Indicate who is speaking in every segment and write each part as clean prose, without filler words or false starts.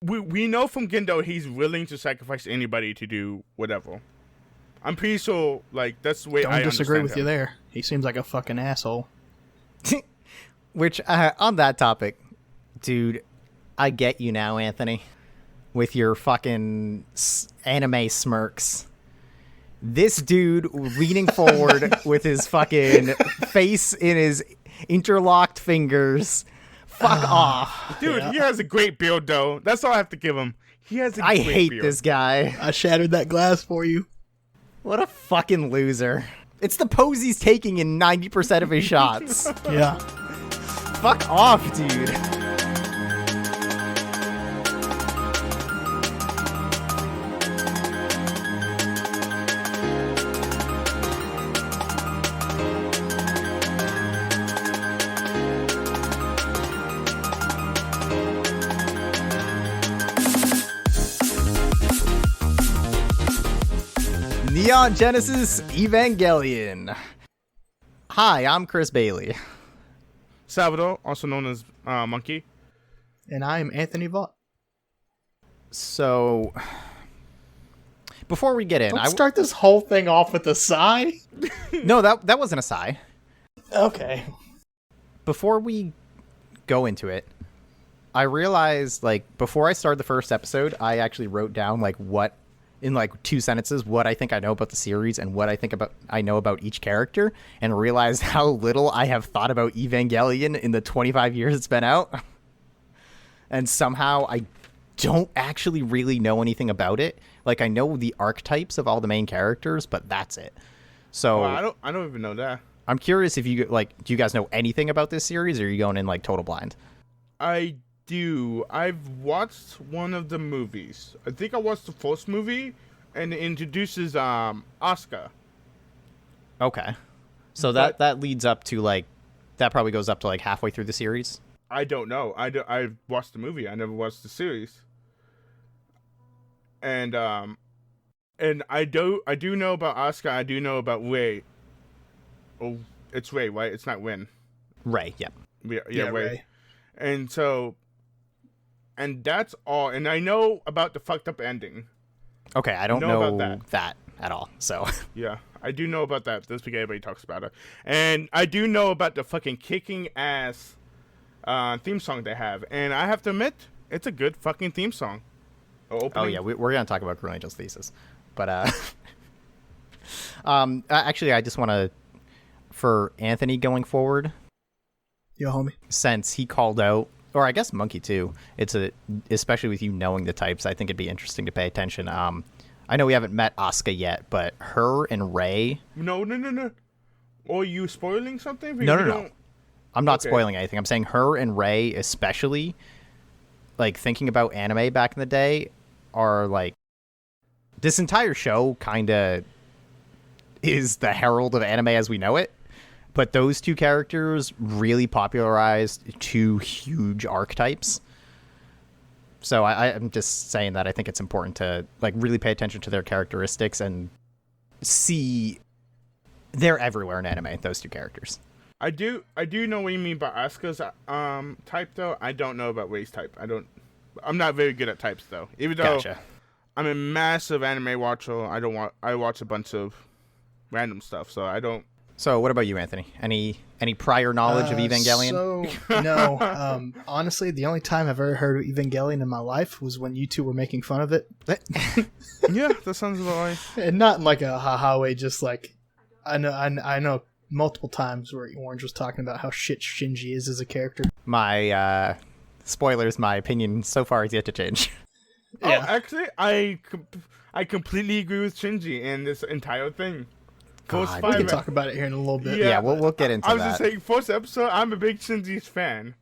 Speaker 1: we know from Gendo he's willing to sacrifice anybody to do whatever. I'm pretty sure, like, that's the way I
Speaker 2: Don't disagree
Speaker 1: understand
Speaker 2: with
Speaker 1: him.
Speaker 2: you there. He seems like a fucking asshole.
Speaker 3: Which, on that topic, dude, I get you now, Anthony, with your fucking anime smirks. This dude leaning forward with his fucking face in his interlocked fingers. Fuck off.
Speaker 1: Dude, he has a great build, though. That's all I have to give him. He has a
Speaker 3: I
Speaker 1: great
Speaker 3: hate
Speaker 1: build.
Speaker 3: this guy.
Speaker 2: I shattered that glass for you.
Speaker 3: What a fucking loser. It's the pose he's taking in 90% of his shots.
Speaker 2: Yeah.
Speaker 3: Fuck off, dude. Neon Genesis Evangelion. Hi, I'm Chris Bailey.
Speaker 1: Salvador, also known as Monkey.
Speaker 2: And I am Anthony Vaught.
Speaker 3: So, before we get in,
Speaker 2: Don't start this whole thing off with a sigh.
Speaker 3: No, that wasn't a sigh.
Speaker 2: Okay.
Speaker 3: Before we go into it, I realized, like, before I started the first episode, I actually wrote down, like, what, in, like, 2 sentences, what I think I know about the series and what I know about each character, and realized how little I have thought about Evangelion in the 25 years it's been out. And somehow I don't actually really know anything about it. Like, I know the archetypes of all the main characters, but that's it. So
Speaker 1: I don't even know that.
Speaker 3: I'm curious if you, like, do you guys know anything about this series, or are you going in, like, total blind?
Speaker 1: I do. I've watched one of the movies. I think I watched the first movie, and it introduces Asuka.
Speaker 3: Okay. So
Speaker 1: But-
Speaker 3: that leads up to, like, that probably goes up to, like, halfway through the series?
Speaker 1: I don't know. I watched the movie. I never watched the series. And I do know about Asuka. I do know about Rei. Oh, it's Rei, right? It's not Win.
Speaker 3: Right, yeah.
Speaker 1: Yeah, Rei. And so, and that's all. And I know about the fucked up ending.
Speaker 3: Okay, I don't
Speaker 1: Know
Speaker 3: know
Speaker 1: about
Speaker 3: that at all, so.
Speaker 1: Yeah, I do know about that. That's because everybody talks about it. And I do know about the fucking kicking ass theme song they have. And I have to admit, it's a good fucking theme song.
Speaker 3: Oh, yeah, we're going to talk about Girl Angel's Thesis. But, actually, I just want to, for Anthony going forward,
Speaker 2: Yo, homie.
Speaker 3: since he called out, or I guess Monkey too, especially with you knowing the types, I think it'd be interesting to pay attention. I know we haven't met Asuka yet, but her and Rei.
Speaker 1: No. Or are you spoiling something?
Speaker 3: No. I'm not
Speaker 1: Okay.
Speaker 3: spoiling anything. I'm saying her and Rei, especially, like, thinking about anime back in the day, are, like, this entire show kind of is the herald of anime as we know it. But those two characters really popularized two huge archetypes. So I'm just saying that I think it's important to, like, really pay attention to their characteristics and see they're everywhere in anime, those two characters.
Speaker 1: I do know what you mean by Asuka's type, though. I don't know about Rei's type. I'm not very good at types, though. Even though
Speaker 3: Gotcha.
Speaker 1: I'm a massive anime watcher, I watch a bunch of random stuff, so I don't.
Speaker 3: So what about you, Anthony? Any prior knowledge of Evangelion?
Speaker 2: No. Honestly, the only time I've ever heard of Evangelion in my life was when you two were making fun of it.
Speaker 1: Yeah, that sounds about right.
Speaker 2: And not in like a ha-ha way, just like, I know multiple times where Orange was talking about how shit Shinji is as a character.
Speaker 3: My, spoilers, my opinion so far is yet to change.
Speaker 2: Yeah.
Speaker 1: Oh, actually, I completely agree with Shinji in this entire thing. First
Speaker 3: God,
Speaker 2: We can
Speaker 1: five-
Speaker 2: talk about it here in a little bit.
Speaker 1: Yeah.
Speaker 3: Yeah, we'll get into
Speaker 1: I was
Speaker 3: that.
Speaker 1: just saying, first episode, I'm a big Shinji fan.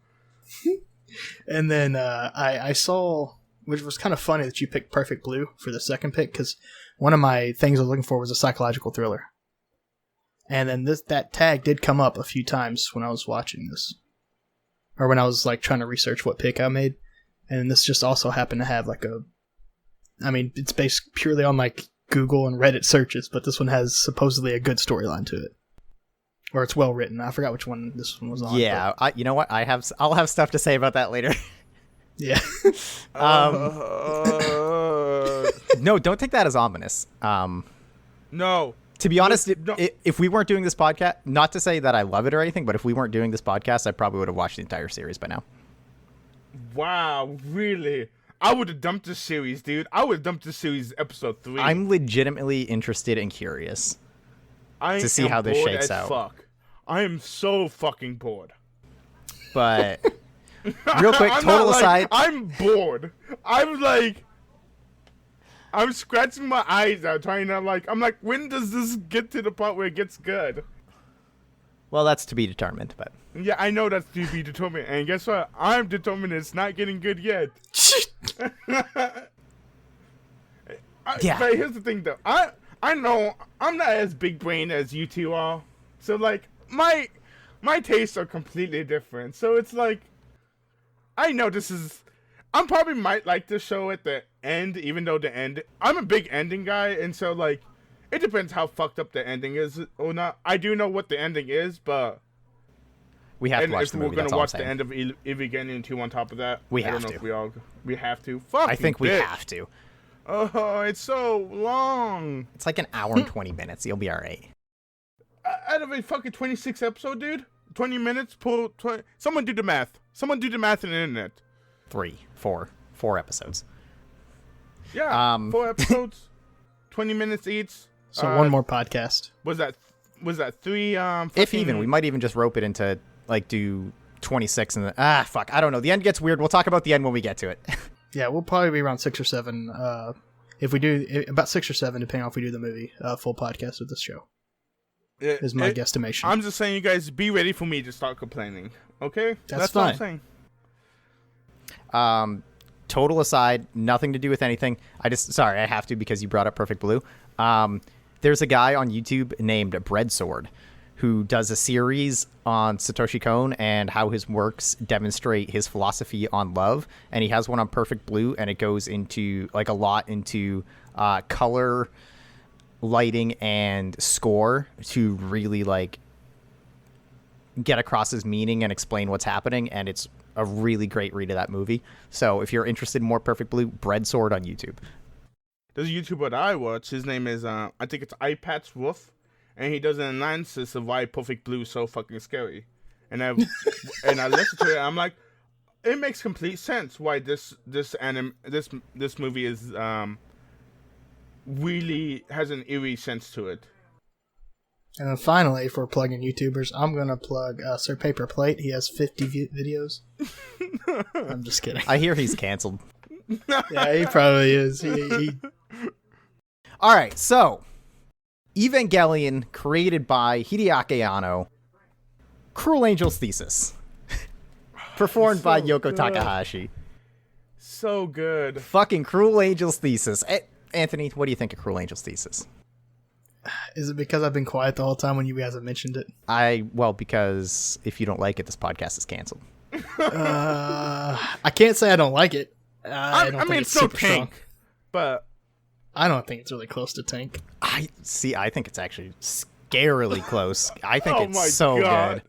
Speaker 2: And then I saw, which was kind of funny that you picked Perfect Blue for the second pick, because one of my things I was looking for was a psychological thriller. And then that tag did come up a few times when I was watching this. Or when I was like trying to research what pick I made. And this just also happened to have like it's based purely on like Google and Reddit searches, but this one has supposedly a good storyline to it. Or it's well written. I forgot which one this one was on.
Speaker 3: Yeah, you know what? I'll have stuff to say about that later.
Speaker 2: Yeah.
Speaker 3: No, don't take that as ominous.
Speaker 1: No.
Speaker 3: To be honest,
Speaker 1: No.
Speaker 3: if we weren't doing this podcast, not to say that I love it or anything, but if we weren't doing this podcast, I probably would have watched the entire series by now.
Speaker 1: Wow, really? I would have dumped this series, dude. I would have dumped this series episode 3.
Speaker 3: I'm legitimately interested and curious to see how this
Speaker 1: bored
Speaker 3: shakes
Speaker 1: as
Speaker 3: out.
Speaker 1: Fuck. I am so fucking bored.
Speaker 3: But real quick,
Speaker 1: I'm
Speaker 3: total
Speaker 1: not,
Speaker 3: aside.
Speaker 1: I'm bored. I'm scratching my eyes out trying to I'm like, when does this get to the part where it gets good?
Speaker 3: Well, that's to be determined, but
Speaker 1: Yeah, I know that's to be determined. And guess what? I'm determined it's not getting good yet.
Speaker 3: Yeah.
Speaker 1: But here's the thing, though. I know I'm not as big brain as you two are. So, my tastes are completely different. So, it's I know this is... I probably might like this show at the end, even though the end... I'm a big ending guy, and so, it depends how fucked up the ending is or not. I do know what the ending is, but...
Speaker 3: we have to
Speaker 1: And
Speaker 3: watch
Speaker 1: if
Speaker 3: the
Speaker 1: we're
Speaker 3: movie.
Speaker 1: gonna
Speaker 3: That's all I'm
Speaker 1: watch the
Speaker 3: saying.
Speaker 1: end of Evangelion 2 on top of that,
Speaker 3: We
Speaker 1: I don't
Speaker 3: have
Speaker 1: know
Speaker 3: to.
Speaker 1: if we have to. Fuck.
Speaker 3: I think we have to.
Speaker 1: Oh, it's so long.
Speaker 3: It's like an hour and 20 minutes. You'll be all right.
Speaker 1: Out of a fucking 26 episode, dude. 20 minutes. Pull. Someone do the math. Someone do the math on the internet.
Speaker 3: 4 episodes.
Speaker 1: Yeah. 4 episodes. 20 minutes each.
Speaker 2: So one more podcast.
Speaker 1: Was that 3?
Speaker 3: If even, we might even just rope it into do 26 and fuck. I don't know. The end gets weird. We'll talk about the end when we get to it.
Speaker 2: Yeah, we'll probably be around 6 or 7. If we do about 6 or 7, depending on if we do the movie, full podcast of this show. Is my guesstimation.
Speaker 1: I'm just saying, you guys, be ready for me to start complaining. Okay?
Speaker 2: That's
Speaker 1: what
Speaker 2: fine.
Speaker 1: I'm saying.
Speaker 3: Total aside, nothing to do with anything. I have to because you brought up Perfect Blue. There's a guy on YouTube named Breadsword who does a series on Satoshi Kon and how his works demonstrate his philosophy on love. And he has one on Perfect Blue, and it goes into a lot into color, lighting, and score to really get across his meaning and explain what's happening. And it's a really great read of that movie. So if you're interested in more Perfect Blue, Breadsword on YouTube.
Speaker 1: There's a YouTuber that I watch. His name is, I think it's iPat's Wolf. And he does an analysis of why Perfect Blue is so fucking scary. And I listen to it, I'm like, it makes complete sense why this movie is really has an eerie sense to it.
Speaker 2: And then finally, if we're plugging YouTubers, I'm going to plug Sir Paper Plate. He has 50 videos. I'm just kidding.
Speaker 3: I hear he's canceled.
Speaker 2: Yeah, he probably is.
Speaker 3: All right, so Evangelion, created by Hideaki Anno, Cruel Angel's Thesis, performed by Yoko
Speaker 1: good.
Speaker 3: Takahashi.
Speaker 1: So good.
Speaker 3: Fucking Cruel Angel's Thesis. Anthony, what do you think of Cruel Angel's Thesis?
Speaker 2: Is it because I've been quiet the whole time when you guys have mentioned it?
Speaker 3: Because if you don't like it, this podcast is canceled.
Speaker 2: I can't say I don't like it. I don't think
Speaker 1: it's so
Speaker 2: super strong.
Speaker 1: tank, but
Speaker 2: I don't think it's really close to tank.
Speaker 3: I think it's actually scarily close. I think
Speaker 1: Oh
Speaker 3: it's
Speaker 1: my
Speaker 3: so
Speaker 1: God.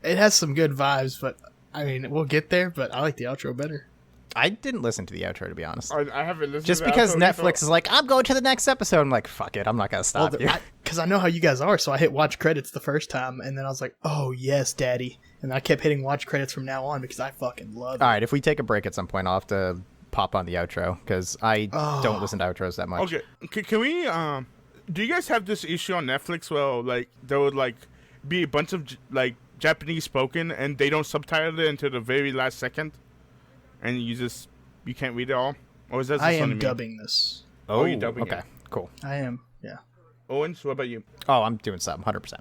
Speaker 3: good.
Speaker 2: It has some good vibes, but I mean, we'll get there. But I like the outro better.
Speaker 3: I didn't listen to the outro, to be honest.
Speaker 1: I haven't listened
Speaker 3: Just
Speaker 1: to that
Speaker 3: because
Speaker 1: episode
Speaker 3: Netflix
Speaker 1: either.
Speaker 3: is like, I'm going to the next episode. I'm like, fuck it. I'm not going to stop you.
Speaker 2: Because I know how you guys are, so I hit watch credits the first time, and then I was like, oh, yes, daddy. And I kept hitting watch credits from now on because I fucking love it.
Speaker 3: All right, if we take a break at some point, I'll have to pop on the outro because I don't listen to outros that much.
Speaker 1: Okay, can we? Do you guys have this issue on Netflix where there would be a bunch of Japanese spoken and they don't subtitle it until the very last second, and you can't read it all? Or is that just
Speaker 2: I
Speaker 1: only
Speaker 2: am
Speaker 1: me?
Speaker 2: dubbing this.
Speaker 1: Oh, you're dubbing
Speaker 3: okay,
Speaker 1: it.
Speaker 3: cool.
Speaker 2: I am, yeah.
Speaker 1: Owens, what about you?
Speaker 3: Oh, I'm doing something, 100%.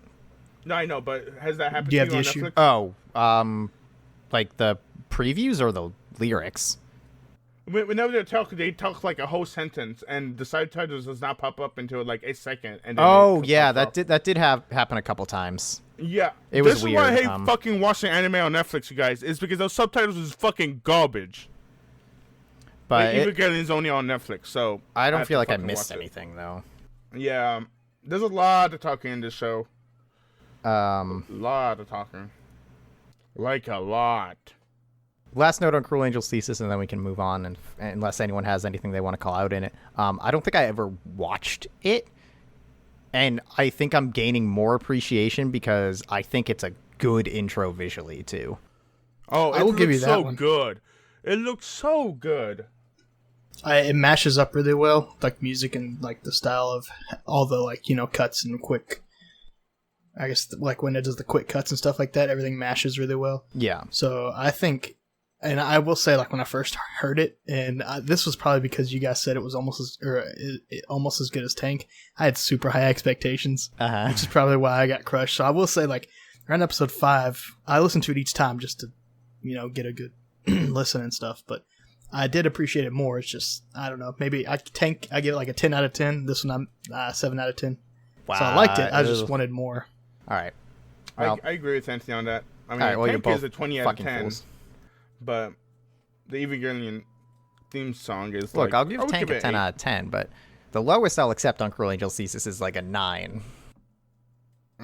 Speaker 1: No, I know, but has that happened
Speaker 2: Do you
Speaker 1: to
Speaker 2: have
Speaker 1: you
Speaker 2: the
Speaker 1: on
Speaker 2: issue?
Speaker 1: Netflix?
Speaker 3: Oh, like the previews or the lyrics?
Speaker 1: Whenever they talk like a whole sentence, and the subtitles does not pop up until a second. And then
Speaker 3: Oh,
Speaker 1: it
Speaker 3: yeah,
Speaker 1: pops up.
Speaker 3: that did happen a couple times.
Speaker 1: Yeah,
Speaker 3: It was
Speaker 1: this is why I
Speaker 3: weird,
Speaker 1: hate fucking watching anime on Netflix, you guys. Is because those subtitles is fucking garbage.
Speaker 3: But
Speaker 1: Evangelion's only on Netflix, so
Speaker 3: I don't
Speaker 1: have
Speaker 3: feel
Speaker 1: to
Speaker 3: like I
Speaker 1: fucking
Speaker 3: missed
Speaker 1: watch it.
Speaker 3: anything, though.
Speaker 1: Yeah, there's a lot of talking in this show. Lot of talking. Like a lot.
Speaker 3: Last note on Cruel Angel's Thesis, and then we can move on, and unless anyone has anything they want to call out in it. I don't think I ever watched it, and I think I'm gaining more appreciation because I think it's a good intro visually, too.
Speaker 1: Oh,
Speaker 2: I will give you that
Speaker 1: so
Speaker 2: one.
Speaker 1: good. It looks so good.
Speaker 2: It mashes up really well, like music and like the style of all the like, you know, cuts and quick. I guess like when it does the quick cuts and stuff like that, everything mashes really well.
Speaker 3: Yeah.
Speaker 2: So I think, and I will say, like when I first heard it, and this was probably because you guys said it was almost almost as good as Tank. I had super high expectations, which is probably why I got crushed. So I will say, like around episode 5, I listened to it each time just to, you know, get a good listen and stuff, but I did appreciate it more. It's just, I don't know, maybe I give it like a 10 out of 10. This one I'm 7 out of 10.
Speaker 3: Wow.
Speaker 2: So I liked it. I just wanted more.
Speaker 3: All right. Well,
Speaker 1: I agree with Anthony on that. I mean,
Speaker 3: all right, well,
Speaker 1: Tank
Speaker 3: you're
Speaker 1: is a
Speaker 3: both
Speaker 1: 20 out of 10,
Speaker 3: fools.
Speaker 1: but the Evangelion theme song is
Speaker 3: Look,
Speaker 1: like...
Speaker 3: I'll give
Speaker 1: I would
Speaker 3: Tank a
Speaker 1: it
Speaker 3: 10
Speaker 1: 8.
Speaker 3: out of 10, but the lowest I'll accept on Cruel Angel's Thesis is like a 9.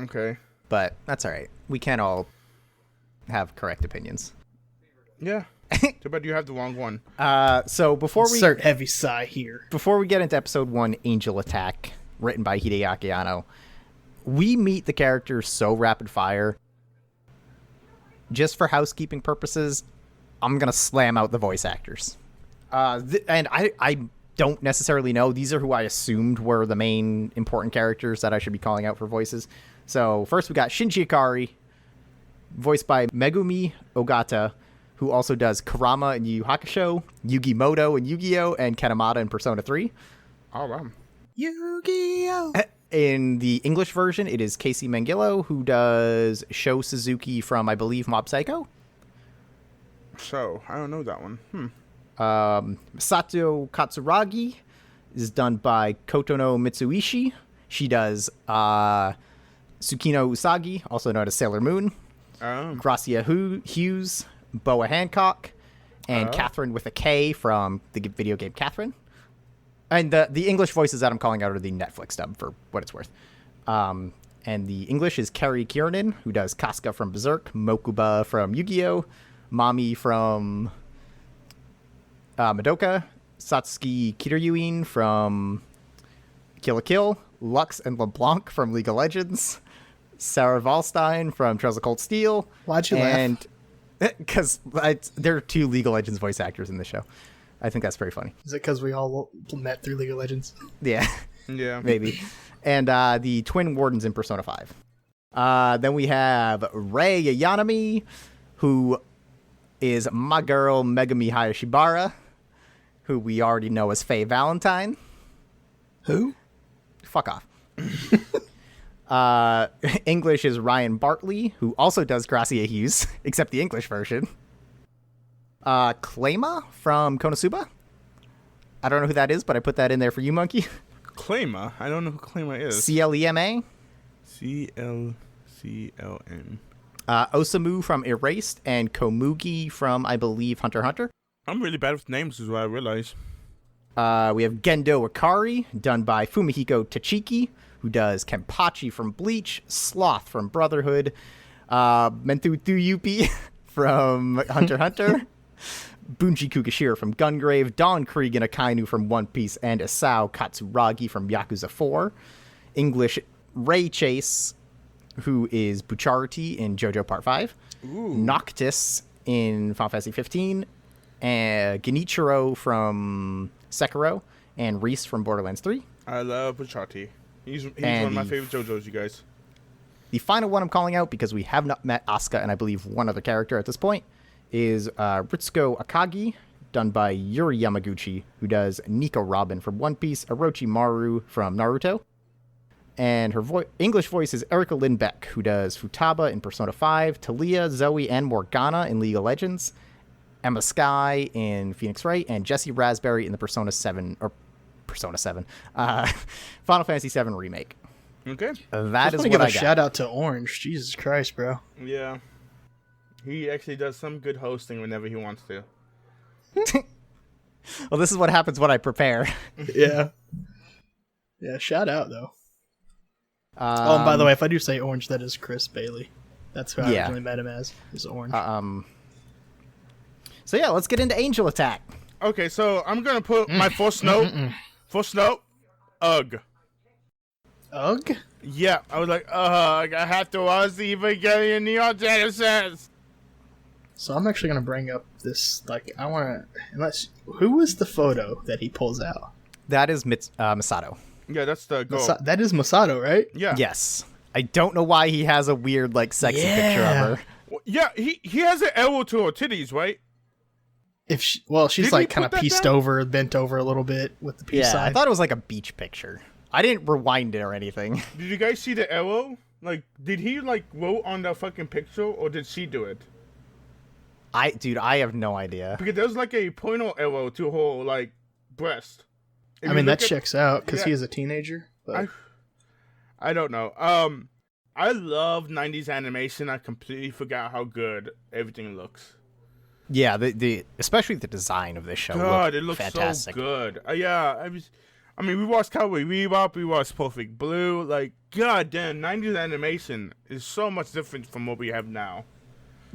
Speaker 1: Okay.
Speaker 3: But that's all right. We can't all have correct opinions.
Speaker 1: Yeah. Too bad you have the wrong one.
Speaker 3: So before we
Speaker 2: Insert heavy sigh here.
Speaker 3: before we get into episode 1, Angel Attack, written by Hideaki Anno, we meet the characters so rapid fire. Just for housekeeping purposes, I'm going to slam out the voice actors. And I don't necessarily know. These are who I assumed were the main important characters that I should be calling out for voices. So first we got Shinji Ikari, voiced by Megumi Ogata, who also does Kurama in Yu Yu Hakusho, Yugi Moto in Yu-Gi-Oh!, and Kanemata in Persona 3.
Speaker 1: Oh, wow.
Speaker 2: Yu-Gi-Oh!
Speaker 3: In the English version, it is Casey Mangillo, who does Sho Suzuki from, I believe, Mob Psycho.
Speaker 1: So, I don't know that one.
Speaker 3: Sato Katsuragi is done by Kotono Mitsuishi. She does Tsukino Usagi, also known as Sailor Moon. Gracia Hughes, Boa Hancock, and Catherine with a K from the video game Catherine. And the English voices that I'm calling out are the Netflix dub, for what it's worth. And the English is Kerry Kiernan, who does Casca from Berserk, Mokuba from Yu-Gi-Oh!, Mami from Madoka, Satsuki Kiryuin from Kill la Kill, Lux and LeBlanc from League of Legends, Sarah Valstein from Trails of Cold Steel.
Speaker 2: Why'd you laugh?
Speaker 3: Because there are 2 League of Legends voice actors in the show. I think that's very funny.
Speaker 2: Is it because we all met through League of Legends?
Speaker 3: Yeah.
Speaker 1: Yeah.
Speaker 3: Maybe. And the Twin Wardens in Persona 5. Then we have Rei Ayanami, who is my girl Megumi Hayashibara, who we already know as Faye Valentine.
Speaker 2: Who?
Speaker 3: Fuck off. English is Ryan Bartley, who also does Gracia Hughes, except the English version. Claima from Konosuba. I don't know who that is, but I put that in there for you, Monkey.
Speaker 1: Claima? I don't know who Claima is.
Speaker 3: Clema.
Speaker 1: CLCLN.
Speaker 3: Osamu from Erased, and Komugi from, I believe, Hunter x Hunter.
Speaker 1: I'm really bad with names, is what I realize.
Speaker 3: We have Gendo Akari, done by Fumihiko Tachiki, who does Kenpachi from Bleach, Sloth from Brotherhood, Menthu Yupi from Hunter x Hunter, Bunji Kugashira from Gungrave, Don Krieg and Akainu from One Piece, and Isao Katsuragi from Yakuza 4. English, Ray Chase, who is Bucharati in JoJo Part 5. Noctis in Final Fantasy 15. Genichiro from Sekiro. And Reese from Borderlands 3.
Speaker 1: I love Bucharati. He's one of my favorite JoJo's, you guys.
Speaker 3: The final one I'm calling out, because we have not met Asuka and I believe one other character at this point, is Ritsuko Akagi, done by Yuri Yamaguchi, who does Nico Robin from One Piece, Orochi Maru from Naruto. And her English voice is Erica Lindbeck, who does Futaba in Persona 5, Talia, Zoe, and Morgana in League of Legends, Emma Sky in Phoenix Wright, and Jessie Raspberry in the Persona 7, Final Fantasy 7 Remake.
Speaker 1: Okay.
Speaker 3: That is
Speaker 2: what
Speaker 3: what
Speaker 2: I
Speaker 3: I
Speaker 2: got.
Speaker 3: got.
Speaker 2: Shout out to Orange. Jesus Christ, bro.
Speaker 1: Yeah. He actually does some good hosting whenever he wants to.
Speaker 3: Well, this is what happens when I prepare.
Speaker 2: Yeah. Yeah, shout out, though. Oh, and by the way, if I do say Orange, that is Chris Bailey. That's who I originally met him as, is Orange.
Speaker 3: So yeah, let's get into Angel Attack.
Speaker 1: Okay, so I'm gonna put my first note. First note, ugh.
Speaker 2: Ugh?
Speaker 1: Yeah, I was like, ugh, I have to watch the Evangelion Neon Genesis.
Speaker 2: So I'm actually going to bring up this, like, I want to, who was the photo that he pulls out?
Speaker 3: That is Masato.
Speaker 1: Yeah, that's the girl.
Speaker 2: That is Masato, right?
Speaker 1: Yeah.
Speaker 3: Yes. I don't know why he has a weird, like, sexy picture of her.
Speaker 1: Well, yeah, he has an arrow to her titties, right?
Speaker 2: She's
Speaker 1: Did
Speaker 2: like
Speaker 1: he
Speaker 2: kind of
Speaker 1: put that
Speaker 2: pieced
Speaker 1: down?
Speaker 2: over, bent over a little bit with the peace
Speaker 3: Yeah,
Speaker 2: sign.
Speaker 3: I thought it was like a beach picture. I didn't rewind it or anything.
Speaker 1: Did you guys see the arrow? Like, did he, like, wrote on the fucking picture, or did she do it?
Speaker 3: Dude, I have no idea.
Speaker 1: Because there's, like, a pointer arrow to her, like, breast. If
Speaker 2: I
Speaker 1: you
Speaker 2: mean,
Speaker 1: look
Speaker 2: that
Speaker 1: at-
Speaker 2: checks out because
Speaker 1: Yeah.
Speaker 2: he is a teenager. But
Speaker 1: I don't know. I love 90s animation. I completely forgot how good everything looks.
Speaker 3: Yeah, the especially the design of this show.
Speaker 1: God, it looks
Speaker 3: fantastic.
Speaker 1: so good. Yeah, I mean, we watched Cowboy Bebop, we watched Perfect Blue. Like, god damn, 90s animation is so much different from what we have now.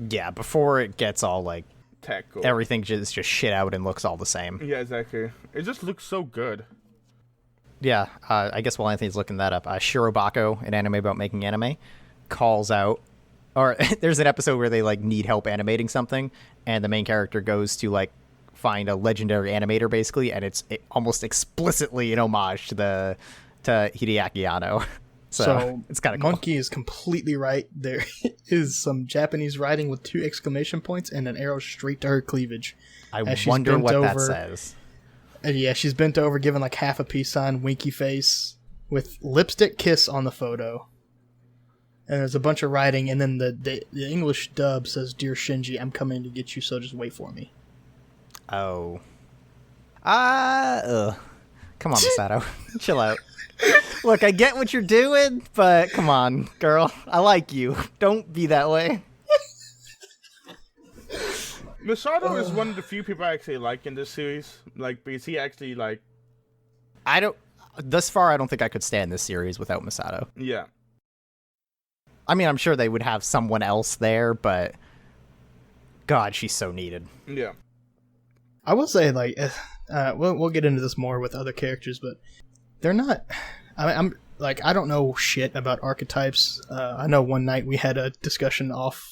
Speaker 3: Yeah, before it gets all like
Speaker 1: Tech. Or,
Speaker 3: everything just shit out and looks all the same.
Speaker 1: Yeah, exactly. It just looks so good.
Speaker 3: Yeah, I guess while Anthony's looking that up, Shirobako, an anime about making anime, calls out, or there's an episode where they like need help animating something, and the main character goes to like find a legendary animator basically, and it's almost explicitly an homage to Hideaki Anno. So it's kind of cool.
Speaker 2: Monkey is completely right. There is some Japanese writing with 2 exclamation points and an arrow straight to her cleavage.
Speaker 3: I
Speaker 2: as she's
Speaker 3: wonder
Speaker 2: bent
Speaker 3: what that
Speaker 2: over.
Speaker 3: says.
Speaker 2: And yeah, she's bent over, given like half a peace sign, winky face, with lipstick kiss on the photo. And there's a bunch of writing, and then the English dub says, "Dear Shinji, I'm coming to get you, so just wait for me."
Speaker 3: Oh. Come on, Masato. Chill out. Look, I get what you're doing, but come on, girl. I like you. Don't be that way.
Speaker 1: Masato is one of the few people I actually like in this series. Like, because he actually, like...
Speaker 3: Thus far, I don't think I could stand this series without Masato.
Speaker 1: Yeah.
Speaker 3: I mean, I'm sure they would have someone else there, but... God, she's so needed.
Speaker 1: Yeah.
Speaker 2: I will say, like, we'll get into this more with other characters, but they're not. I'm like, I don't know shit about archetypes. I know one night we had a discussion off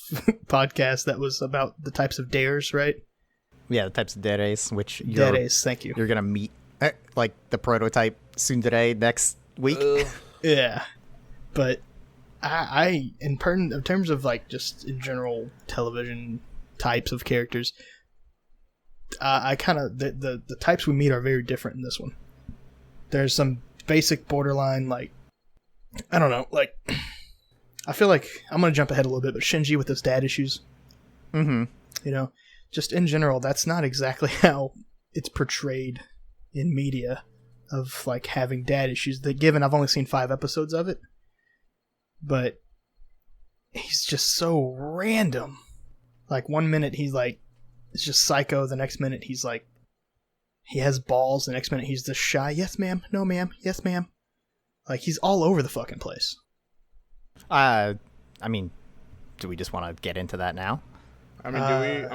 Speaker 2: podcast that was about the types of dares, right?
Speaker 3: Yeah, the types of deres, which
Speaker 2: Dares, thank you.
Speaker 3: you're gonna meet, like the prototype tsundere next week.
Speaker 2: Yeah, but I in terms of like just in general television types of characters, I kind of the types we meet are very different in this one. There's some basic borderline, like, I don't know, like, I feel like I'm gonna jump ahead a little bit, but Shinji with his dad issues,
Speaker 3: Mm-hmm.
Speaker 2: you know, just in general, that's not exactly how it's portrayed in media, of like having dad issues. That, given I've only seen 5 episodes of it, but he's just so random. Like, one minute he's like, it's just psycho, the next minute he's like, he has balls, the next minute he's just shy. Yes, ma'am. No, ma'am. Yes, ma'am. Like, he's all over the fucking place.
Speaker 3: I mean, do we just want to get into that now?
Speaker 1: I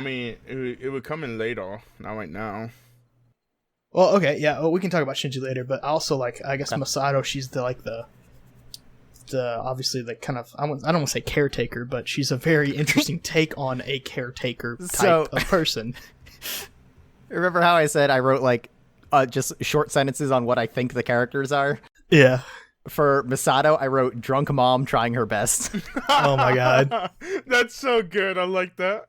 Speaker 1: mean, it would come in later, not right now.
Speaker 2: Well, okay, yeah, well, we can talk about Shinji later, but also, like, I guess
Speaker 3: Okay.
Speaker 2: Masato, she's the obviously the kind of, I don't want to say caretaker, but she's a very interesting take on a caretaker type of person.
Speaker 3: Remember how I said I wrote like just short sentences on what I think the characters are?
Speaker 2: Yeah.
Speaker 3: For Masato, I wrote drunk mom trying her best.
Speaker 2: Oh my god.
Speaker 1: That's so good. I like that.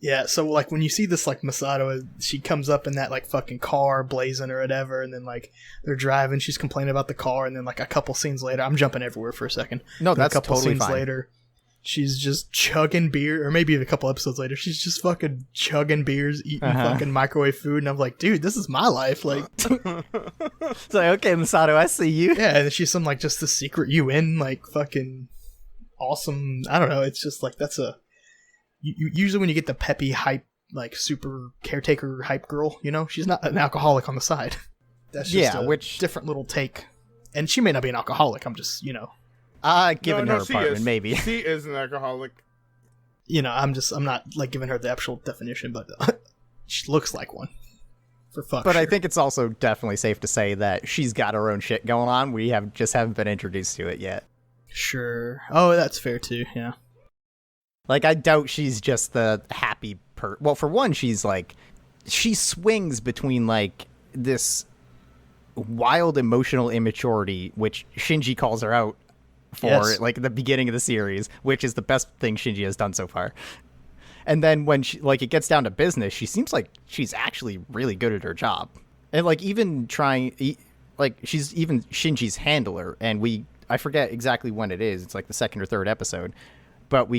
Speaker 2: Yeah, so, like, when you see this, like, Masato, she comes up in that, like, fucking car blazing or whatever, and then, like, they're driving, she's complaining about the car, and then, like, a couple scenes later, I'm jumping everywhere for a second.
Speaker 3: No,
Speaker 2: But
Speaker 3: that's
Speaker 2: a couple
Speaker 3: totally
Speaker 2: scenes
Speaker 3: fine.
Speaker 2: later, she's just chugging beer, or maybe a couple episodes later, she's just fucking chugging beers, eating fucking microwave food, and I'm like, dude, this is my life, like...
Speaker 3: It's like, okay, Masato, I see you.
Speaker 2: Yeah, and she's some, like, just the secret UN, like, fucking awesome, I don't know, it's just, like, that's a... Usually when you get the peppy hype, like, super caretaker hype girl, you know, she's not an alcoholic on the side. That's just a
Speaker 3: which
Speaker 2: different little take. And she may not be an alcoholic, I'm just, you know...
Speaker 3: given her
Speaker 1: she
Speaker 3: apartment,
Speaker 1: is.
Speaker 3: maybe.
Speaker 1: She is an alcoholic.
Speaker 2: You know, I'm not, like, giving her the actual definition, but She looks like one. For fuck.
Speaker 3: But
Speaker 2: sure.
Speaker 3: I think it's also definitely safe to say that she's got her own shit going on. We haven't been introduced to it yet.
Speaker 2: Sure. Oh, that's fair too. Yeah.
Speaker 3: Like, I doubt she's just the happy well, for one, she's like, she swings between like this wild emotional immaturity, which Shinji calls her out for,
Speaker 2: Yes.
Speaker 3: like, at the beginning of the series, which is the best thing Shinji has done so far. And then when she, like, it gets down to business, she seems like she's actually really good at her job. And, like, even like, she's even Shinji's handler, and I forget exactly when it is. It's like the second or third episode. But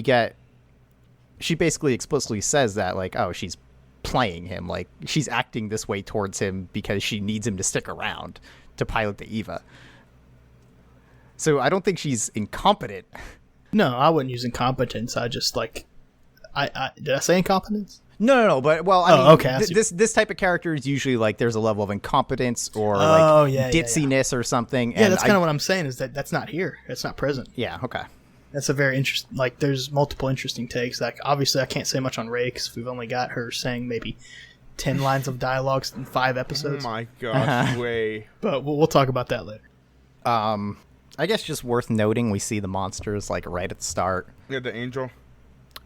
Speaker 3: she basically explicitly says that, like, oh, she's playing him. Like, she's acting this way towards him because she needs him to stick around to pilot the Eva. So I don't think she's incompetent.
Speaker 2: No, I wouldn't use incompetence. I just like, did I say incompetence?
Speaker 3: No, but, well, I mean,
Speaker 2: okay,
Speaker 3: this type of character is usually, like, there's a level of incompetence or, ditziness or something.
Speaker 2: Yeah, that's kind of what I'm saying, is that's not here. That's not present.
Speaker 3: Yeah, okay.
Speaker 2: That's a very interesting, like, there's multiple interesting takes. Like, obviously, I can't say much on Rey, because we've only got her saying maybe 10 lines of dialogues in 5 episodes.
Speaker 1: Oh my gosh, Ray.
Speaker 2: But we'll talk about that later.
Speaker 3: I guess just worth noting, we see the monsters, like, right at the start.
Speaker 1: Yeah, the angel.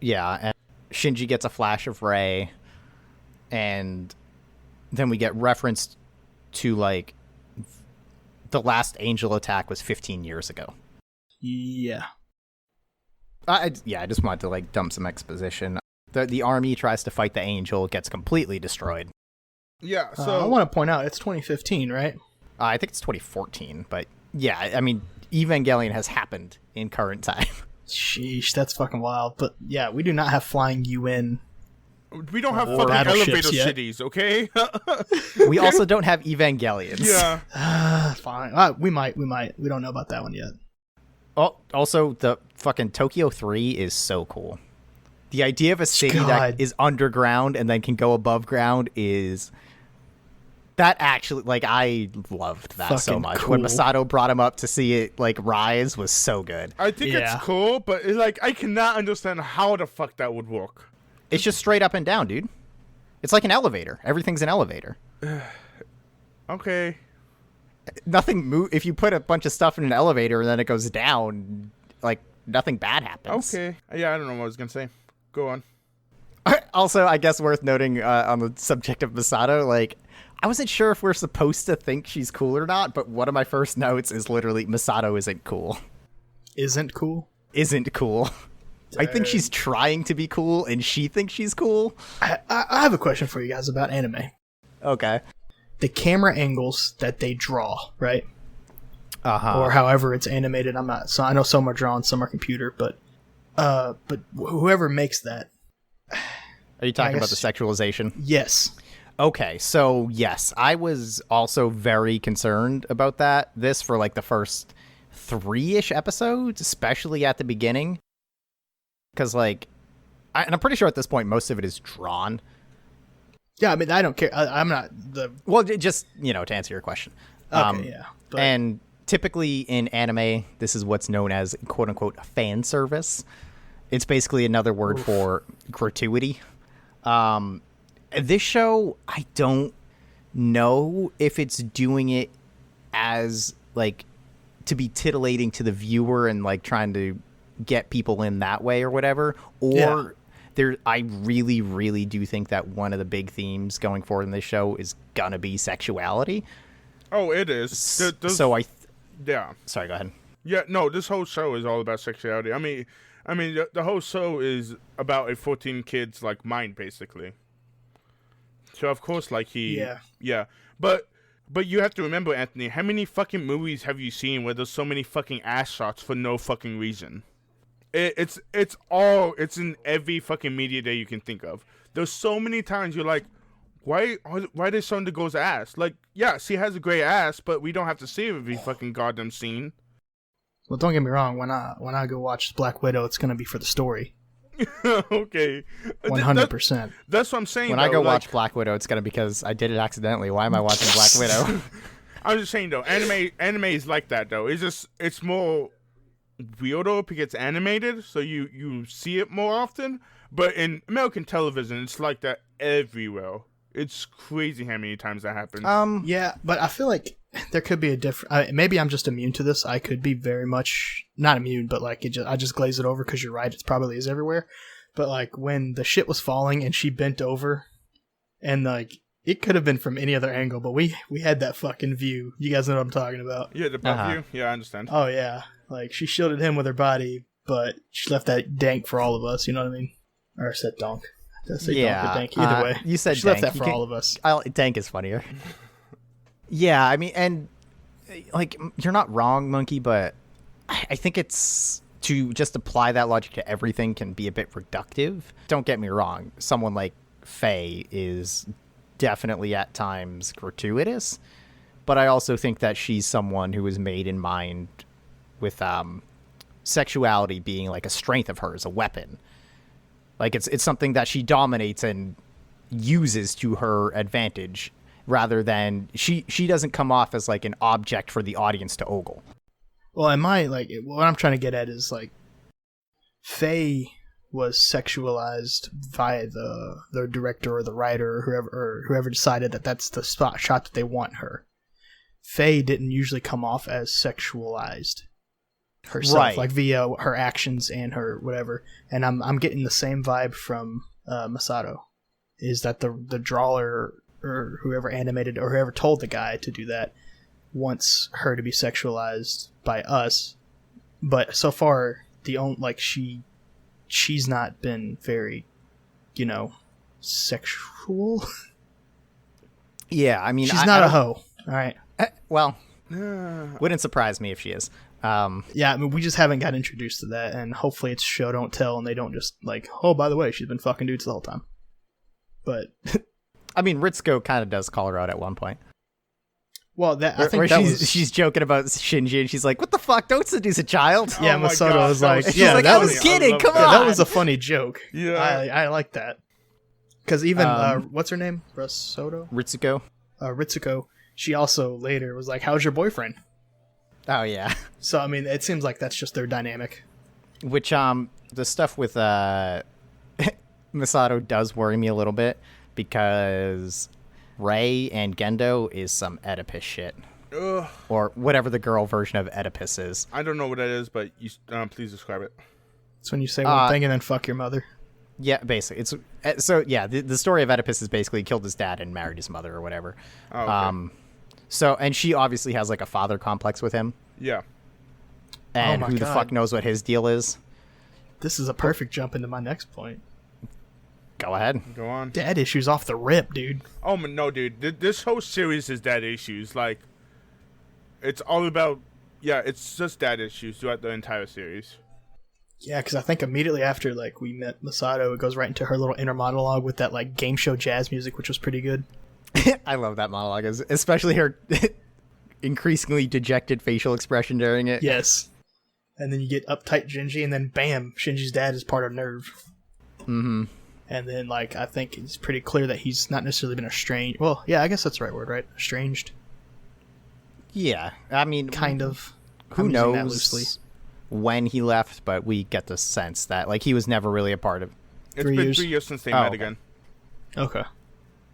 Speaker 3: Yeah, and Shinji gets a flash of Rey, and then we get referenced to, like, the last angel attack was 15 years ago.
Speaker 2: Yeah.
Speaker 3: I just wanted to, like, dump some exposition. The army tries to fight the angel, gets completely destroyed.
Speaker 1: Yeah, so...
Speaker 2: I want to point out, it's 2015, right?
Speaker 3: I think it's 2014, but yeah, I mean, Evangelion has happened in current time.
Speaker 2: Sheesh, that's fucking wild. But yeah, we do not have flying UN.
Speaker 1: We don't have
Speaker 2: Or
Speaker 1: fucking
Speaker 2: battleships
Speaker 1: elevator
Speaker 2: yet.
Speaker 1: cities, okay?
Speaker 3: We also don't have Evangelions.
Speaker 1: Yeah.
Speaker 2: Fine. We might. We don't know about that one yet.
Speaker 3: Oh, also, the fucking Tokyo 3 is so cool. The idea of a city
Speaker 2: God.
Speaker 3: that is underground and then can go above ground is... That actually, like, I loved that so
Speaker 2: Fucking
Speaker 3: much.
Speaker 2: cool.
Speaker 3: When Masato brought him up to see it, like, rise was so good.
Speaker 1: I think
Speaker 2: Yeah.
Speaker 1: it's cool, but it's like, I cannot understand how the fuck that would work.
Speaker 3: It's just straight up and down, dude. It's like an elevator. Everything's an elevator.
Speaker 1: Okay.
Speaker 3: Nothing if you put a bunch of stuff in an elevator and then it goes down, like, nothing bad happens.
Speaker 1: Okay. Yeah, I don't know what I was gonna say. Go on.
Speaker 3: Also, I guess worth noting on the subject of Masato, like, I wasn't sure if we're supposed to think she's cool or not, but one of my first notes is literally Masato isn't cool.
Speaker 2: Isn't cool?
Speaker 3: Isn't cool. I think she's trying to be cool, and she thinks she's cool.
Speaker 2: I have a question for you guys about anime.
Speaker 3: Okay.
Speaker 2: The camera angles that they draw, right?
Speaker 3: Uh-huh.
Speaker 2: Or however it's animated. I know some are drawn, some are computer, but whoever makes that.
Speaker 3: Are you talking
Speaker 2: I
Speaker 3: about the
Speaker 2: guess-
Speaker 3: sexualization?
Speaker 2: Yes.
Speaker 3: Okay, so yes, I was also very concerned about this for like the first 3-ish episodes, especially at the beginning. Because, like, and I'm pretty sure at this point most of it is drawn.
Speaker 2: Yeah, I mean, I don't care. I'm not the...
Speaker 3: Well, just, to answer your question.
Speaker 2: Okay, yeah. But
Speaker 3: And typically in anime, this is what's known as quote-unquote fan service. It's basically another word for gratuity. This show, I don't know if it's doing it as, like, to be titillating to the viewer and, like, trying to get people in that way or whatever, or I really, really do think that one of the big themes going forward in this show is gonna be sexuality.
Speaker 1: Oh, it is. Yeah.
Speaker 3: Sorry, go ahead.
Speaker 1: Yeah, no, this whole show is all about sexuality. I mean, the whole show is about a 14 kid's, like, mind, basically. So, of course, like, Yeah. But you have to remember, Anthony, how many fucking movies have you seen where there's so many fucking ass shots for no fucking reason? It's in every fucking media that you can think of. There's so many times you're like, why they showing the girl's ass? Like, yeah, she has a great ass, but we don't have to see every fucking goddamn scene.
Speaker 2: well, don't get me wrong. When I go watch Black Widow, it's gonna be for the story.
Speaker 1: Okay.
Speaker 2: 100%.
Speaker 1: That's what I'm saying.
Speaker 3: When I go watch Black Widow, it's gonna be because I did it accidentally. Why am I watching Black Widow?
Speaker 1: I was just saying though, anime is like that though. It's more weirder because it's animated, so you see it more often. But in American television, it's like that everywhere. It's crazy how many times that happens.
Speaker 2: Yeah, but I feel like there could be a different. Maybe I'm just immune to this. I could be very much not immune, but like I just glaze it over because you're right. It probably is everywhere. But like when the shit was falling and she bent over, and like it could have been from any other angle, but we had that fucking view. You guys know what I'm talking about?
Speaker 1: Yeah, the butt view. Yeah, I understand.
Speaker 2: Oh yeah, like she shielded him with her body, but she left that dank for all of us. You know what I mean? Or I said donk. Did I say donk or dank? Either way,
Speaker 3: you said
Speaker 2: she
Speaker 3: dank.
Speaker 2: left that for all of us.
Speaker 3: Dank is funnier. Yeah, I mean, and like you're not wrong, Monkey, but I think it's to just apply that logic to everything can be a bit reductive. Don't get me wrong. Someone like Faye is definitely at times gratuitous, but I also think that she's someone who is made in mind with sexuality being like a strength of hers, a weapon. Like it's something that she dominates and uses to her advantage, rather than she doesn't come off as like an object for the audience to ogle.
Speaker 2: Well, what I'm trying to get at is like Faye was sexualized via the director or the writer or whoever decided that that's the shot that they want her. Faye didn't usually come off as sexualized herself,
Speaker 3: right,
Speaker 2: like via her actions and her whatever. And I'm getting the same vibe from Masato, is that the drawer or whoever animated or whoever told the guy to do that wants her to be sexualized by us, but so far she's not been very, sexual.
Speaker 3: Yeah, I mean,
Speaker 2: she's not a hoe. All right.
Speaker 3: Well, wouldn't surprise me if she is.
Speaker 2: Yeah, I mean, we just haven't got introduced to that, and hopefully it's show don't tell, and they don't just like, oh, by the way, she's been fucking dudes the whole time. But
Speaker 3: I mean, Ritsuko kind of does call her out at one point.
Speaker 2: Well, I think
Speaker 3: she's joking about Shinji, and she's like, "What the fuck? Don't seduce a child."
Speaker 2: Yeah,
Speaker 1: oh
Speaker 2: Masato was like,
Speaker 3: "Yeah, like, I was kidding. Come on."
Speaker 2: That was a funny joke.
Speaker 1: Yeah,
Speaker 2: I like that. Because even what's her name, Ritsuko. Ritsuko. She also later was like, "How's your boyfriend?"
Speaker 3: Oh yeah.
Speaker 2: So I mean, it seems like that's just their dynamic.
Speaker 3: Which the stuff with Masato does worry me a little bit, because Rei and Gendo is some Oedipus shit.
Speaker 1: Ugh.
Speaker 3: Or whatever the girl version of Oedipus is.
Speaker 1: I don't know what that is, but you please describe it.
Speaker 2: It's when you say one thing and then fuck your mother.
Speaker 3: Yeah, basically. It's so yeah, the story of Oedipus is basically killed his dad and married his mother or whatever.
Speaker 1: Oh, okay.
Speaker 3: So, and she obviously has like a father complex with him.
Speaker 1: Yeah.
Speaker 3: And who the fuck knows what his deal is?
Speaker 2: This is a perfect jump into my next point.
Speaker 3: Go ahead.
Speaker 1: Go on.
Speaker 2: Dad issues off the rip, dude.
Speaker 1: Oh, no, dude. This whole series is dad issues. Like, it's all about... Yeah, it's just dad issues throughout the entire series.
Speaker 2: Yeah, because I think immediately after, like, we met Masato, it goes right into her little inner monologue with that, like, game show jazz music, which was pretty good.
Speaker 3: I love that monologue, especially her increasingly dejected facial expression during it.
Speaker 2: Yes. And then you get uptight Shinji, and then bam, Shinji's dad is part of Nerve.
Speaker 3: Mm-hmm.
Speaker 2: And then, like, I think it's pretty clear that he's not necessarily been estranged. Well, yeah, I guess that's the right word, right? Estranged.
Speaker 3: Yeah, I mean...
Speaker 2: Kind of.
Speaker 3: Who knows when he left, but we get the sense that, like, he was never really a part of...
Speaker 1: It's been 3 years since they met again.
Speaker 2: Okay.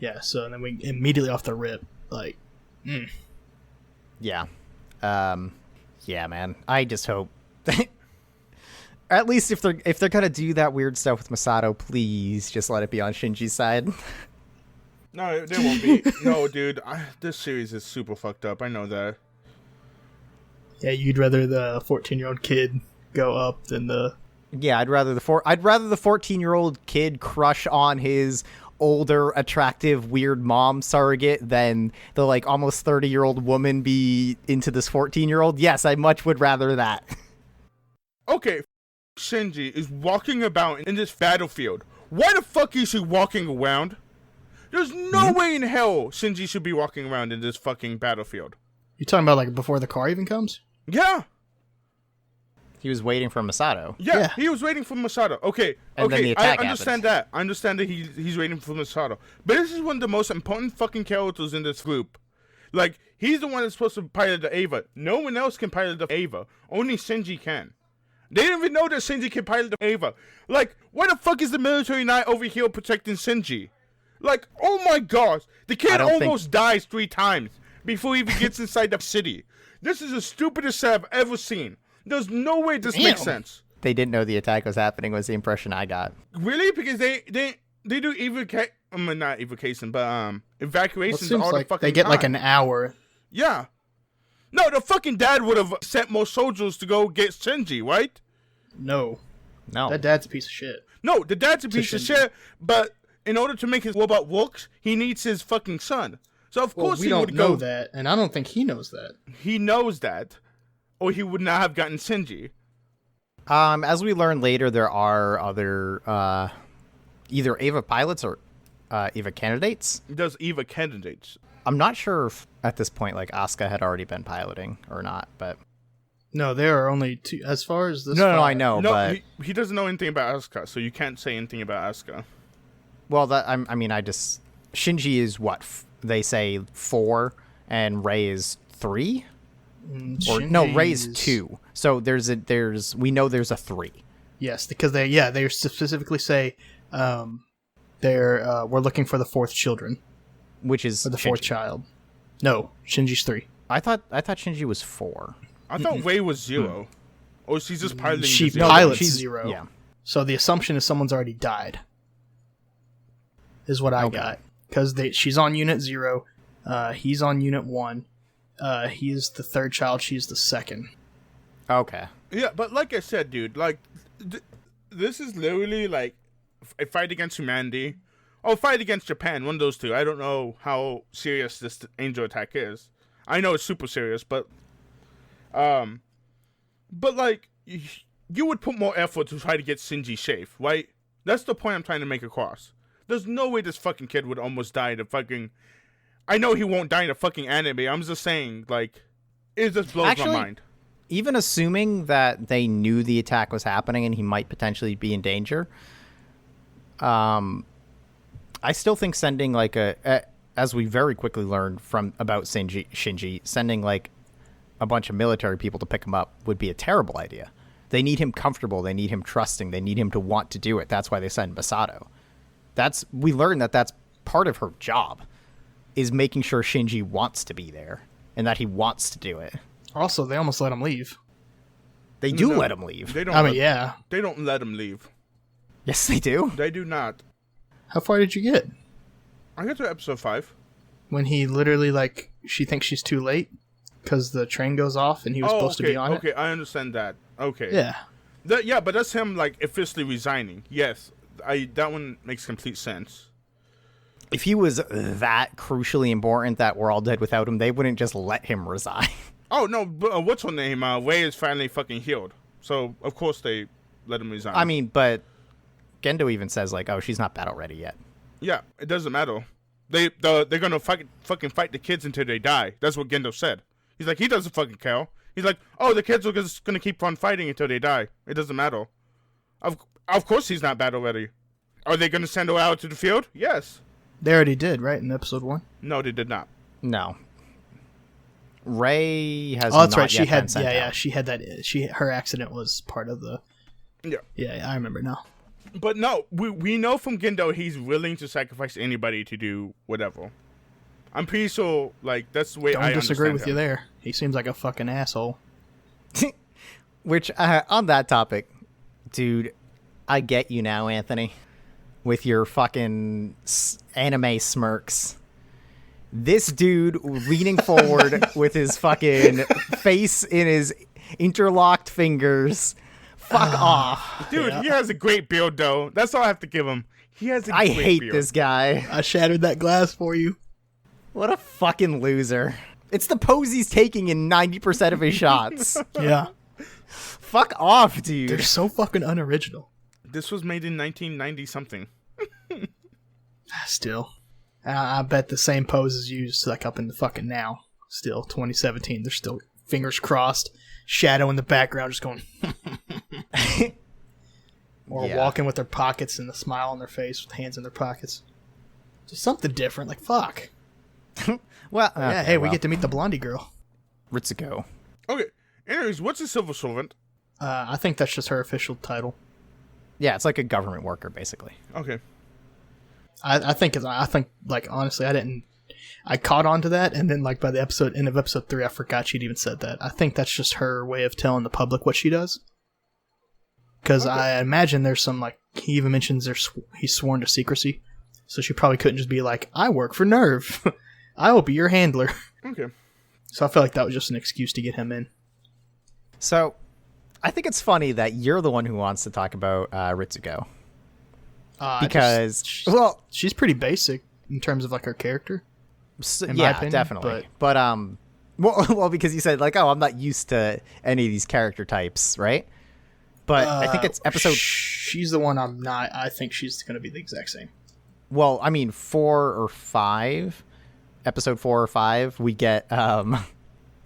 Speaker 2: Yeah, so then we immediately off the rip, like...
Speaker 3: Yeah. Yeah, man. I just hope... At least if they're gonna do that weird stuff with Masato, please just let it be on Shinji's side.
Speaker 1: No, there won't be. No, dude. This series is super fucked up. I know that.
Speaker 2: Yeah, you'd rather the 14-year-old kid go up than the...
Speaker 3: Yeah, I'd rather the 14-year-old kid crush on his older, attractive, weird mom surrogate than the like almost 30-year-old woman be into this 14-year-old. Yes, I much would rather that.
Speaker 1: Okay, Shinji is walking about in this battlefield. Why the fuck is he walking around? There's no way in hell Shinji should be walking around in this fucking battlefield.
Speaker 2: You talking about like before the car even comes?
Speaker 1: Yeah.
Speaker 3: He was waiting for Masato.
Speaker 1: Yeah, he was waiting for Masato. Okay,
Speaker 3: and then the attack
Speaker 1: I understand that. I understand that he's waiting for Masato. But this is one of the most important fucking characters in this group. Like, he's the one that's supposed to pilot the Ava. No one else can pilot the Ava. Only Shinji can. They didn't even know that Shinji can pilot the Ava. Like, why the fuck is the military not over here protecting Shinji? Like, oh my gosh, the kid
Speaker 3: don't think-
Speaker 1: almost dies 3 times before he even gets inside the city. This is the stupidest set I've ever seen. There's no way this makes sense.
Speaker 3: They didn't know the attack was happening was the impression I got.
Speaker 1: Really? Because they do not evacuation, but
Speaker 2: Well, it
Speaker 1: evacuations
Speaker 2: seems
Speaker 1: all
Speaker 2: like
Speaker 1: the fucking
Speaker 2: they get
Speaker 1: time.
Speaker 2: like an hour.
Speaker 1: Yeah. No, the fucking dad would have sent more soldiers to go get Shinji, right?
Speaker 2: No,
Speaker 3: No.
Speaker 2: that dad's a piece of shit.
Speaker 1: No, the dad's a piece of
Speaker 2: Shinji.
Speaker 1: shit, but in order to make his robot work, he needs his fucking son. So of
Speaker 2: Well,
Speaker 1: course
Speaker 2: we
Speaker 1: he
Speaker 2: don't
Speaker 1: would
Speaker 2: know
Speaker 1: go.
Speaker 2: that, and I don't think he knows that.
Speaker 1: He knows that, or he would not have gotten Shinji.
Speaker 3: As we learn later, there are other either Eva pilots or Eva candidates.
Speaker 1: Does Eva candidates?
Speaker 3: I'm not sure if at this point like Asuka had already been piloting or not, but
Speaker 2: No, there are only 2. As far as this,
Speaker 3: no,
Speaker 2: far,
Speaker 3: I know,
Speaker 1: No,
Speaker 3: but
Speaker 1: he doesn't know anything about Asuka, so you can't say anything about Asuka.
Speaker 3: well, that I just Shinji is what they say 4 and Rei is 3. Or no, Ray's
Speaker 2: Shinji's-
Speaker 3: 2. So we know there's a 3.
Speaker 2: Yes, because they specifically say we're looking for the 4th children
Speaker 3: Which is
Speaker 2: or the 4th
Speaker 3: Shinji.
Speaker 2: child. No, Shinji's 3.
Speaker 3: I thought Shinji was 4.
Speaker 1: I thought Ray was 0. Or she's just piloting
Speaker 2: She
Speaker 1: the 0.
Speaker 2: pilots
Speaker 3: she's
Speaker 2: 0.
Speaker 3: Yeah.
Speaker 2: So the assumption is someone's already died. Is what I
Speaker 3: Okay.
Speaker 2: got. Because she's on Unit 0. He's on Unit 1. He's the 3rd child. She's the 2nd.
Speaker 3: Okay.
Speaker 1: Yeah, but like I said, dude, like, this is literally like a fight against humanity. Or fight against Japan, one of those two. I don't know how serious this angel attack is. I know it's super serious, but like, you would put more effort to try to get Shinji safe, right? That's the point I'm trying to make across. There's no way this fucking kid would almost die to fucking... I know he won't die in a fucking anime. I'm just saying, like, it just blows my mind.
Speaker 3: Even assuming that they knew the attack was happening and he might potentially be in danger, I still think sending like as we very quickly learned about Shinji, sending like a bunch of military people to pick him up would be a terrible idea. They need him comfortable. They need him trusting. They need him to want to do it. That's why they send Masato. We learned that's part of her job, is making sure Shinji wants to be there and that he wants to do it.
Speaker 2: Also, they almost let him leave.
Speaker 3: They do let him leave.
Speaker 1: They don't.
Speaker 2: I mean, yeah.
Speaker 1: They don't let him leave.
Speaker 3: Yes, they do.
Speaker 1: They do not.
Speaker 2: How far did you get?
Speaker 1: I got to episode 5.
Speaker 2: When he literally, like, she thinks she's too late because the train goes off and he was supposed to be on it?
Speaker 1: Okay, I understand that. Okay.
Speaker 2: Yeah.
Speaker 1: Yeah, but that's him, like, officially resigning. Yes, that one makes complete sense.
Speaker 3: If he was that crucially important that we're all dead without him, they wouldn't just let him resign.
Speaker 1: Oh, no, but what's her name? Wei is finally fucking healed. So, of course, they let him resign.
Speaker 3: I mean, but Gendo even says, like, oh, she's not battle ready yet.
Speaker 1: Yeah, it doesn't matter. They're gonna fucking fight the kids until they die. That's what Gendo said. He's like, he doesn't fucking care. He's like, oh, the kids are just gonna keep on fighting until they die. It doesn't matter. Of course he's not battle ready. Are they gonna send her out to the field? Yes.
Speaker 2: They already did, right, in episode 1?
Speaker 1: No, they did not.
Speaker 3: No. Ray has
Speaker 2: Oh, that's
Speaker 3: not
Speaker 2: right. She
Speaker 3: yet been
Speaker 2: had,
Speaker 3: sent
Speaker 2: yeah,
Speaker 3: out.
Speaker 2: she had that. Her accident was part of the.
Speaker 1: Yeah.
Speaker 2: Yeah, I remember now.
Speaker 1: But no, we know from Gendo he's willing to sacrifice anybody to do whatever. I'm pretty sure, like, that's the way I
Speaker 2: Don't disagree
Speaker 1: understand
Speaker 2: with you
Speaker 1: him.
Speaker 2: there. He seems like a fucking asshole.
Speaker 3: Which, on that topic, dude, I get you now, Anthony, with your fucking anime smirks. This dude leaning forward with his fucking face in his interlocked fingers. Fuck off.
Speaker 1: Dude,
Speaker 2: Yeah.
Speaker 1: he has a great build, though. That's all I have to give him. He has a
Speaker 3: I
Speaker 1: great
Speaker 3: hate
Speaker 1: build.
Speaker 3: this guy.
Speaker 2: I shattered that glass for you.
Speaker 3: What a fucking loser. It's the pose he's taking in 90% of his shots.
Speaker 2: Yeah.
Speaker 3: Fuck off, dude.
Speaker 2: They're so fucking unoriginal.
Speaker 1: This was made in 1990-something.
Speaker 2: Still. I bet the same pose is used, like, up in the fucking now. Still, 2017. They're still fingers crossed, shadow in the background, just going... Or
Speaker 3: Yeah.
Speaker 2: walking with their pockets and a smile on their face with hands in their pockets. Just something different, like, fuck.
Speaker 3: Well,
Speaker 2: Yeah,
Speaker 3: okay,
Speaker 2: hey, we
Speaker 3: well,
Speaker 2: get to meet the blondie girl.
Speaker 3: Ritsuko.
Speaker 1: Okay, anyways, what's a civil servant?
Speaker 2: I think that's just her official title.
Speaker 3: Yeah, it's like a government worker, basically.
Speaker 1: Okay.
Speaker 2: I think like honestly, I caught on to that, and then like by the end of episode 3, I forgot she'd even said that. I think that's just her way of telling the public what she does. Because
Speaker 1: Okay.
Speaker 2: I imagine there's some, like, he even mentions he's sworn to secrecy, so she probably couldn't just be like, I work for Nerve, I will be your handler.
Speaker 1: Okay.
Speaker 2: So I feel like that was just an excuse to get him in.
Speaker 3: So, I think it's funny that you're the one who wants to talk about Ritsuko. Because,
Speaker 2: she's pretty basic in terms of like her character. In my
Speaker 3: yeah,
Speaker 2: opinion,
Speaker 3: definitely. But well, because you said like, oh, I'm not used to any of these character types, right? But I think it's episode.
Speaker 2: She's the one I'm not. I think she's going to be the exact same.
Speaker 3: Well, I mean, 4 or 5, episode 4 or 5, we get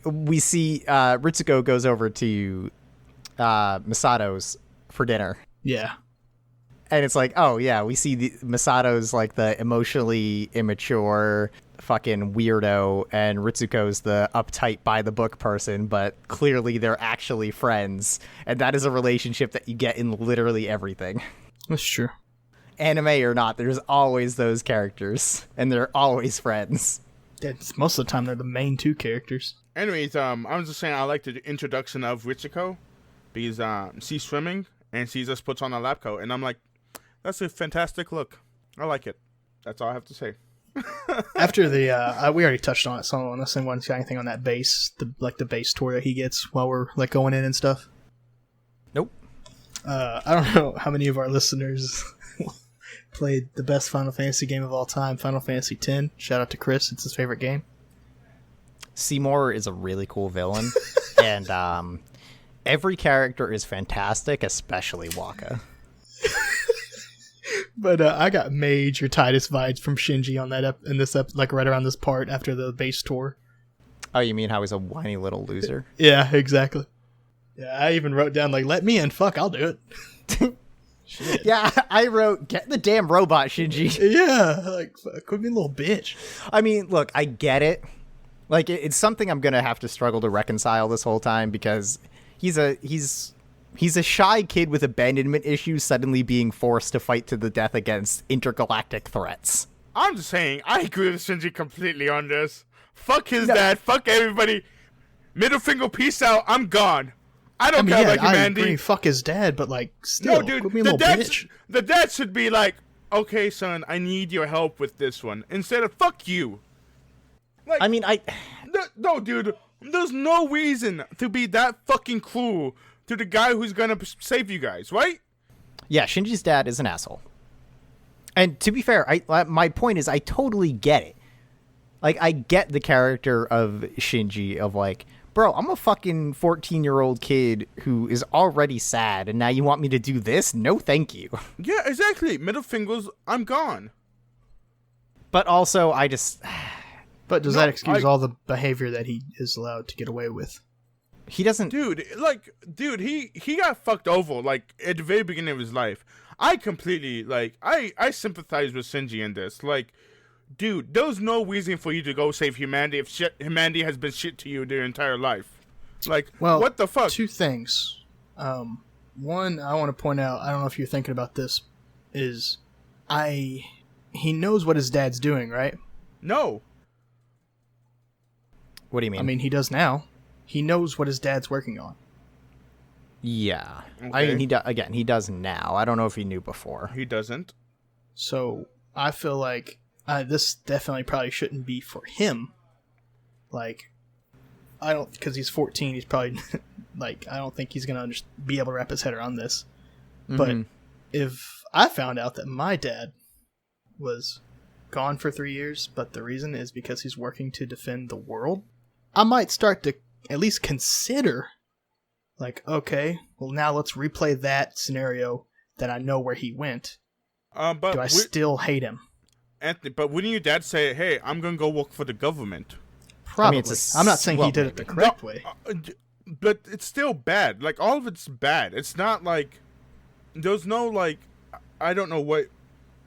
Speaker 3: we see Ritsuko goes over to Misato's for dinner.
Speaker 2: Yeah.
Speaker 3: And it's like, oh yeah, we see the Misato's like the emotionally immature fucking weirdo, and Ritsuko's the uptight by the book person, but clearly they're actually friends, and that is a relationship that you get in literally everything.
Speaker 2: That's true.
Speaker 3: Anime or not, there's always those characters, and they're always friends.
Speaker 2: Most of the time, they're the main 2 characters.
Speaker 1: Anyways, I was just saying I like the introduction of Ritsuko because she's swimming and she just puts on a lab coat, and I'm like, that's a fantastic look. I like it. That's all I have to say.
Speaker 2: After the we already touched on it, so unless anyone's got anything on that base, the base tour that he gets while we're like going in and stuff.
Speaker 3: Nope.
Speaker 2: I don't know how many of our listeners played the best Final Fantasy game of all time, Final Fantasy X. Shout out to Chris; it's his favorite game.
Speaker 3: Seymour is a really cool villain, and every character is fantastic, especially Waka.
Speaker 2: But I got major Titus vibes from Shinji on that like right around this part after the base tour.
Speaker 3: Oh, you mean how he's a whiny little loser?
Speaker 2: Yeah, exactly. Yeah, I even wrote down like, "Let me in, fuck, I'll do it."
Speaker 3: Yeah, I wrote, "Get the damn robot, Shinji."
Speaker 2: Yeah, like quit being a little bitch.
Speaker 3: I mean, look, I get it. Like, it's something I'm gonna have to struggle to reconcile this whole time because he's a shy kid with abandonment issues suddenly being forced to fight to the death against intergalactic threats.
Speaker 1: I'm just saying, I agree with Shinji completely on this. Fuck his dad, fuck everybody. Middle finger, peace out, I'm gone. I don't care about humanity.
Speaker 2: I agree, fuck his dad, but like, still,
Speaker 1: No, dude,
Speaker 2: quit being a little bitch.
Speaker 1: the dad should be like, okay, son, I need your help with this one. Instead of, fuck you. Like,
Speaker 3: I mean,
Speaker 1: No, dude, there's no reason to be that fucking cruel to the guy who's gonna save you guys, right?
Speaker 3: Yeah, Shinji's dad is an asshole. And to be fair, my point is I totally get it. Like, I get the character of Shinji of like, bro, I'm a fucking 14-year-old kid who is already sad, and now you want me to do this? No, thank you.
Speaker 1: Yeah, exactly. Middle fingers, I'm gone.
Speaker 3: But also, I just...
Speaker 2: But does that excuse all the behavior that he is allowed to get away with?
Speaker 3: He doesn't...
Speaker 1: Dude, he got fucked over, like, at the very beginning of his life. I completely, like, I sympathize with Shinji in this. Like, dude, there's no reason for you to go save humanity if humanity has been shit to you their entire life. Like,
Speaker 2: Well,
Speaker 1: what the fuck?
Speaker 2: 2 things. One, I want to point out, I don't know if you're thinking about this, is he knows what his dad's doing, right?
Speaker 1: No.
Speaker 3: What do you mean?
Speaker 2: I mean, he does now. He knows what his dad's working on.
Speaker 3: Yeah.
Speaker 1: Okay.
Speaker 3: I mean, he does now. I don't know if he knew before.
Speaker 1: He doesn't.
Speaker 2: So I feel like this definitely probably shouldn't be for him. Like, I don't, because he's 14, he's probably, like, I don't think he's going to be able to wrap his head around this. But if I found out that my dad was gone for 3 years, but the reason is because he's working to defend the world, I might start to at least consider, like, okay, well, now let's replay that scenario that I know where he went.
Speaker 1: But
Speaker 2: do I still hate him?
Speaker 1: Anthony, but wouldn't your dad say, hey, I'm gonna go work for the government?
Speaker 2: Probably.
Speaker 3: I mean,
Speaker 2: I'm not saying he did it the correct way.
Speaker 1: But it's still bad. Like, all of it's bad. It's not like, there's no, like, I don't know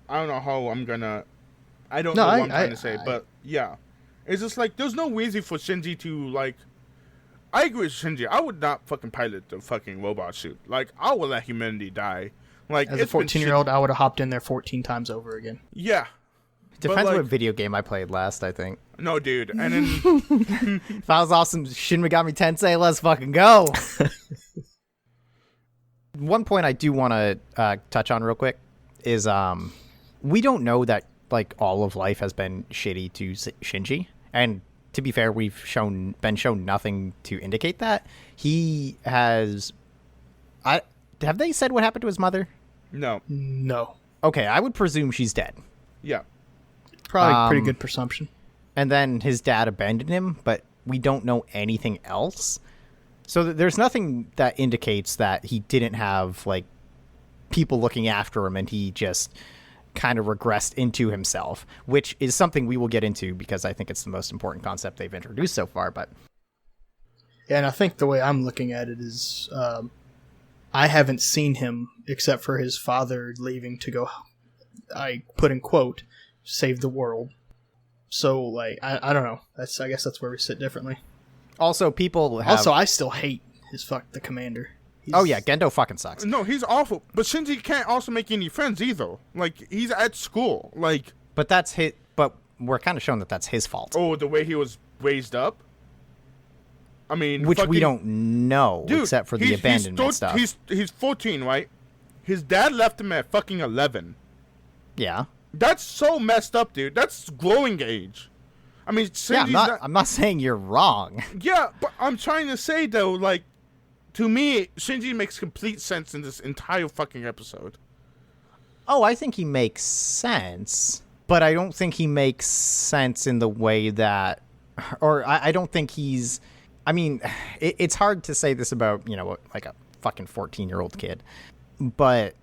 Speaker 1: how I'm gonna, I don't know what I'm trying to say, but yeah. It's just like, there's no reason for Shinji to, like, I agree with Shinji. I would not fucking pilot the fucking robot suit. Like, I would let humanity die. Like,
Speaker 2: As a
Speaker 1: it's been
Speaker 2: 14-year-old, I would have hopped in there 14 times over again.
Speaker 1: Yeah.
Speaker 3: Depends
Speaker 1: like-
Speaker 3: what video game I played last, I think.
Speaker 1: No, dude. And then
Speaker 3: If I was awesome Shin Megami Tensei, let's fucking go. One point I do want to touch on real quick is we don't know that like all of life has been shitty to Shinji, and to be fair, we've been shown nothing to indicate that. He has. Have they said what happened to his mother?
Speaker 1: no.
Speaker 2: No.
Speaker 3: Okay, I would presume she's dead.
Speaker 1: Yeah.
Speaker 2: Probably a pretty good presumption.
Speaker 3: And then his dad abandoned him, but we don't know anything else. So there's nothing that indicates that he didn't have like people looking after him and he just kind of regressed into himself, which is something we will get into because I think it's the most important concept they've introduced so far. But
Speaker 2: Yeah, and I think the way I'm looking at it is I haven't seen him except for his father leaving to go, I put in quote, save the world. So, like, I don't know. I guess that's where we sit differently.
Speaker 3: also people have...
Speaker 2: Also, I still hate the commander.
Speaker 3: Oh yeah, Gendo fucking sucks.
Speaker 1: No, he's awful. But Shinji can't also make any friends either. Like, he's at school. Like,
Speaker 3: But that's his... But we're kind of shown that that's his fault.
Speaker 1: oh, the way he was raised up? I mean,
Speaker 3: Which we
Speaker 1: fucking-
Speaker 3: don't know,
Speaker 1: Dude,
Speaker 3: except for the
Speaker 1: he's
Speaker 3: abandonment stuff.
Speaker 1: He's 14, right? His dad left him at fucking 11.
Speaker 3: Yeah.
Speaker 1: That's so messed up, dude. That's growing age. I mean,
Speaker 3: Yeah,
Speaker 1: Shinji's
Speaker 3: I'm not saying you're wrong.
Speaker 1: Yeah, but I'm trying to say, though, like, to me, Shinji makes complete sense in this entire fucking episode.
Speaker 3: Oh, I think he makes sense, but I don't think he makes sense in the way that, or I don't think he's, I mean, it's hard to say this about, like a fucking 14-year-old kid, but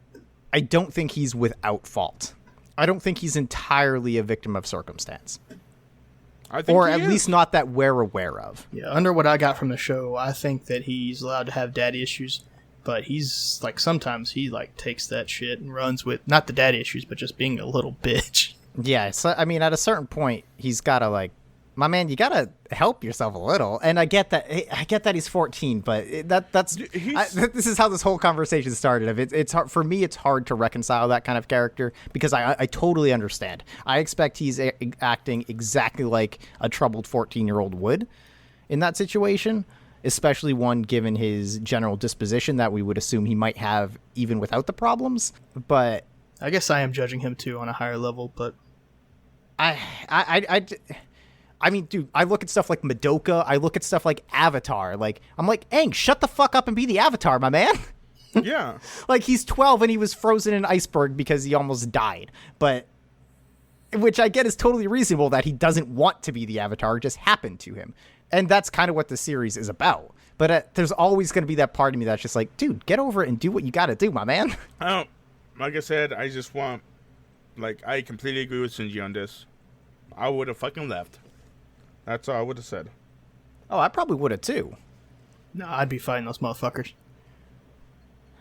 Speaker 3: I don't think he's without fault. I don't think he's entirely a victim of circumstance.
Speaker 1: I think
Speaker 3: Or
Speaker 1: he
Speaker 3: at
Speaker 1: is.
Speaker 3: least not that we're aware of.
Speaker 2: Yeah, under what I got from the show, I think that he's allowed to have daddy issues, but he's, like, sometimes he, like, takes that shit and runs with, not the daddy issues, but just being a little bitch.
Speaker 3: Yeah, so, I mean, at a certain point, he's got to, like, my man, you got to help yourself a little. And I get that he's 14, but this is how this whole conversation started. It's hard, for me, it's hard to reconcile that kind of character because I totally understand. I expect he's acting exactly like a troubled 14-year-old would in that situation, especially one given his general disposition that we would assume he might have even without the problems. But
Speaker 2: I guess I am judging him, too, on a higher level, but...
Speaker 3: I mean, dude, I look at stuff like Madoka. I look at stuff like Avatar. Like, I'm like, Aang, shut the fuck up and be the Avatar, my man.
Speaker 1: Yeah.
Speaker 3: Like, he's 12 and he was frozen in an iceberg because he almost died. But, which I get is totally reasonable that he doesn't want to be the Avatar. It just happened to him. And that's kind of what the series is about. But there's always going to be that part of me that's just like, dude, get over it and do what you got to do, my man.
Speaker 1: I don't, like I said, I just want, like, I completely agree with Shinji on this. I would have fucking left. That's all I would have said.
Speaker 3: Oh, I probably would have too.
Speaker 2: No, I'd be fighting those motherfuckers.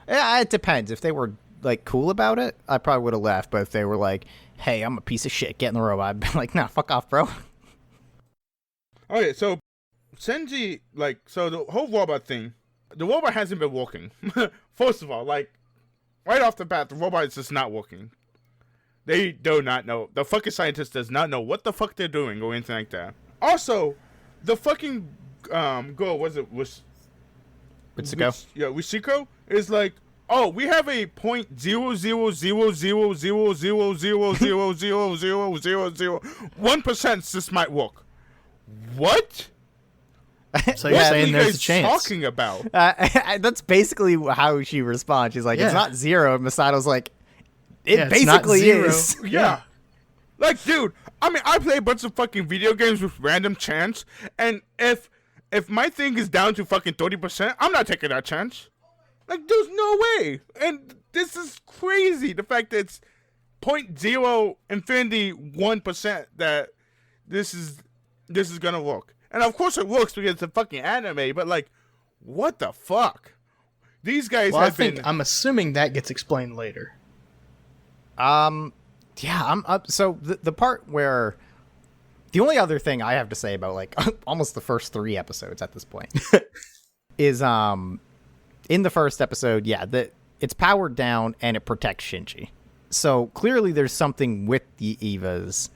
Speaker 3: Yeah, it depends. If they were, like, cool about it, I probably would have left. But if they were like, hey, I'm a piece of shit, get in the robot, I'd be like, nah, fuck off, bro.
Speaker 1: Okay, so Shinji, like, so the whole robot thing, the robot hasn't been working. First of all, like, right off the bat, the robot is just not working. They do not know. The fucking scientist does not know what the fuck they're doing or anything like that. Also, the fucking girl, was it
Speaker 3: Witsuko?
Speaker 1: Wishiko is like, oh, we have a 0.000000000000001% this might work. What?
Speaker 2: So you're
Speaker 1: What
Speaker 2: saying
Speaker 1: are you
Speaker 2: there's a
Speaker 1: guys
Speaker 2: chance.
Speaker 1: talking about?
Speaker 3: That's basically how she responds. She's like, it's
Speaker 2: Yeah.
Speaker 3: not zero. And Masato's like, it
Speaker 2: Yeah, it's not
Speaker 3: basically
Speaker 2: zero.
Speaker 3: is.
Speaker 1: Yeah. Like, dude, I mean, I play a bunch of fucking video games with random chance, and if my thing is down to fucking 30%, I'm not taking that chance. Like, there's no way. And this is crazy. The fact that it's 0.001% that this is gonna work. And of course it works because it's a fucking anime, but like, what the fuck? These guys
Speaker 2: Well,
Speaker 1: have been...
Speaker 2: I'm assuming that gets explained later.
Speaker 3: Yeah, I'm up. So the part where the only other thing I have to say about like almost the first 3 episodes at this point is in the first episode, yeah, it's powered down and it protects Shinji. So clearly there's something with the Evas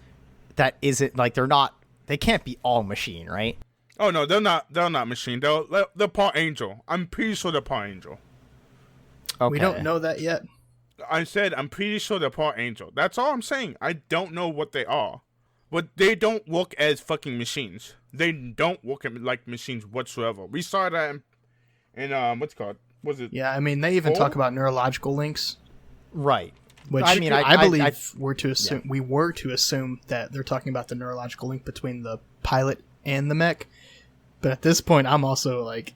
Speaker 3: that isn't like they can't be all machine, right?
Speaker 1: Oh no, they're not machine. They're part angel. I'm pretty sure they're part angel.
Speaker 3: Okay.
Speaker 2: We don't know that yet.
Speaker 1: I said I'm pretty sure they're part angel. That's all I'm saying. I don't know what they are. But they don't work as fucking machines. They don't work like machines whatsoever. We saw that in what's it called? Was it?
Speaker 2: Yeah, I mean, they even talk about neurological links.
Speaker 3: Right.
Speaker 2: Which
Speaker 3: I mean,
Speaker 2: I believe we were to assume that they're talking about the neurological link between the pilot and the mech. But at this point, I'm also like,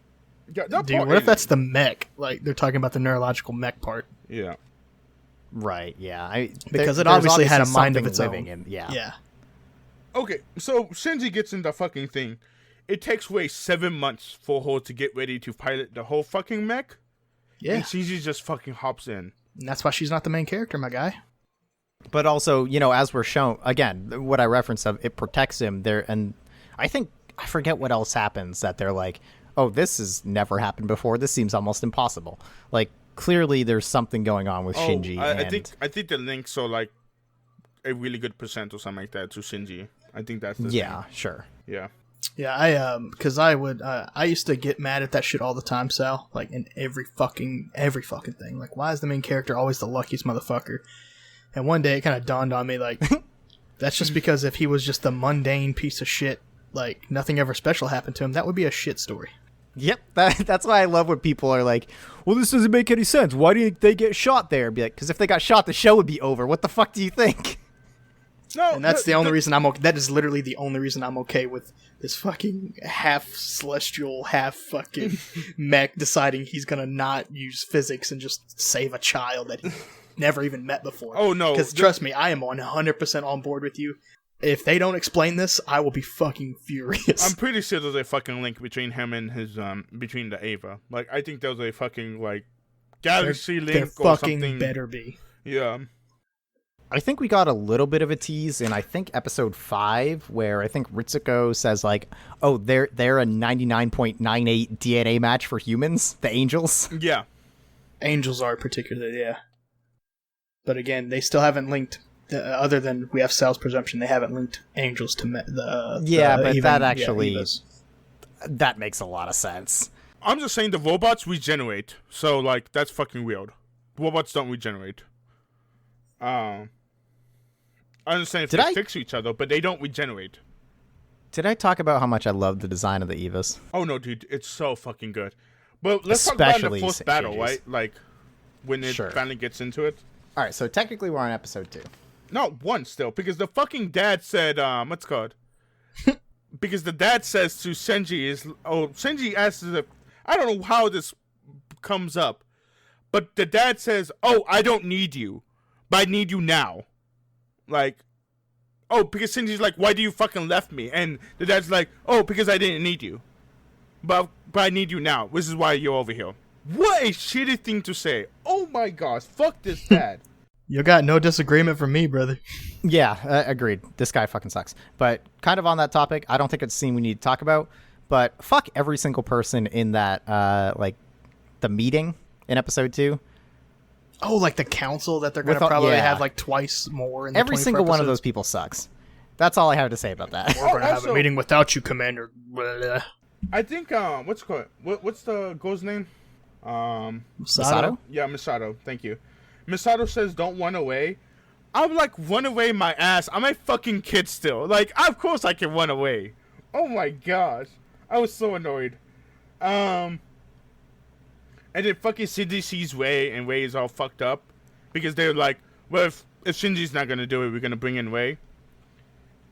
Speaker 1: Yeah,
Speaker 2: dude, what if that's the mech? Like, they're talking about the neurological mech part.
Speaker 1: Yeah.
Speaker 3: Right, yeah.
Speaker 2: Because it
Speaker 3: there's
Speaker 2: obviously had a mind of
Speaker 3: something
Speaker 2: its
Speaker 3: living
Speaker 2: own.
Speaker 3: Yeah.
Speaker 1: Okay, so Shinji gets in the fucking thing. It takes Rei 7 months for her to get ready to pilot the whole fucking mech.
Speaker 2: Yeah.
Speaker 1: And Shinji just fucking hops in.
Speaker 2: And that's why she's not the main character, my guy.
Speaker 3: But also, as we're shown, again, what I referenced of it protects him there. And I forget what else happens that they're like, oh, this has never happened before. This seems almost impossible. Like, clearly there's something going on with Shinji.
Speaker 1: I think the links are like a really good percent or something like that to Shinji. I think that's the
Speaker 3: yeah,
Speaker 1: thing.
Speaker 3: sure.
Speaker 1: Yeah.
Speaker 2: Yeah, because I used to get mad at that shit all the time, Sal. Like in every fucking thing. Like, why is the main character always the luckiest motherfucker? And one day it kind of dawned on me, like, that's just because if he was just the mundane piece of shit, like nothing ever special happened to him, that would be a shit story.
Speaker 3: Yep, that's why I love when people are like, well, this doesn't make any sense. Why didn't they get shot there? Be like, because if they got shot, the show would be over. What the fuck do you think?
Speaker 1: No,
Speaker 2: and that's the only reason I'm okay. That is literally the only reason I'm okay with this fucking half celestial, half fucking mech deciding he's gonna not use physics and just save a child that he never even met before.
Speaker 1: Oh no!
Speaker 2: Because trust me, I am 100% on board with you. If they don't explain this, I will be fucking furious.
Speaker 1: I'm pretty sure there's a fucking link between him and his between the Ava. Like, I think there's a fucking like galaxy link
Speaker 2: there
Speaker 1: or
Speaker 2: fucking
Speaker 1: something.
Speaker 2: better be.
Speaker 1: Yeah.
Speaker 3: I think we got a little bit of a tease in, I think, episode 5, where I think Ritsuko says, like, oh, they're a 99.98 DNA match for humans, the angels.
Speaker 1: Yeah.
Speaker 2: Angels are particularly, yeah. But again, they still haven't linked, other than we have Sal's presumption, they haven't linked angels to
Speaker 3: that actually, that makes a lot of sense.
Speaker 1: I'm just saying the robots regenerate. So, like, that's fucking weird. Robots don't regenerate. I understand if they fix each other, but they don't regenerate.
Speaker 3: Did I talk about how much I love the design of the Evas?
Speaker 1: Oh no, dude, it's so fucking good. But let's talk about the first battle, right? Like, when it finally gets into it.
Speaker 3: All right, so technically we're on episode 2.
Speaker 1: Not 1 still, because the fucking dad said, what's it called? Because the dad says to Shinji asks if, I don't know how this comes up, but the dad says, oh, I don't need you, but I need you now. Like, oh, because Shinji's like, why do you fucking left me? And the dad's like, oh, because I didn't need you. But I need you now. This is why you're over here. What a shitty thing to say. Oh my gosh, fuck this dad.
Speaker 2: You got no disagreement from me, brother.
Speaker 3: Yeah, agreed. This guy fucking sucks. But kind of on that topic, I don't think it's a scene we need to talk about. But fuck every single person in that, like, the meeting in episode 2.
Speaker 2: Oh, like the council that they're going to probably have like twice more in the
Speaker 3: every single one of those people sucks. That's all I have to say about that.
Speaker 2: We're going to have a meeting without you, Commander.
Speaker 1: I think, what's it called? What's the girl's name?
Speaker 3: Misato?
Speaker 1: Yeah, Misato. Thank you. Misato says, don't run away. I'm like, run away my ass. I'm a fucking kid still. Like, of course I can run away. Oh my gosh. I was so annoyed. And then fucking Shinji sees Rei, and Rei is all fucked up. Because they're like, well, if Shinji's not going to do it, we're going to bring in Rei.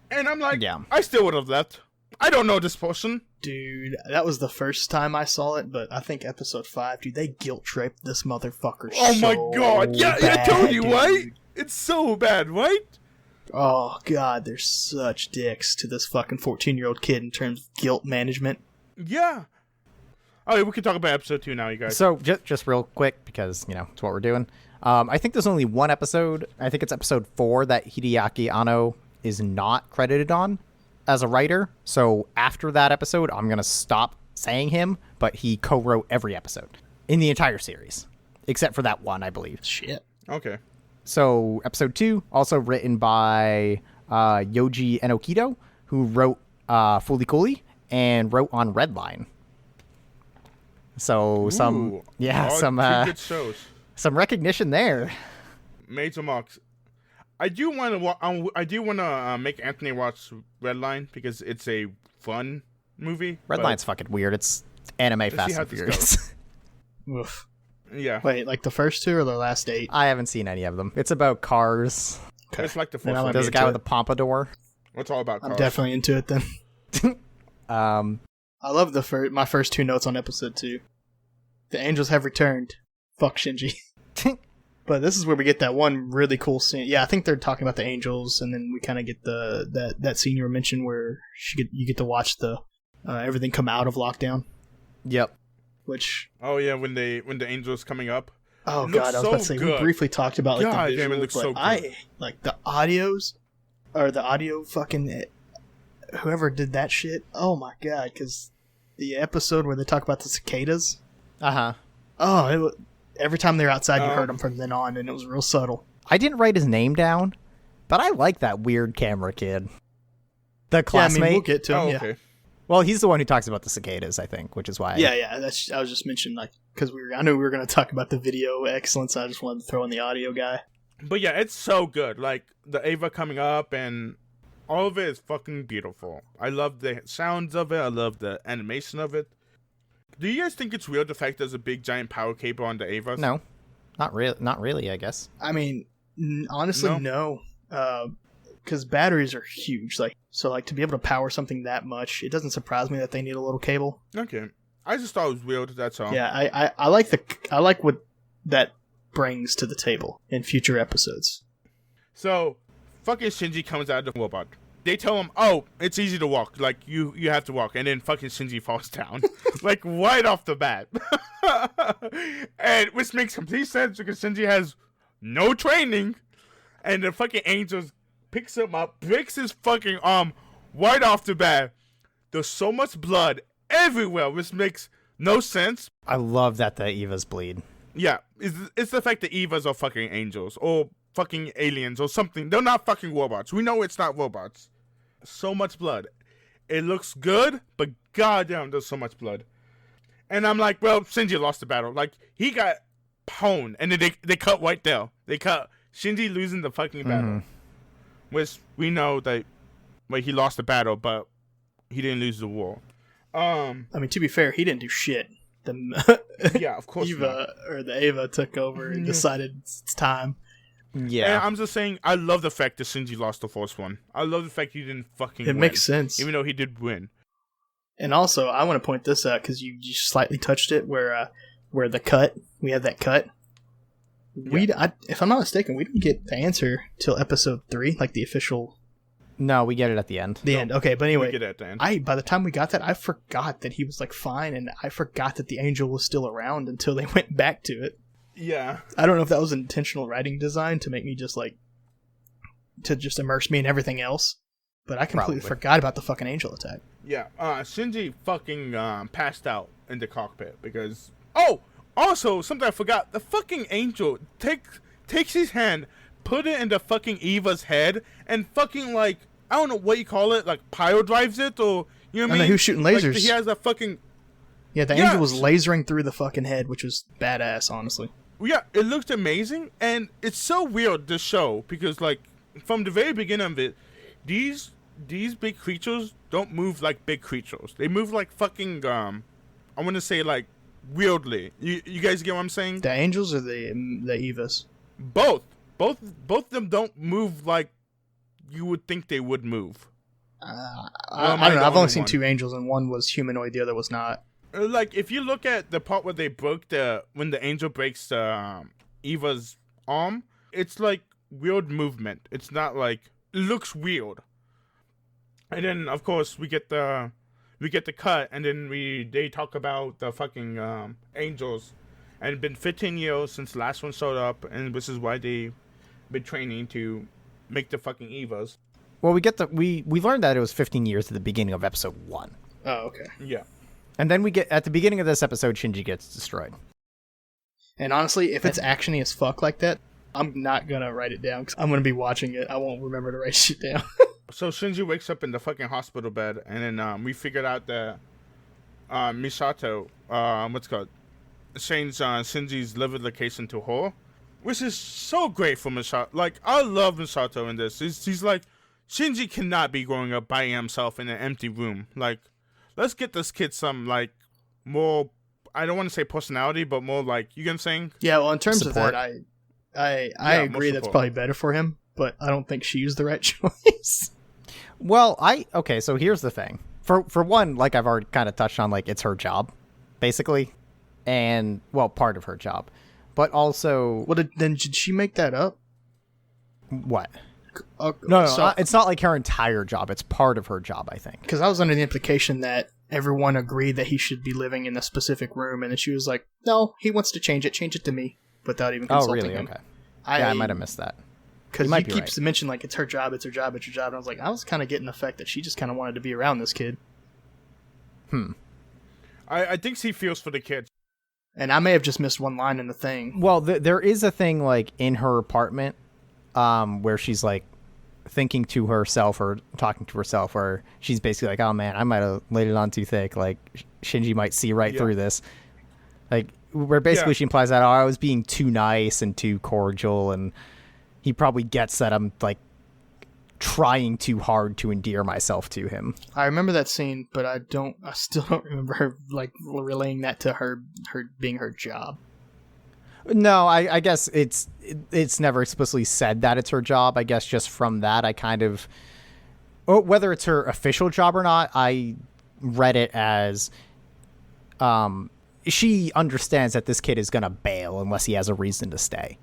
Speaker 1: And I'm like, yeah. I still would have left. I don't know this person.
Speaker 2: Dude, that was the first time I saw it, but I think episode 5, dude, they guilt-tripped this motherfucker
Speaker 1: Oh my god. Yeah, I told you, dude. Right? It's so bad, right?
Speaker 2: Oh god, they're such dicks to this fucking 14-year-old kid in terms of guilt management.
Speaker 1: Yeah. Oh, we can talk about episode 2 now, you guys.
Speaker 3: So, just real quick, because, it's what we're doing. I think there's only one episode, I think it's episode 4, that Hideaki Anno is not credited on as a writer. So, after that episode, I'm going to stop saying him, but he co-wrote every episode in the entire series. except for that one, I believe.
Speaker 2: Shit.
Speaker 1: Okay.
Speaker 3: So episode 2, also written by Yoji Enokido, who wrote Fooly Cooly and wrote on Redline. So
Speaker 1: Ooh, all
Speaker 3: some
Speaker 1: two good shows.
Speaker 3: some recognition there.
Speaker 1: Major marks. I do want to make Anthony watch Redline because it's a fun movie.
Speaker 3: Redline's fucking weird. It's anime
Speaker 1: Let's see
Speaker 3: Fast
Speaker 1: how
Speaker 3: and
Speaker 1: this
Speaker 3: Furious.
Speaker 2: Oof.
Speaker 1: Yeah.
Speaker 2: Wait, like the first 2 or the last 8?
Speaker 3: I haven't seen any of them. It's about cars.
Speaker 1: It's like the
Speaker 2: Then
Speaker 1: first
Speaker 2: I
Speaker 1: one.
Speaker 2: might
Speaker 3: There's a
Speaker 2: into
Speaker 3: guy
Speaker 2: it.
Speaker 3: with a pompadour.
Speaker 1: It's all about cars.
Speaker 2: I'm definitely into it then.
Speaker 3: Um,
Speaker 2: I love my first 2 notes on episode 2. The angels have returned. Fuck Shinji. But this is where we get that one really cool scene. Yeah, I think they're talking about the angels, and then we kind of get that scene you were mentioned where you get to watch the everything come out of lockdown.
Speaker 3: yep.
Speaker 2: Which
Speaker 1: Oh yeah, when the angel's coming up.
Speaker 2: oh
Speaker 1: It
Speaker 2: god,
Speaker 1: looks
Speaker 2: I was about to
Speaker 1: so
Speaker 2: say
Speaker 1: good.
Speaker 2: we briefly talked about like
Speaker 1: God
Speaker 2: the
Speaker 1: damn,
Speaker 2: visuals,
Speaker 1: it looks
Speaker 2: but
Speaker 1: so good.
Speaker 2: I like the audios or the audio fucking whoever did that shit. Oh my god, because the episode where they talk about the cicadas.
Speaker 3: Uh-huh.
Speaker 2: Oh, every time they're outside, you
Speaker 1: Oh.
Speaker 2: heard them from then on, and it was real subtle.
Speaker 3: I didn't write his name down, but I like that weird camera kid. The classmate.
Speaker 2: Yeah, I mean, we'll get to him.
Speaker 1: Oh,
Speaker 2: yeah.
Speaker 1: okay.
Speaker 3: Well, he's the one who talks about the cicadas, I think, which is why.
Speaker 2: Yeah. That's I was just mentioning like because I knew we were going to talk about the video excellence. I just wanted to throw in the audio guy.
Speaker 1: But yeah, it's so good. Like the Ava coming up and all of it is fucking beautiful. I love the sounds of it. I love the animation of it. Do you guys think it's real the fact there's a big giant power cable on the Ava?
Speaker 3: No, not really. I guess.
Speaker 2: I mean, honestly, no. Because batteries are huge. Like so, like to be able to power something that much, it doesn't surprise me that they need a little cable.
Speaker 1: Okay. I just thought it was weird. That's all.
Speaker 2: Yeah, I like what that brings to the table in future episodes.
Speaker 1: So, fucking Shinji comes out of the robot. They tell him, "Oh, it's easy to walk. Like you have to walk." And then fucking Shinji falls down, like right off the bat. And which makes complete sense because Shinji has no training, and the fucking angels picks him up, breaks his fucking arm right off the bat. There's so much blood everywhere, which makes no sense.
Speaker 3: I love that the Evas bleed.
Speaker 1: Yeah, it's the fact that Evas are fucking angels or fucking aliens or something. They're not fucking robots. We know it's not robots. So much blood. It looks good, but goddamn, there's so much blood. And I'm like, well, Shinji lost the battle. Like, he got pwned, and then they cut right there. They cut Shinji losing the fucking battle. Which we know that, he lost the battle, but he didn't lose the war.
Speaker 2: I mean, to be fair, he didn't do shit. The
Speaker 1: Yeah, of course
Speaker 2: Eva or the Ava took over and decided it's time.
Speaker 3: Yeah.
Speaker 1: And I'm just saying, I love the fact that Shinji lost the first one. I love the fact he didn't fucking
Speaker 2: It
Speaker 1: win,
Speaker 2: makes sense.
Speaker 1: even though he did win.
Speaker 2: And also, I want to point this out because you slightly touched it, where the cut we had that cut. If I'm not mistaken, we didn't get the answer till episode 3, like the official.
Speaker 3: No, we get it at the end.
Speaker 2: The end. Okay, but
Speaker 1: We
Speaker 2: anyway,
Speaker 1: get it at the end.
Speaker 2: by the time we got that, I forgot that he was like fine, and I forgot that the angel was still around until they went back to it.
Speaker 1: Yeah.
Speaker 2: I don't know if that was an intentional writing design to make me just immerse me in everything else, but I completely
Speaker 3: Probably.
Speaker 2: forgot about the fucking angel attack.
Speaker 1: Yeah. Shinji fucking passed out in the cockpit because. Oh, also something I forgot. The fucking angel takes his hand, put it in the fucking Eva's head, and fucking I don't know what you call it, pile drives it or you know what I
Speaker 2: I know
Speaker 1: mean?
Speaker 2: he was shooting lasers.
Speaker 1: He has a fucking.
Speaker 2: Yeah, the angel was lasering through the fucking head, which was badass, honestly.
Speaker 1: Yeah, it looked amazing, and it's so weird, this show, because, from the very beginning of it, these big creatures don't move like big creatures. They move like fucking, I want to say, weirdly. You guys get what I'm saying?
Speaker 2: The angels or the Evas?
Speaker 1: Both of them don't move like you would think they would move.
Speaker 2: I
Speaker 1: am
Speaker 2: don't
Speaker 1: I
Speaker 2: know.
Speaker 1: the
Speaker 2: I've only
Speaker 1: only
Speaker 2: seen
Speaker 1: one?
Speaker 2: 2 angels, and one was humanoid, the other was not.
Speaker 1: If you look at the part where they broke when the angel breaks Eva's arm, it's weird movement. It's not it looks weird. And then of course we get the cut, and then they talk about the fucking angels, and it's been 15 years since the last one showed up, and this is why they've been training to make the fucking Evas.
Speaker 3: Well, we learned that it was 15 years at the beginning of episode 1.
Speaker 2: Oh, okay.
Speaker 1: Yeah.
Speaker 3: And then we get at the beginning of this episode, Shinji gets destroyed.
Speaker 2: And honestly, if it's actiony as fuck like that, I'm not gonna write it down because I'm gonna be watching it. I won't remember to write shit down.
Speaker 1: So Shinji wakes up in the fucking hospital bed, and then we figured out that Misato, what's it called, changed Shinji's liver location to whole, which is so great for Misato. Like, I love Misato in this. He's like, Shinji cannot be growing up by himself in an empty room. Like, let's get this kid some, like, more, I don't want to say personality, but more like, you get what I'm saying?
Speaker 2: Yeah, well, in terms
Speaker 3: Support.
Speaker 2: of that, I agree that's probably better for him, but I don't think she's the right choice.
Speaker 3: Well, okay, so here's the thing. For one, like I've already kind of touched on, like, it's her job, basically. And, well, part of her job. But also...
Speaker 2: Well, then did she make that up?
Speaker 3: What? No, it's not like her entire job. It's part of her job, I think.
Speaker 2: Because I was under the implication that everyone agreed that he should be living in a specific room, and then she was like, no, he wants to change it to me, without even consulting him.
Speaker 3: Okay. I might have missed that.
Speaker 2: Because he keeps mentioning, like, it's her job, it's her job, it's her job, and I was like, I was kind of getting the fact that she just kind of wanted to be around this kid.
Speaker 1: I think she feels for the kid.
Speaker 2: And I may have just missed one line in the thing.
Speaker 3: Well, there is a thing, like, in her apartment, where she's, like, thinking to herself or talking to herself, where she's basically like, oh man, I might have laid it on too thick, like Shinji might see right through this, like, where basically she implies that, oh, I was being too nice and too cordial, and he probably gets that I'm, like, trying too hard to endear myself to him.
Speaker 2: I remember that scene, but I still don't remember her, like, relaying that to her being her job.
Speaker 3: No, I guess it's never explicitly said that it's her job. I guess just from that, I kind of, whether it's her official job or not, I read it as she understands that this kid is going to bail unless he has a reason to stay.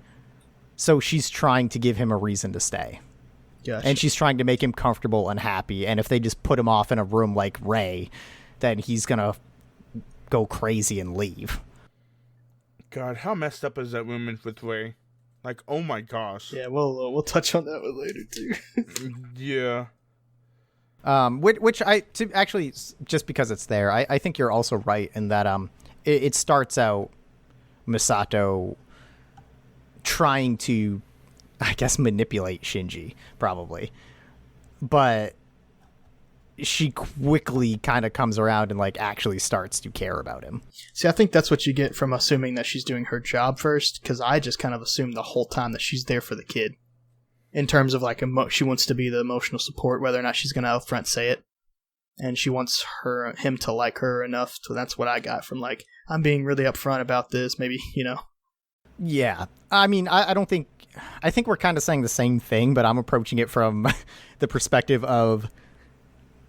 Speaker 3: So she's trying to give him a reason to stay.
Speaker 2: Gotcha.
Speaker 3: And she's trying to make him comfortable and happy. And if they just put him off in a room like Ray, then he's going to go crazy and leave.
Speaker 1: God, how messed up is that woman with Ray? Like, oh my gosh.
Speaker 2: Yeah, we'll touch on that one later too.
Speaker 1: Yeah.
Speaker 3: Which actually, just because it's there, I think you're also right in that it starts out Misato trying to, I guess, manipulate Shinji, probably, but she quickly kind of comes around and, like, actually starts to care about him.
Speaker 2: See, I think that's what you get from assuming that she's doing her job first, because I just kind of assumed the whole time that she's there for the kid. In terms of, like, she wants to be the emotional support, whether or not she's going to upfront say it. And she wants him to like her enough, so that's what I got from, like, I'm being really upfront about this, maybe, you know.
Speaker 3: Yeah. I mean, I think we're kind of saying the same thing, but I'm approaching it from the perspective of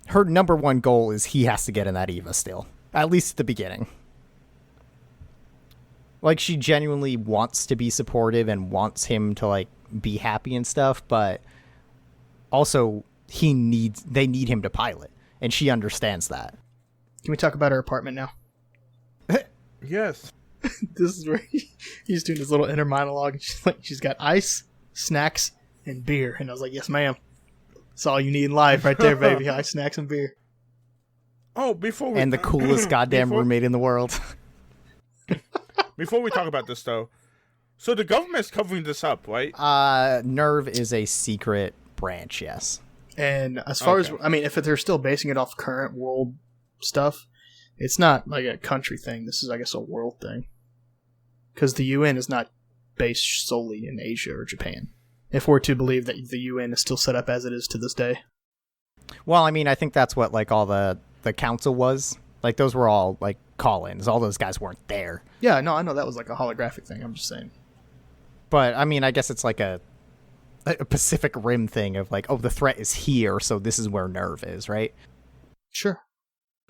Speaker 3: her number one goal is he has to get in that Eva still, at least at the beginning. Like, she genuinely wants to be supportive and wants him to, like, be happy and stuff, but also they need him to pilot, and she understands that.
Speaker 2: Can we talk about her apartment now?
Speaker 1: Yes.
Speaker 2: This is where he's doing his little inner monologue, and she's got ice, snacks, and beer, and I was like, yes ma'am. That's all you need in life right there, baby. Ice, snacks, and beer.
Speaker 1: Oh, before we...
Speaker 3: And the coolest goddamn roommate in the world.
Speaker 1: Before we talk about this, though, so the government's covering this up, right?
Speaker 3: Nerve is a secret branch, yes.
Speaker 2: And as far as, I mean, if they're still basing it off current world stuff, it's not like a country thing. This is, I guess, a world thing. Because the UN is not based solely in Asia or Japan. If we're to believe that the UN is still set up as it is to this day.
Speaker 3: Well, I mean, I think that's what, like, all the council was. Like, those were all, like, call-ins. All those guys weren't there.
Speaker 2: Yeah, no, I know that was like a holographic thing. I'm just saying.
Speaker 3: But, I mean, I guess it's like a Pacific Rim thing of, like, oh, the threat is here, so this is where Nerve is, right?
Speaker 2: Sure.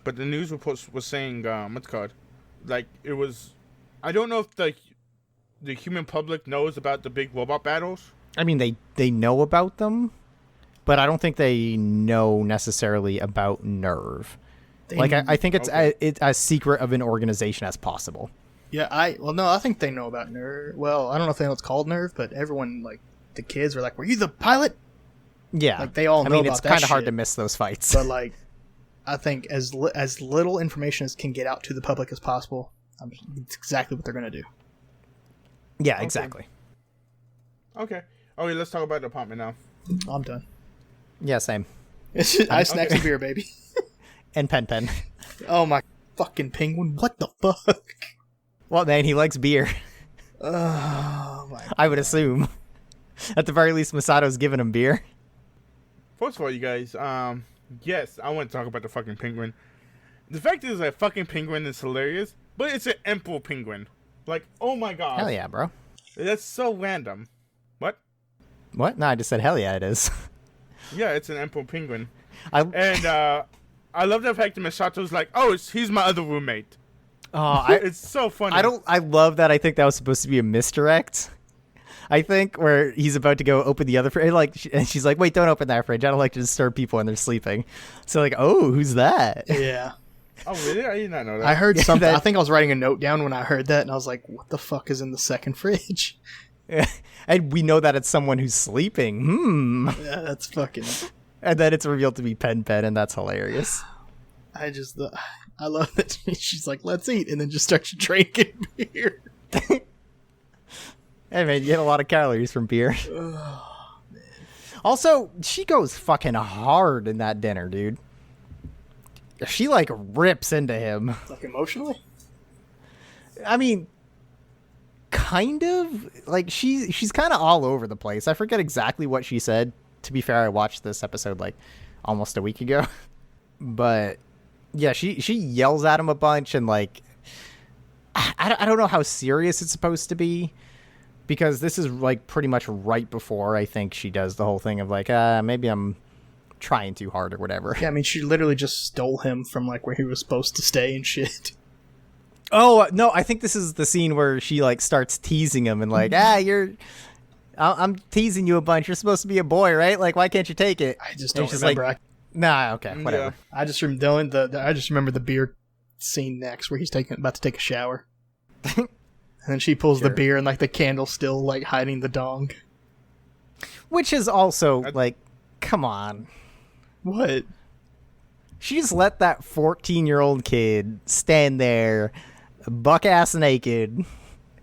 Speaker 1: But the news reports was saying, what's it called? Like, it was... I don't know if the human public knows about the big robot battles.
Speaker 3: I mean, they know about them, but I don't think they know necessarily about Nerve. I think it's as secret of an organization as possible.
Speaker 2: Yeah, I think they know about Nerve. Well, I don't know if they know it's called Nerve, but everyone, like, the kids were like, were you the pilot?
Speaker 3: Yeah.
Speaker 2: Like, they all know about that.
Speaker 3: It's kind of hard to miss those fights.
Speaker 2: But, like, I think as little information as can get out to the public as possible, it's exactly what they're going to do.
Speaker 3: Yeah,
Speaker 1: Okay.
Speaker 3: exactly.
Speaker 1: Okay. Okay, let's talk about the apartment now.
Speaker 2: I'm done.
Speaker 3: Yeah, same.
Speaker 2: It's just, I snacks and beer, baby.
Speaker 3: And Pen.
Speaker 2: Oh my fucking penguin! What the fuck?
Speaker 3: Well, man, he likes beer.
Speaker 2: Oh my!
Speaker 3: I would assume. At the very least, Masato's giving him beer.
Speaker 1: First of all, you guys, yes, I want to talk about the fucking penguin. The fact is that fucking penguin is hilarious, but it's an emperor penguin. Like, oh my god.
Speaker 3: Hell yeah, bro.
Speaker 1: That's so random. What?
Speaker 3: What? No, I just said hell yeah, it is.
Speaker 1: Yeah, it's an emperor penguin.
Speaker 3: I
Speaker 1: love the fact that Misato's like, oh, he's my other roommate.
Speaker 3: Oh,
Speaker 1: It's so funny.
Speaker 3: I love that. I think that was supposed to be a misdirect. I think where he's about to go open the other fridge, and she's like, "Wait, don't open that fridge. I don't like to disturb people when they're sleeping." So like, oh, who's that?
Speaker 2: Yeah.
Speaker 1: Oh, really? I did not know that.
Speaker 2: I heard something.
Speaker 3: that-
Speaker 2: I think I was writing a note down when I heard that, and I was like, "What the fuck is in the second fridge?"
Speaker 3: And we know that it's someone who's sleeping.
Speaker 2: Yeah, that's fucking.
Speaker 3: And then it's revealed to be Pen, and that's hilarious.
Speaker 2: I love that she's like, "Let's eat," and then just starts drinking beer.
Speaker 3: Hey man, you get a lot of calories from beer. Also, she goes fucking hard in that dinner, dude. She like rips into him.
Speaker 2: Like emotionally.
Speaker 3: I mean, kind of. Like she's kind of all over the place. I forget exactly what she said. To be fair, I watched this episode like almost a week ago. But yeah, she yells at him a bunch and like I don't know how serious it's supposed to be. Because this is like pretty much right before I think she does the whole thing of like, maybe I'm trying too hard or whatever.
Speaker 2: Yeah, I mean, she literally just stole him from like where he was supposed to stay and shit.
Speaker 3: Oh no, I think this is the scene where she like starts teasing him and like, I'm teasing you a bunch. You're supposed to be a boy, right? Like, why can't you take it?
Speaker 2: I just
Speaker 3: And
Speaker 2: don't
Speaker 3: she's
Speaker 2: remember.
Speaker 3: like, nah, okay, whatever.
Speaker 2: I just remember I just remember the beer scene next where he's about to take a shower. And then she pulls the beer and like the candle's still like hiding the dong.
Speaker 3: Which is also like, come on.
Speaker 2: What?
Speaker 3: She just let that 14-year-old kid stand there, buck ass naked,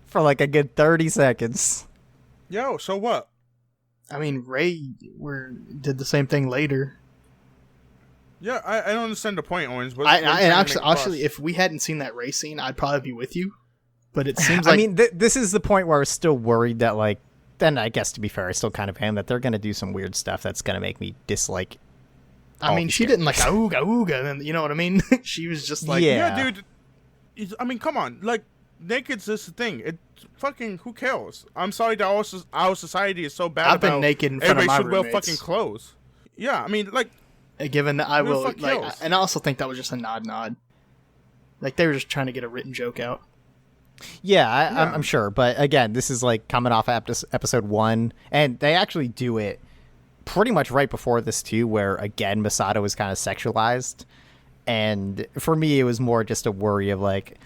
Speaker 3: for like a good 30 seconds.
Speaker 1: Yo, so what?
Speaker 2: I mean, Ray did the same thing later.
Speaker 1: Yeah, I don't understand the point, Owens.
Speaker 2: Actually, if we hadn't seen that Ray scene, I'd probably be with you. But it seems like...
Speaker 3: I mean, this is the point where I was still worried that, like, then I guess to be fair, I still kind of am, that they're going to do some weird stuff that's going to make me dislike.
Speaker 2: I mean, she didn't like, ooga, ooga, and you know what I mean? She was just like...
Speaker 3: Yeah.
Speaker 1: Yeah, dude. I mean, come on. Like, naked's just a thing. It fucking, who cares? I'm sorry that our society is so bad
Speaker 2: I've been naked in front of my
Speaker 1: everybody should wear
Speaker 2: roommates.
Speaker 1: fucking clothes. Yeah, I mean, like...
Speaker 2: Given that I
Speaker 1: Who the
Speaker 2: will...
Speaker 1: fuck
Speaker 2: like,
Speaker 1: cares?
Speaker 2: and I also think that was just a nod. Like, they were just trying to get a written joke out.
Speaker 3: Yeah, I'm sure. But again, this is like coming off episode 1, and they actually do it pretty much right before this too, where again Masato is kind of sexualized, and for me it was more just a worry of like,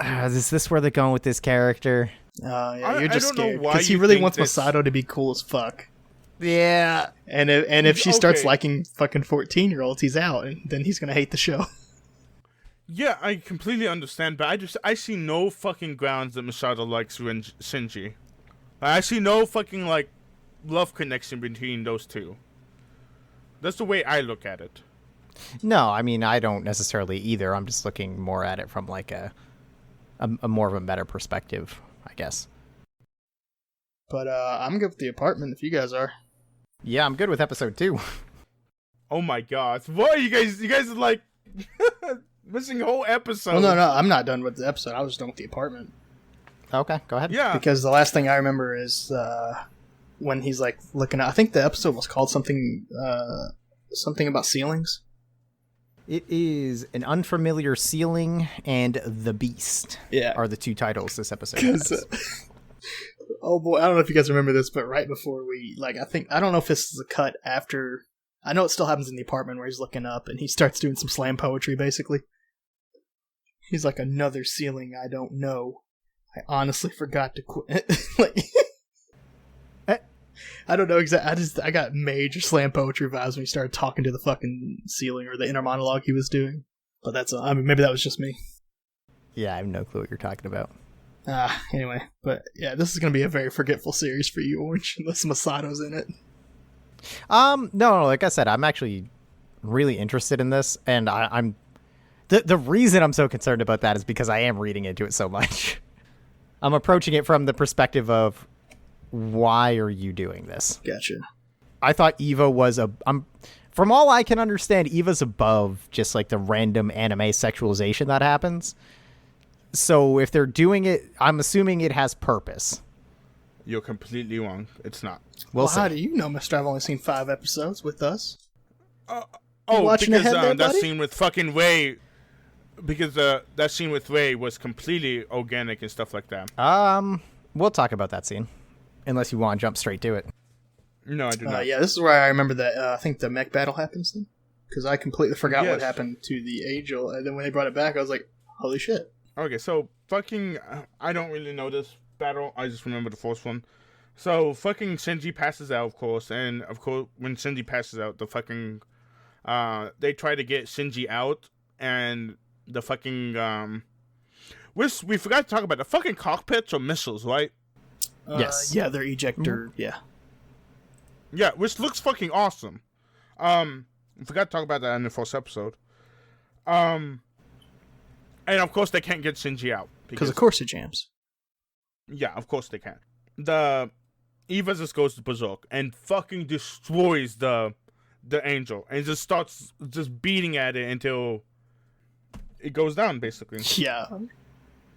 Speaker 3: is this where they're going with this character?
Speaker 2: Yeah, you're just
Speaker 1: I don't know
Speaker 2: scared
Speaker 1: why
Speaker 2: because he
Speaker 1: you
Speaker 2: really
Speaker 1: think
Speaker 2: wants
Speaker 1: this-
Speaker 2: Masato to be cool as fuck.
Speaker 3: Yeah,
Speaker 2: And if she starts
Speaker 1: Okay.
Speaker 2: liking fucking 14-year-olds, he's out, and then he's gonna hate the show.
Speaker 1: Yeah, I completely understand, but I see no fucking grounds that Masato likes Shinji. I see no fucking, like, love connection between those two. That's the way I look at it.
Speaker 3: no, I mean I don't necessarily either. I'm just looking more at it from like a more of a meta perspective, I guess.
Speaker 2: But I'm good with the apartment if you guys are.
Speaker 3: Yeah, I'm good with episode 2.
Speaker 1: Oh my god. What? You guys are, like, missing a whole episode.
Speaker 2: Well, no, I'm not done with the episode. I was done with the apartment.
Speaker 3: Okay, go ahead.
Speaker 1: Yeah.
Speaker 2: Because the last thing I remember is when he's like looking at... I think the episode was called something about ceilings.
Speaker 3: It is An Unfamiliar Ceiling and The Beast.
Speaker 2: Yeah.
Speaker 3: Are the 2 titles this episode has.
Speaker 2: Oh boy, I don't know if you guys remember this, but right before I don't know if this is a cut after... I know it still happens in the apartment where he's looking up and he starts doing some slam poetry, basically. He's like, another ceiling I don't know. I honestly forgot to quit. Like, I don't know exactly. I got major slam poetry vibes when he started talking to the fucking ceiling or the inner monologue he was doing. But that's, I mean, maybe that was just me.
Speaker 3: Yeah, I have no clue what you're talking about.
Speaker 2: Anyway, but yeah, this is gonna be a very forgetful series for you, Orange, unless Masato's in it.
Speaker 3: No, like I said, I'm actually really interested in this, and I'm the reason I'm so concerned about that is because I am reading into it so much. I'm approaching it from the perspective of, why are you doing this?
Speaker 2: Gotcha.
Speaker 3: I thought Eva was from all I can understand, Eva's above just like the random anime sexualization that happens. So if they're doing it, I'm assuming it has purpose.
Speaker 1: You're completely wrong. It's not.
Speaker 2: Well, how do you know, Mister? I've only seen 5 episodes with us.
Speaker 1: Because
Speaker 2: ahead there,
Speaker 1: that
Speaker 2: buddy?
Speaker 1: scene with fucking Ray, because that scene with Ray was completely organic and stuff like that.
Speaker 3: We'll talk about that scene, unless you want to jump straight to it.
Speaker 1: No, I do not.
Speaker 2: Yeah, this is where I remember that. I think the mech battle happens then, because I completely forgot what
Speaker 1: Yes.
Speaker 2: happened to the angel, and then when they brought it back, I was like, "Holy shit!"
Speaker 1: Okay, so fucking, I don't really know this battle. I just remember the first one. So fucking Shinji passes out, of course, and of course when Shinji passes out, the fucking, they try to get Shinji out, and the fucking, we forgot to talk about the fucking cockpits or missiles, right?
Speaker 3: Yes.
Speaker 2: Yeah, their ejector. Yeah.
Speaker 1: Yeah, which looks fucking awesome. We forgot to talk about that in the first episode. And of course they can't get Shinji out.
Speaker 2: Because of course it jams.
Speaker 1: Yeah, of course they can. The Eva just goes to berserk and fucking destroys the angel and just starts just beating at it until it goes down, basically.
Speaker 2: Yeah.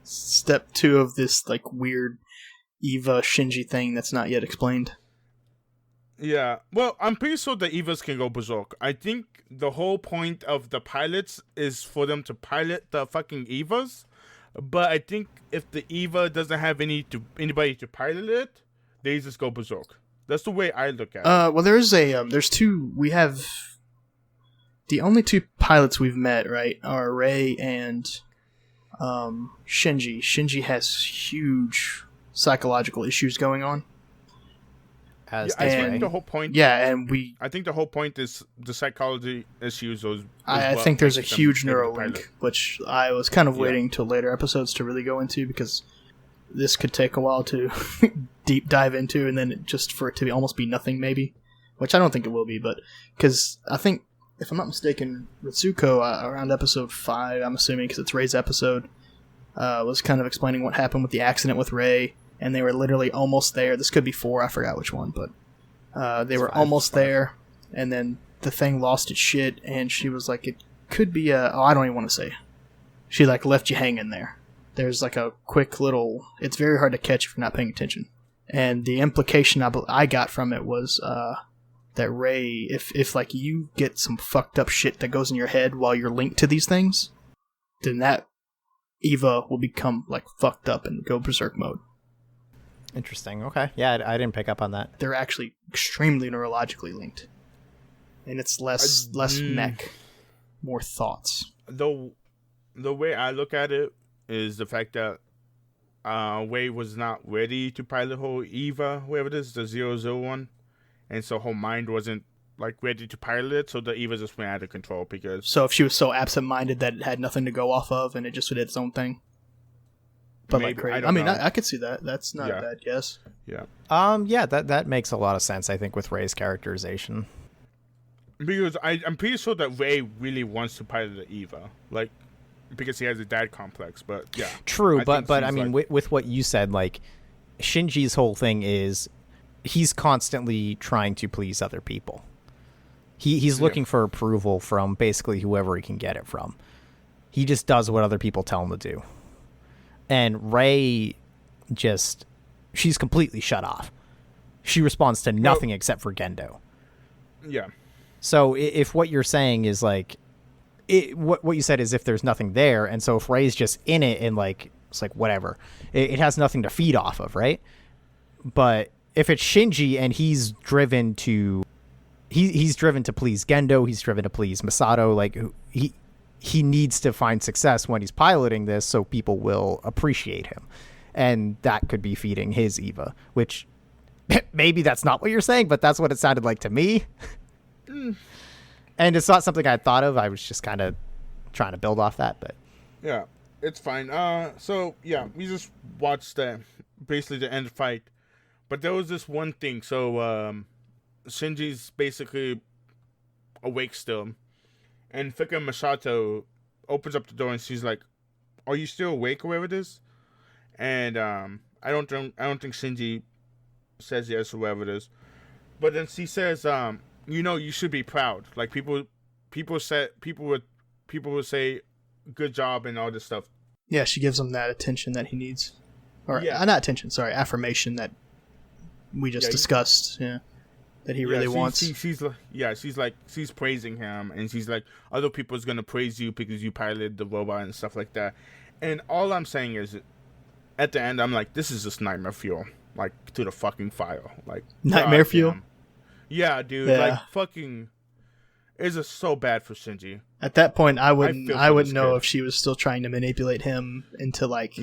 Speaker 2: Step 2 of this like weird Eva Shinji thing that's not yet explained.
Speaker 1: Yeah, well, I'm pretty sure the Evas can go berserk. I think the whole point of the pilots is for them to pilot the fucking Evas, but I think if the Eva doesn't have anybody to pilot it, they just go berserk. That's the way I look at it.
Speaker 2: Well, there's two. We have the only 2 pilots we've met, right, are Rei and Shinji. Shinji has huge psychological issues going on.
Speaker 1: I think the whole point.
Speaker 2: Yeah, and
Speaker 1: I think the whole point is the psychology issues.
Speaker 2: I think there's a huge neuro link, which I was kind of waiting till later episodes to really go into, because this could take a while to deep dive into, and then just for it to almost be nothing, maybe. Which I don't think it will be, but because I think, if I'm not mistaken, Ritsuko around episode 5, I'm assuming because it's Rei's episode, was kind of explaining what happened with the accident with Rei. And they were literally almost there. This could be 4, I forgot which one, but they were almost there. And then the thing lost its shit, and she was like, it could be I don't even want to say. She like left you hanging there. There's like a quick little, it's very hard to catch if you're not paying attention. And the implication I got from it was that Rei, if like you get some fucked up shit that goes in your head while you're linked to these things, then that Eva will become like fucked up and go berserk mode.
Speaker 3: Interesting. Okay. Yeah, I didn't pick up on that.
Speaker 2: They're actually extremely neurologically linked. And it's less mech, more thoughts.
Speaker 1: The way I look at it is the fact that Wei was not ready to pilot her Eva, whoever it is, the 001. And so her mind wasn't like ready to pilot it, so the Eva just went out of control because...
Speaker 2: So if she was so absent-minded that it had nothing to go off of and it just did its own thing? But
Speaker 1: maybe,
Speaker 2: like crazy.
Speaker 1: I mean,
Speaker 2: I could see that. That's not a bad guess.
Speaker 1: Yeah.
Speaker 3: Yeah, that makes a lot of sense, I think, with Rei's characterization.
Speaker 1: Because I'm pretty sure that Rei really wants to pilot the Eva, like, because he has a dad complex. But yeah,
Speaker 3: true. But I mean, like, with what you said, like, Shinji's whole thing is he's constantly trying to please other people. He's looking for approval from basically whoever he can get it from. He just does what other people tell him to do. And Rei she's completely shut off. She responds to nothing except for Gendo.
Speaker 1: Yeah.
Speaker 3: So if what you're saying is like, what you said is if there's nothing there, and so if Rei's just in it and like, it's like whatever, it has nothing to feed off of, right? But if it's Shinji and he's driven to please Gendo, he's driven to please Masato, like he needs to find success when he's piloting this so people will appreciate him. And that could be feeding his Eva, which maybe that's not what you're saying, but that's what it sounded like to me. And it's not something I thought of. I was just kind of trying to build off that. But
Speaker 1: yeah. It's fine. So yeah, we just watched basically the end fight, but there was this one thing. So Shinji's basically awake still, and Fika Masato opens up the door and she's like, "Are you still awake, or whatever it is?" And I don't think Shinji says yes or whatever it is, but then she says, you should be proud. Like people would say, "Good job" and all this stuff.
Speaker 2: Yeah, she gives him that attention that he needs. Or,
Speaker 1: Yeah.
Speaker 2: not attention, sorry, affirmation that we just discussed. Yeah. That he really wants.
Speaker 1: She's praising him, and she's like, other people's gonna praise you because you piloted the robot and stuff like that. And all I'm saying is, at the end, I'm like, this is just nightmare fuel, like to the fucking fire, like
Speaker 2: Nightmare
Speaker 1: goddamn.
Speaker 2: fuel?
Speaker 1: Yeah, dude,
Speaker 2: Yeah.
Speaker 1: like fucking, it's just so bad for Shinji.
Speaker 2: At that point, I
Speaker 1: feel
Speaker 2: wouldn't
Speaker 1: for this
Speaker 2: know
Speaker 1: kid.
Speaker 2: if she was still trying to manipulate him into, like,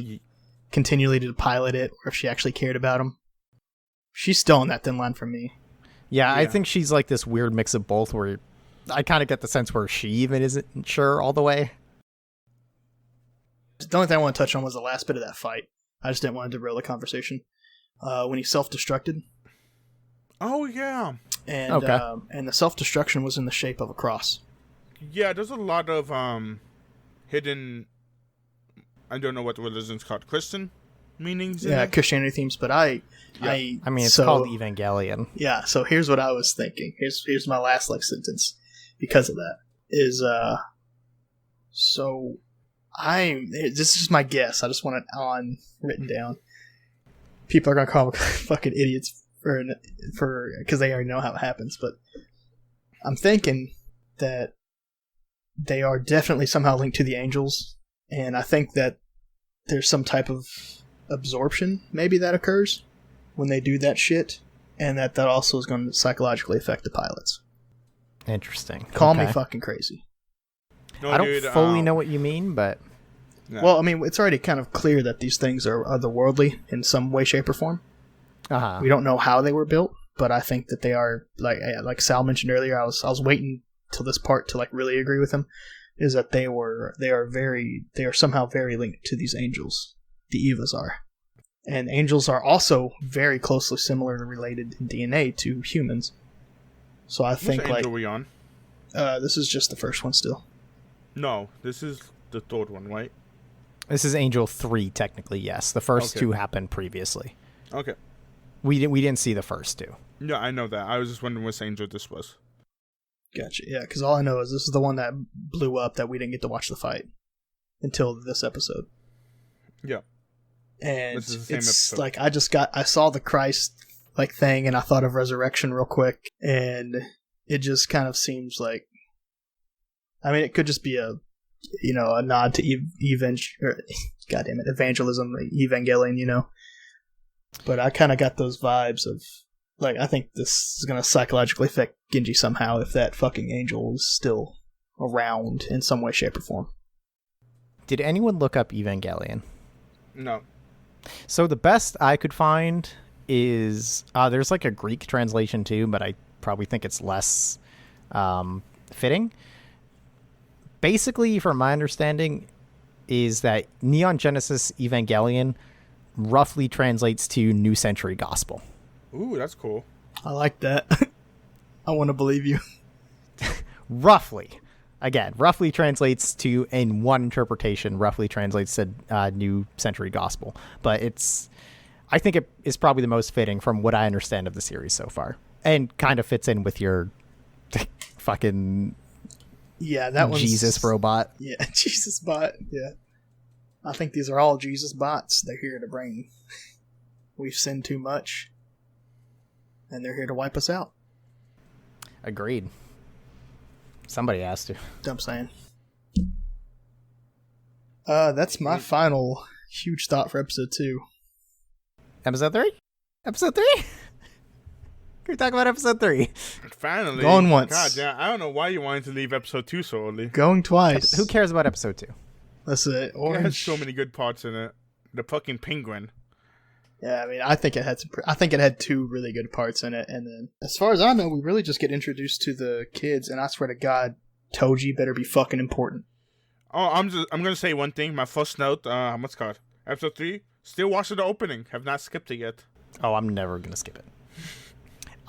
Speaker 2: continually to pilot it, or if she actually cared about him. She's still on that thin line for me.
Speaker 3: Yeah, I
Speaker 1: Yeah.
Speaker 3: think she's like this weird mix of both where I kind of get the sense where she even isn't sure all the way.
Speaker 2: The only thing I want to touch on was the last bit of that fight. I just didn't want to derail the conversation. When he self-destructed,
Speaker 1: Oh yeah,
Speaker 2: and
Speaker 3: Okay.
Speaker 2: and the self-destruction was in the shape of a cross.
Speaker 1: yeah. There's a lot of hidden. I don't know what the religion's called. Christian meanings. in
Speaker 2: Yeah,
Speaker 1: it?
Speaker 2: Christianity themes, but I
Speaker 3: I mean, it's
Speaker 2: so-
Speaker 3: called Evangelion.
Speaker 2: Yeah, so here's what I was thinking. Here's my last sentence because of that. Is so this is just my guess. I just want it on written down. People are gonna call me fucking idiots for because they already know how it happens, but I'm thinking that they are definitely somehow linked to the angels, and I think that there's some type of absorption maybe that occurs when they do that shit, and that also is going to psychologically affect the pilots.
Speaker 3: Interesting.
Speaker 2: Call me
Speaker 3: Okay.
Speaker 2: fucking crazy.
Speaker 1: No,
Speaker 3: I don't
Speaker 1: dude,
Speaker 3: fully know what you mean, but
Speaker 1: yeah.
Speaker 2: Well, I mean, it's already kind of clear that these things are otherworldly in some way, shape, or form. We don't know how they were built, but I think that they are, like Sal mentioned earlier. I was waiting till this part to like really agree with him. Is that they are somehow very linked to these angels. The Evas are, and angels are also very closely similar related in DNA to humans. So I
Speaker 1: Which
Speaker 2: think
Speaker 1: angel
Speaker 2: like
Speaker 1: are we on?
Speaker 2: this is just the first one still.
Speaker 1: No, this is the third one, right?
Speaker 3: this is Angel 3 technically. Yes, the first
Speaker 1: Okay.
Speaker 3: two happened previously.
Speaker 1: Okay.
Speaker 3: We didn't see the first two.
Speaker 1: Yeah, I know that. I was just wondering which angel this was.
Speaker 2: Gotcha. Yeah, because all I know is this is the one that blew up that we didn't get to watch the fight until this episode.
Speaker 1: Yeah.
Speaker 2: And
Speaker 1: This is the same
Speaker 2: it's
Speaker 1: episode.
Speaker 2: like I saw the Christ like thing, and I thought of resurrection real quick, and it just kind of seems like, I mean, it could just be a nod to evangelism, Evangelion, But I kind of got those vibes of like, I think this is gonna psychologically affect Genji somehow if that fucking angel is still around in some way, shape, or form.
Speaker 3: Did anyone look up Evangelion?
Speaker 1: No.
Speaker 3: So the best I could find is there's like a Greek translation too, but I probably think it's less fitting. Basically, from my understanding, is that Neon Genesis Evangelion roughly translates to New Century Gospel.
Speaker 1: Ooh, that's cool.
Speaker 2: I like that. I want to believe you.
Speaker 3: Roughly. Again, roughly translates to, in one interpretation, roughly translates to New Century Gospel. But I think it is probably the most fitting from what I understand of the series so far. And kind of fits in with your fucking
Speaker 2: Yeah, that one's
Speaker 3: Jesus robot.
Speaker 2: Yeah, Jesus bot. Yeah. I think these are all Jesus bots. They're here to bring. We've sinned too much. And they're here to wipe us out.
Speaker 3: Agreed. Somebody has to.
Speaker 2: I'm saying. That's my final huge thought for episode 2.
Speaker 3: Episode 3? Episode 3? Can we talk about episode 3?
Speaker 1: Finally.
Speaker 2: Going once.
Speaker 1: God damn, I don't know why you wanted to leave episode 2 so early.
Speaker 2: Going twice.
Speaker 3: Who cares about episode 2?
Speaker 2: That's it.
Speaker 1: It has
Speaker 2: Orange.
Speaker 1: so many good parts in it. The fucking penguin.
Speaker 2: Yeah, I mean, I think it had 2 really good parts in it, and then as far as I know, we really just get introduced to the kids, and I swear to God, Toji better be fucking important.
Speaker 1: Oh, I'm gonna say one thing. My first note. What's it called? Episode 3. Still watching the opening. Have not skipped it yet.
Speaker 3: Oh, I'm never gonna skip it.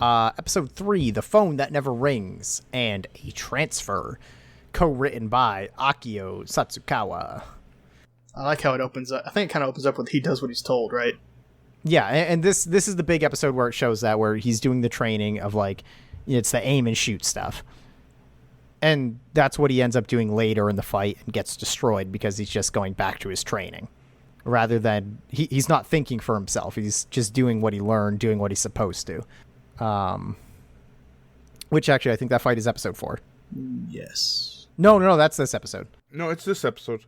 Speaker 3: Episode 3, The Phone That Never Rings, and A Transfer, co-written by Akio Satsukawa.
Speaker 2: I like how it opens up. I think it kind of opens up with he does what he's told, right?
Speaker 3: Yeah, and this is the big episode where it shows that, where he's doing the training of, like, it's the aim and shoot stuff. And that's what he ends up doing later in the fight and gets destroyed because he's just going back to his training. Rather than, he's not thinking for himself. He's just doing what he learned, doing what he's supposed to. Which actually, I think that fight is episode 4.
Speaker 2: Yes.
Speaker 3: No, that's this episode.
Speaker 1: No, it's this episode.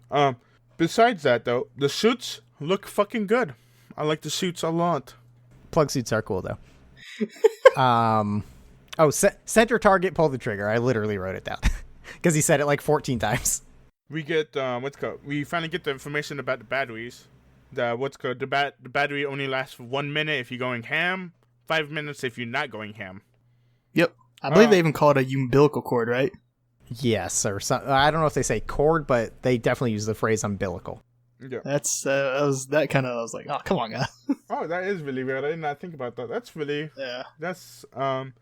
Speaker 1: Besides that, though, the suits look fucking good. I like the suits a lot.
Speaker 3: Plug suits are cool, though. Center target, pull the trigger. I literally wrote it down. Because he said it like 14 times.
Speaker 1: We get, we finally get the information about the batteries. The battery only lasts for 1 minute if you're going ham, 5 minutes if you're not going ham.
Speaker 2: Yep. I believe they even call it a umbilical cord, right?
Speaker 3: Yes, or something. I don't know if they say cord, but they definitely use the phrase umbilical.
Speaker 1: Yeah.
Speaker 2: That's I was like, oh, come on, guy.
Speaker 1: Oh, that is really weird. I did not think about that. That's really...
Speaker 2: Yeah.
Speaker 1: That's, and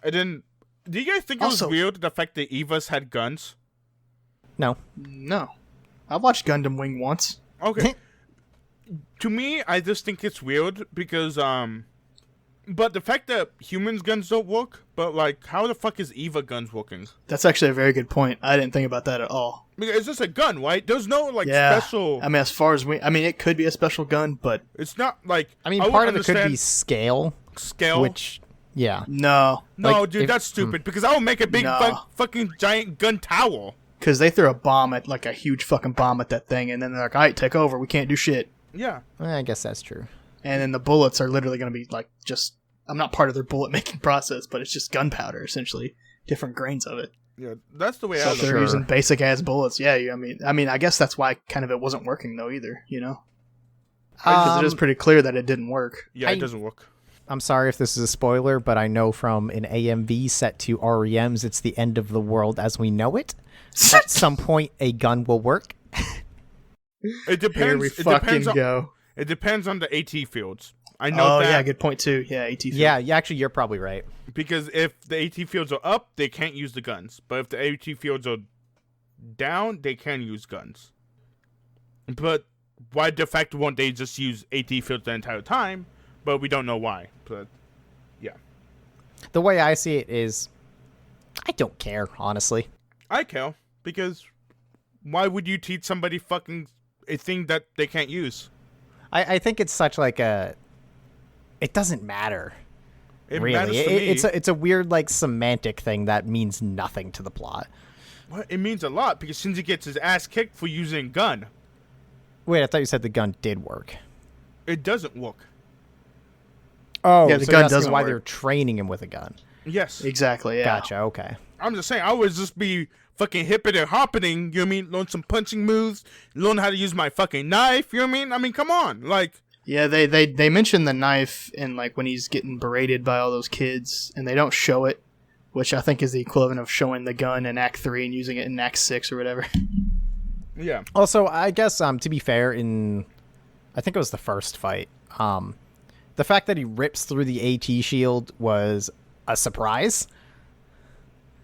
Speaker 1: then, do you guys think it was
Speaker 2: Also-
Speaker 1: weird the fact that Evas had guns?
Speaker 3: No.
Speaker 2: No. I watched Gundam Wing once.
Speaker 1: Okay. To me, I just think it's weird because, but the fact that humans' guns don't work, but, like, how the fuck is Eva guns working?
Speaker 2: That's actually a very good point. I didn't think about that at all.
Speaker 1: Because it's just a gun, right? There's no, like,
Speaker 2: Yeah.
Speaker 1: special...
Speaker 2: I mean, as far as it could be a special gun, but
Speaker 1: It's not, like...
Speaker 3: I mean,
Speaker 1: would
Speaker 3: part of it could be
Speaker 1: understand
Speaker 3: scale,
Speaker 1: scale.
Speaker 3: which, yeah.
Speaker 2: no.
Speaker 1: No,
Speaker 3: like,
Speaker 1: dude,
Speaker 3: if-
Speaker 1: that's stupid, because I would make a big
Speaker 2: No.
Speaker 1: fucking giant gun tower.
Speaker 2: Because they threw a bomb at, like, a huge fucking bomb at that thing, and then they're like, all right, take over. We can't do shit.
Speaker 1: Yeah.
Speaker 3: I guess that's true.
Speaker 2: And then the bullets are literally going to be, like, just... I'm not part of their bullet-making process, but it's just gunpowder, essentially. Different grains of it.
Speaker 1: Yeah, that's the way
Speaker 2: So
Speaker 1: I
Speaker 2: if they're
Speaker 1: look.
Speaker 2: using basic-ass bullets, yeah, I mean, I guess that's why kind of it wasn't working, though, either, you know? Because it is pretty clear that it didn't work.
Speaker 1: Yeah, it doesn't work.
Speaker 3: I'm sorry if this is a spoiler, but I know from an AMV set to REMs, it's the end of the world as we know it. At some point, a gun will work.
Speaker 1: It depends.
Speaker 2: Here we fucking go.
Speaker 1: It depends on the AT fields. I know
Speaker 2: Oh,
Speaker 1: that
Speaker 2: yeah, good point, too. Yeah, AT field.
Speaker 3: Yeah, actually, you're probably right.
Speaker 1: because if the AT fields are up, they can't use the guns. But if the AT fields are down, they can use guns. But why de facto won't they just use AT fields the entire time? But we don't know why. But yeah,
Speaker 3: The way I see it is, I don't care, honestly.
Speaker 1: I care because why would you teach somebody fucking a thing that they can't use?
Speaker 3: I think it's such like a... It doesn't matter.
Speaker 1: It
Speaker 3: really.
Speaker 1: matters to me.
Speaker 3: It's a weird like semantic thing that means nothing to the plot.
Speaker 1: Well, it means a lot because Shinji gets his ass kicked for using gun.
Speaker 3: Wait, I thought you said the gun did work.
Speaker 1: It doesn't work.
Speaker 3: Oh,
Speaker 2: Yeah, the
Speaker 3: so
Speaker 2: gun
Speaker 3: you're asking
Speaker 2: doesn't
Speaker 3: why
Speaker 2: work.
Speaker 3: they're training him with a gun.
Speaker 1: Yes.
Speaker 2: Exactly, yeah.
Speaker 3: Gotcha, okay.
Speaker 1: I'm just saying, I would just be fucking hipping and hopping, you know what I mean? Learn some punching moves, learn how to use my fucking knife, you know what I mean? I mean, come on. Like,
Speaker 2: Yeah, they mention the knife in, like, when he's getting berated by all those kids, and they don't show it, which I think is the equivalent of showing the gun in Act 3 and using it in Act 6 or whatever.
Speaker 1: yeah.
Speaker 3: Also, I guess to be fair, I think it was the first fight. The fact that he rips through the AT shield was a surprise.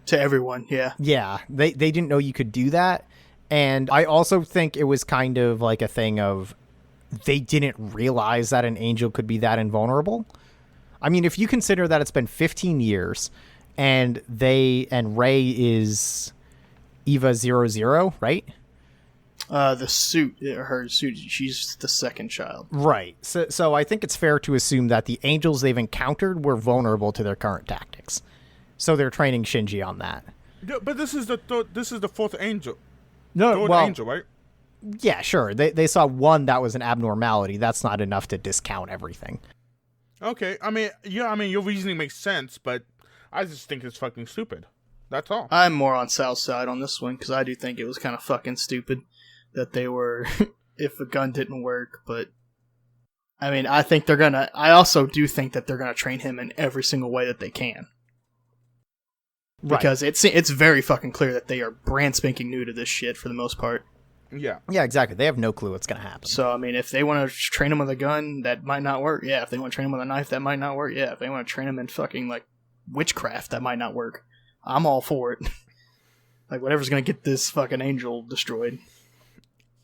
Speaker 2: To everyone, yeah.
Speaker 3: Yeah, they didn't know you could do that. And I also think it was kind of like a thing of they didn't realize that an angel could be that invulnerable. I mean, if you consider that it's been 15 years and Rey is Eva 00, right?
Speaker 2: The suit, her suit, she's the second child.
Speaker 3: Right. So I think it's fair to assume that the angels they've encountered were vulnerable to their current tactics. So they're training Shinji on that.
Speaker 1: Yeah, but this is the fourth angel.
Speaker 3: No,
Speaker 1: Third
Speaker 3: well,
Speaker 1: angel, right?
Speaker 3: yeah, sure. They saw one that was an abnormality. That's not enough to discount everything.
Speaker 1: Okay, I mean, your reasoning makes sense, but I just think it's fucking stupid. That's all.
Speaker 2: I'm more on Sal's side on this one, because I do think it was kind of fucking stupid that they were, if a gun didn't work, but I mean, I also do think that they're gonna train him in every single way that they can. because it's very fucking clear that they are brand spanking new to this shit for the most part.
Speaker 1: Yeah.
Speaker 3: Yeah, exactly. They have no clue what's going to happen.
Speaker 2: So, I mean, if they want to train them with a gun, that might not work. Yeah, if they want to train them with a knife, that might not work. Yeah, if they want to train them in fucking, like, witchcraft, that might not work. I'm all for it. Like, whatever's going to get this fucking angel destroyed.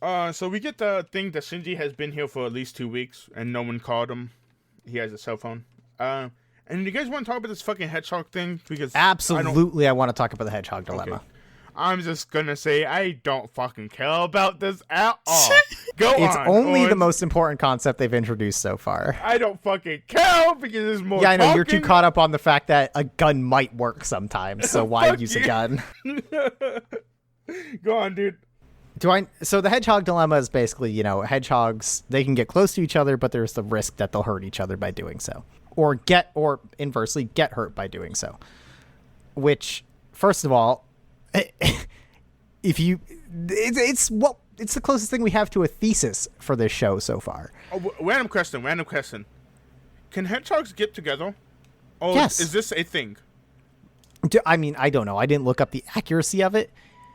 Speaker 1: So we get the thing that Shinji has been here for at least 2 weeks, and no one called him. He has a cell phone. And you guys want to talk about this fucking hedgehog thing? Because
Speaker 3: Absolutely, I want to talk about the hedgehog dilemma.
Speaker 1: Okay. I'm just gonna say I don't fucking care about this at all. Go on.
Speaker 3: It's only
Speaker 1: Owen.
Speaker 3: the most important concept they've introduced so far.
Speaker 1: I don't fucking care because there's more.
Speaker 3: Yeah, I know
Speaker 1: talking.
Speaker 3: you're too caught up on the fact that a gun might work sometimes, so why
Speaker 1: Fuck
Speaker 3: use
Speaker 1: you.
Speaker 3: a gun?
Speaker 1: Go on, dude.
Speaker 3: So the hedgehog dilemma is basically, hedgehogs, they can get close to each other, but there's the risk that they'll hurt each other by doing so. Or inversely get hurt by doing so. Which, first of all, it's the closest thing we have to a thesis for this show so far.
Speaker 1: Oh, random question. Can hedgehogs get together? Oh,
Speaker 3: Yes.
Speaker 1: Is this a thing?
Speaker 3: I mean, I don't know. I didn't look up the accuracy of it.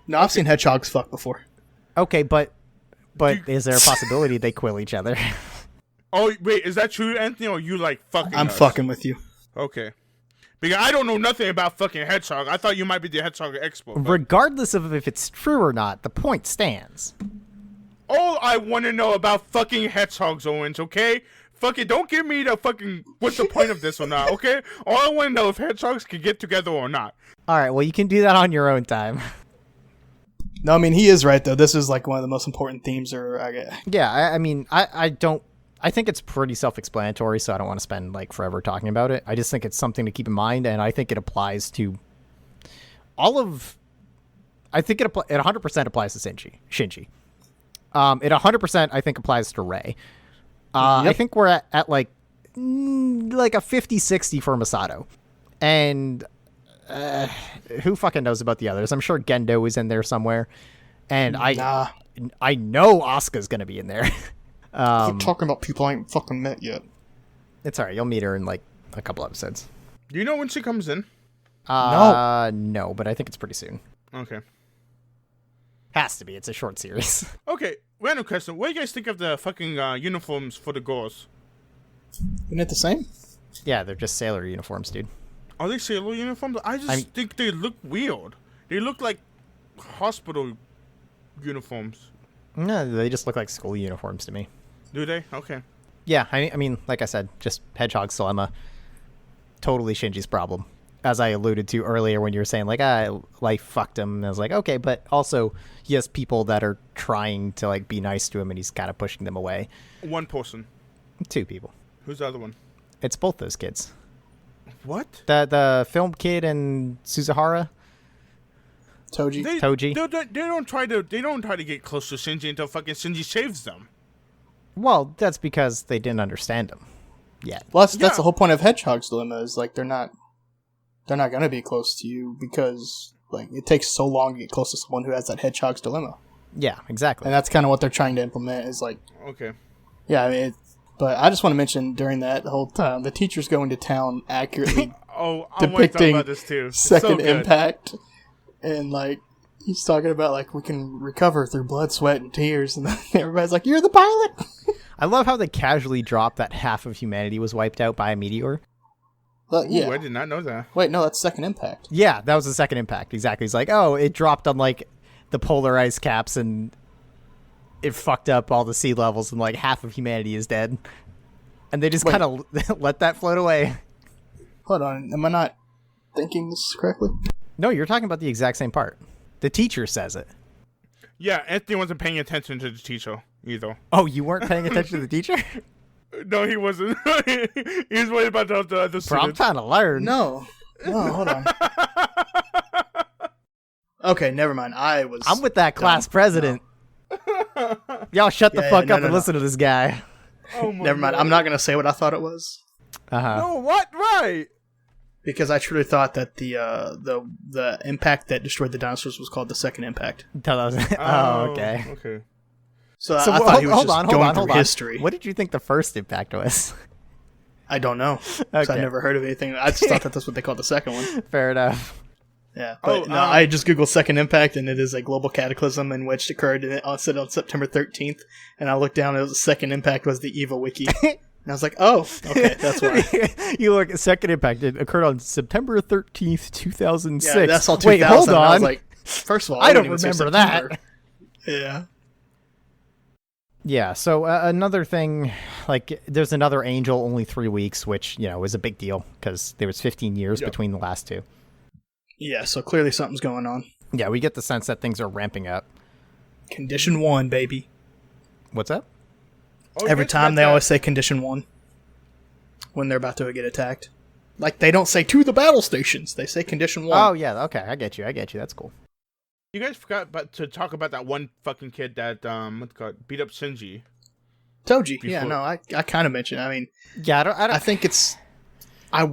Speaker 2: No, I've seen hedgehogs fuck before.
Speaker 3: Okay, but is there a possibility they quill each other?
Speaker 1: Oh, wait, is that true, Anthony, or you like fucking
Speaker 2: I'm
Speaker 1: us?
Speaker 2: fucking with you.
Speaker 1: Okay. Because I don't know nothing about fucking hedgehog. I thought you might be the hedgehog expert. but-
Speaker 3: Regardless of if it's true or not, the point stands.
Speaker 1: All I want to know about fucking hedgehogs, Owens, okay? Fucking don't give me the fucking what's the point of this or not, okay? All I want to know if hedgehogs can get together or not.
Speaker 3: All right, well, you can do that on your own time.
Speaker 2: No, I mean, he is right, though. This is, like, one of the most important themes.
Speaker 3: Yeah, I mean, I think it's pretty self-explanatory, so I don't want to spend, like, forever talking about it. I just think it's something to keep in mind, and I think it applies to I think it 100% applies to Shinji. It 100%, I think, applies to Rei.
Speaker 2: Yep.
Speaker 3: I think we're at like a 50-60 for Masato. And who fucking knows about the others? I'm sure Gendo is in there somewhere. And I know Asuka's going to be in there.
Speaker 2: We're talking about people I ain't fucking met yet.
Speaker 3: It's all right. You'll meet her in like a couple episodes.
Speaker 1: Do you know when she comes in?
Speaker 3: No, but I think it's pretty soon.
Speaker 1: Okay.
Speaker 3: Has to be. It's a short series.
Speaker 1: Okay, random question. What do you guys think of the fucking uniforms for the girls?
Speaker 2: Isn't it the same?
Speaker 3: Yeah, they're just sailor uniforms, dude.
Speaker 1: Are they sailor uniforms? I think they look weird. They look like hospital uniforms.
Speaker 3: No, they just look like school uniforms to me.
Speaker 1: Do they? Okay.
Speaker 3: Yeah, I mean, like I said, just Hedgehog's dilemma. Totally Shinji's problem. As I alluded to earlier when you were saying, like, life fucked him. And I was like, okay, but also he has people that are trying to, like, be nice to him and he's kind of pushing them away.
Speaker 1: One person.
Speaker 3: 2 people.
Speaker 1: Who's the other one?
Speaker 3: It's both those kids.
Speaker 1: What?
Speaker 3: The film kid and Suzuhara.
Speaker 2: Toji.
Speaker 3: Toji.
Speaker 1: They don't try to get close to Shinji until fucking Shinji saves them.
Speaker 3: Well, that's because they didn't understand him yet.
Speaker 2: Well, that's the whole point of Hedgehog's dilemma is, like, they're not going to be close to you because, like, it takes so long to get close to someone who has that Hedgehog's dilemma.
Speaker 3: Yeah, exactly.
Speaker 2: And that's kind of what they're trying to implement is, like...
Speaker 1: Okay.
Speaker 2: Yeah, I mean, but I just want to mention during that whole time, the teachers going to town accurately
Speaker 1: Oh, I want to talk
Speaker 2: depicting
Speaker 1: about this too. It's
Speaker 2: Second
Speaker 1: so good.
Speaker 2: Impact. And, like, he's talking about, like, we can recover through blood, sweat, and tears. And then everybody's like, you're the pilot!
Speaker 3: I love how they casually dropped that half of humanity was wiped out by a meteor.
Speaker 2: Yeah.
Speaker 1: Ooh, I did not know that.
Speaker 2: Wait, no, that's Second Impact.
Speaker 3: Yeah, that was the Second Impact. Exactly. He's like, oh, it dropped on, like, the polar ice caps and it fucked up all the sea levels and, like, half of humanity is dead. And they just kind of let that float away.
Speaker 2: Hold on, am I not thinking this correctly?
Speaker 3: No, you're talking about the exact same part. The teacher says it.
Speaker 1: Yeah, Anthony wasn't paying attention to the teacher either.
Speaker 3: Oh, you weren't paying attention to the teacher?
Speaker 1: No, he wasn't. He was worried about the other
Speaker 3: Bro, I'm
Speaker 1: students.
Speaker 3: trying to learn.
Speaker 2: No, hold on. Okay, never mind.
Speaker 3: I'm with that class president. Y'all shut the fuck up and listen to this guy.
Speaker 1: Oh my
Speaker 2: Never mind.
Speaker 1: God.
Speaker 2: I'm not going to say what I thought it was.
Speaker 3: Uh-huh.
Speaker 1: No, what? Right.
Speaker 2: Because I truly thought that the impact that destroyed the dinosaurs was called the Second Impact.
Speaker 3: Oh, okay.
Speaker 1: Okay.
Speaker 2: So I thought he was just going through history.
Speaker 3: What did you think the first impact was?
Speaker 2: I don't know. 'Cause
Speaker 3: Okay.
Speaker 2: I never heard of anything. I just thought that that's what they called the second one.
Speaker 3: Fair enough.
Speaker 2: Yeah, but I just googled Second Impact, and it is a global cataclysm in which occurred on September 13th. And I looked down, and it was the Second Impact was the EVA wiki, and I was like, oh, okay, that's why.
Speaker 3: You look at Second Impact. It occurred on September 13th, 2006.
Speaker 2: Yeah, that's all 2000.
Speaker 3: Wait, hold on.
Speaker 2: I was like, first of all,
Speaker 3: I don't remember that.
Speaker 2: Yeah.
Speaker 3: Yeah, so another thing, like, there's another Angel, only 3 weeks, which, is a big deal, because there was 15 years between the last two.
Speaker 2: Yeah, so clearly something's going on.
Speaker 3: Yeah, we get the sense that things are ramping up.
Speaker 2: Condition 1, baby.
Speaker 3: What's up?
Speaker 1: Oh,
Speaker 2: Every
Speaker 1: yes,
Speaker 2: time they always say Condition 1 when they're about to get attacked. Like, they don't say to the battle stations. They say Condition 1.
Speaker 3: Oh, yeah, okay, I get you. That's cool.
Speaker 1: You guys forgot to talk about that one fucking kid that beat up Shinji.
Speaker 2: Toji.
Speaker 1: Before.
Speaker 2: Yeah, no, I kind of mentioned. I mean,
Speaker 3: Yeah,
Speaker 2: I think it's. I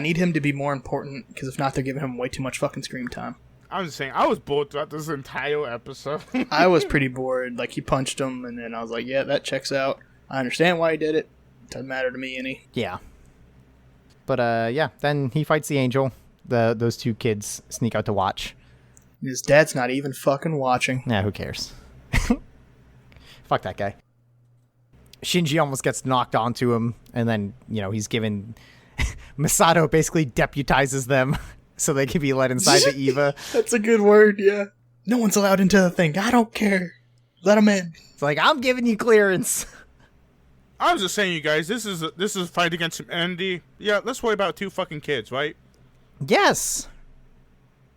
Speaker 2: need him to be more important, because if not, they're giving him way too much fucking screen time.
Speaker 1: I was just saying, I was bored throughout this entire episode.
Speaker 2: I was pretty bored. Like, he punched him, and then I was like, yeah, that checks out. I understand why he did it. Doesn't matter to me any.
Speaker 3: Yeah. But, yeah, then he fights the Angel. Those two kids sneak out to watch.
Speaker 2: His dad's not even fucking watching.
Speaker 3: Nah, who cares? Fuck that guy. Shinji almost gets knocked onto him, and then, he's given... Masato basically deputizes them so they can be let inside the EVA.
Speaker 2: That's a good word, yeah. No one's allowed into the thing. I don't care. Let them in.
Speaker 3: It's like, I'm giving you clearance.
Speaker 1: I was just saying, you guys, this is a fight against humanity. Yeah, let's worry about 2 fucking kids, right?
Speaker 3: Yes.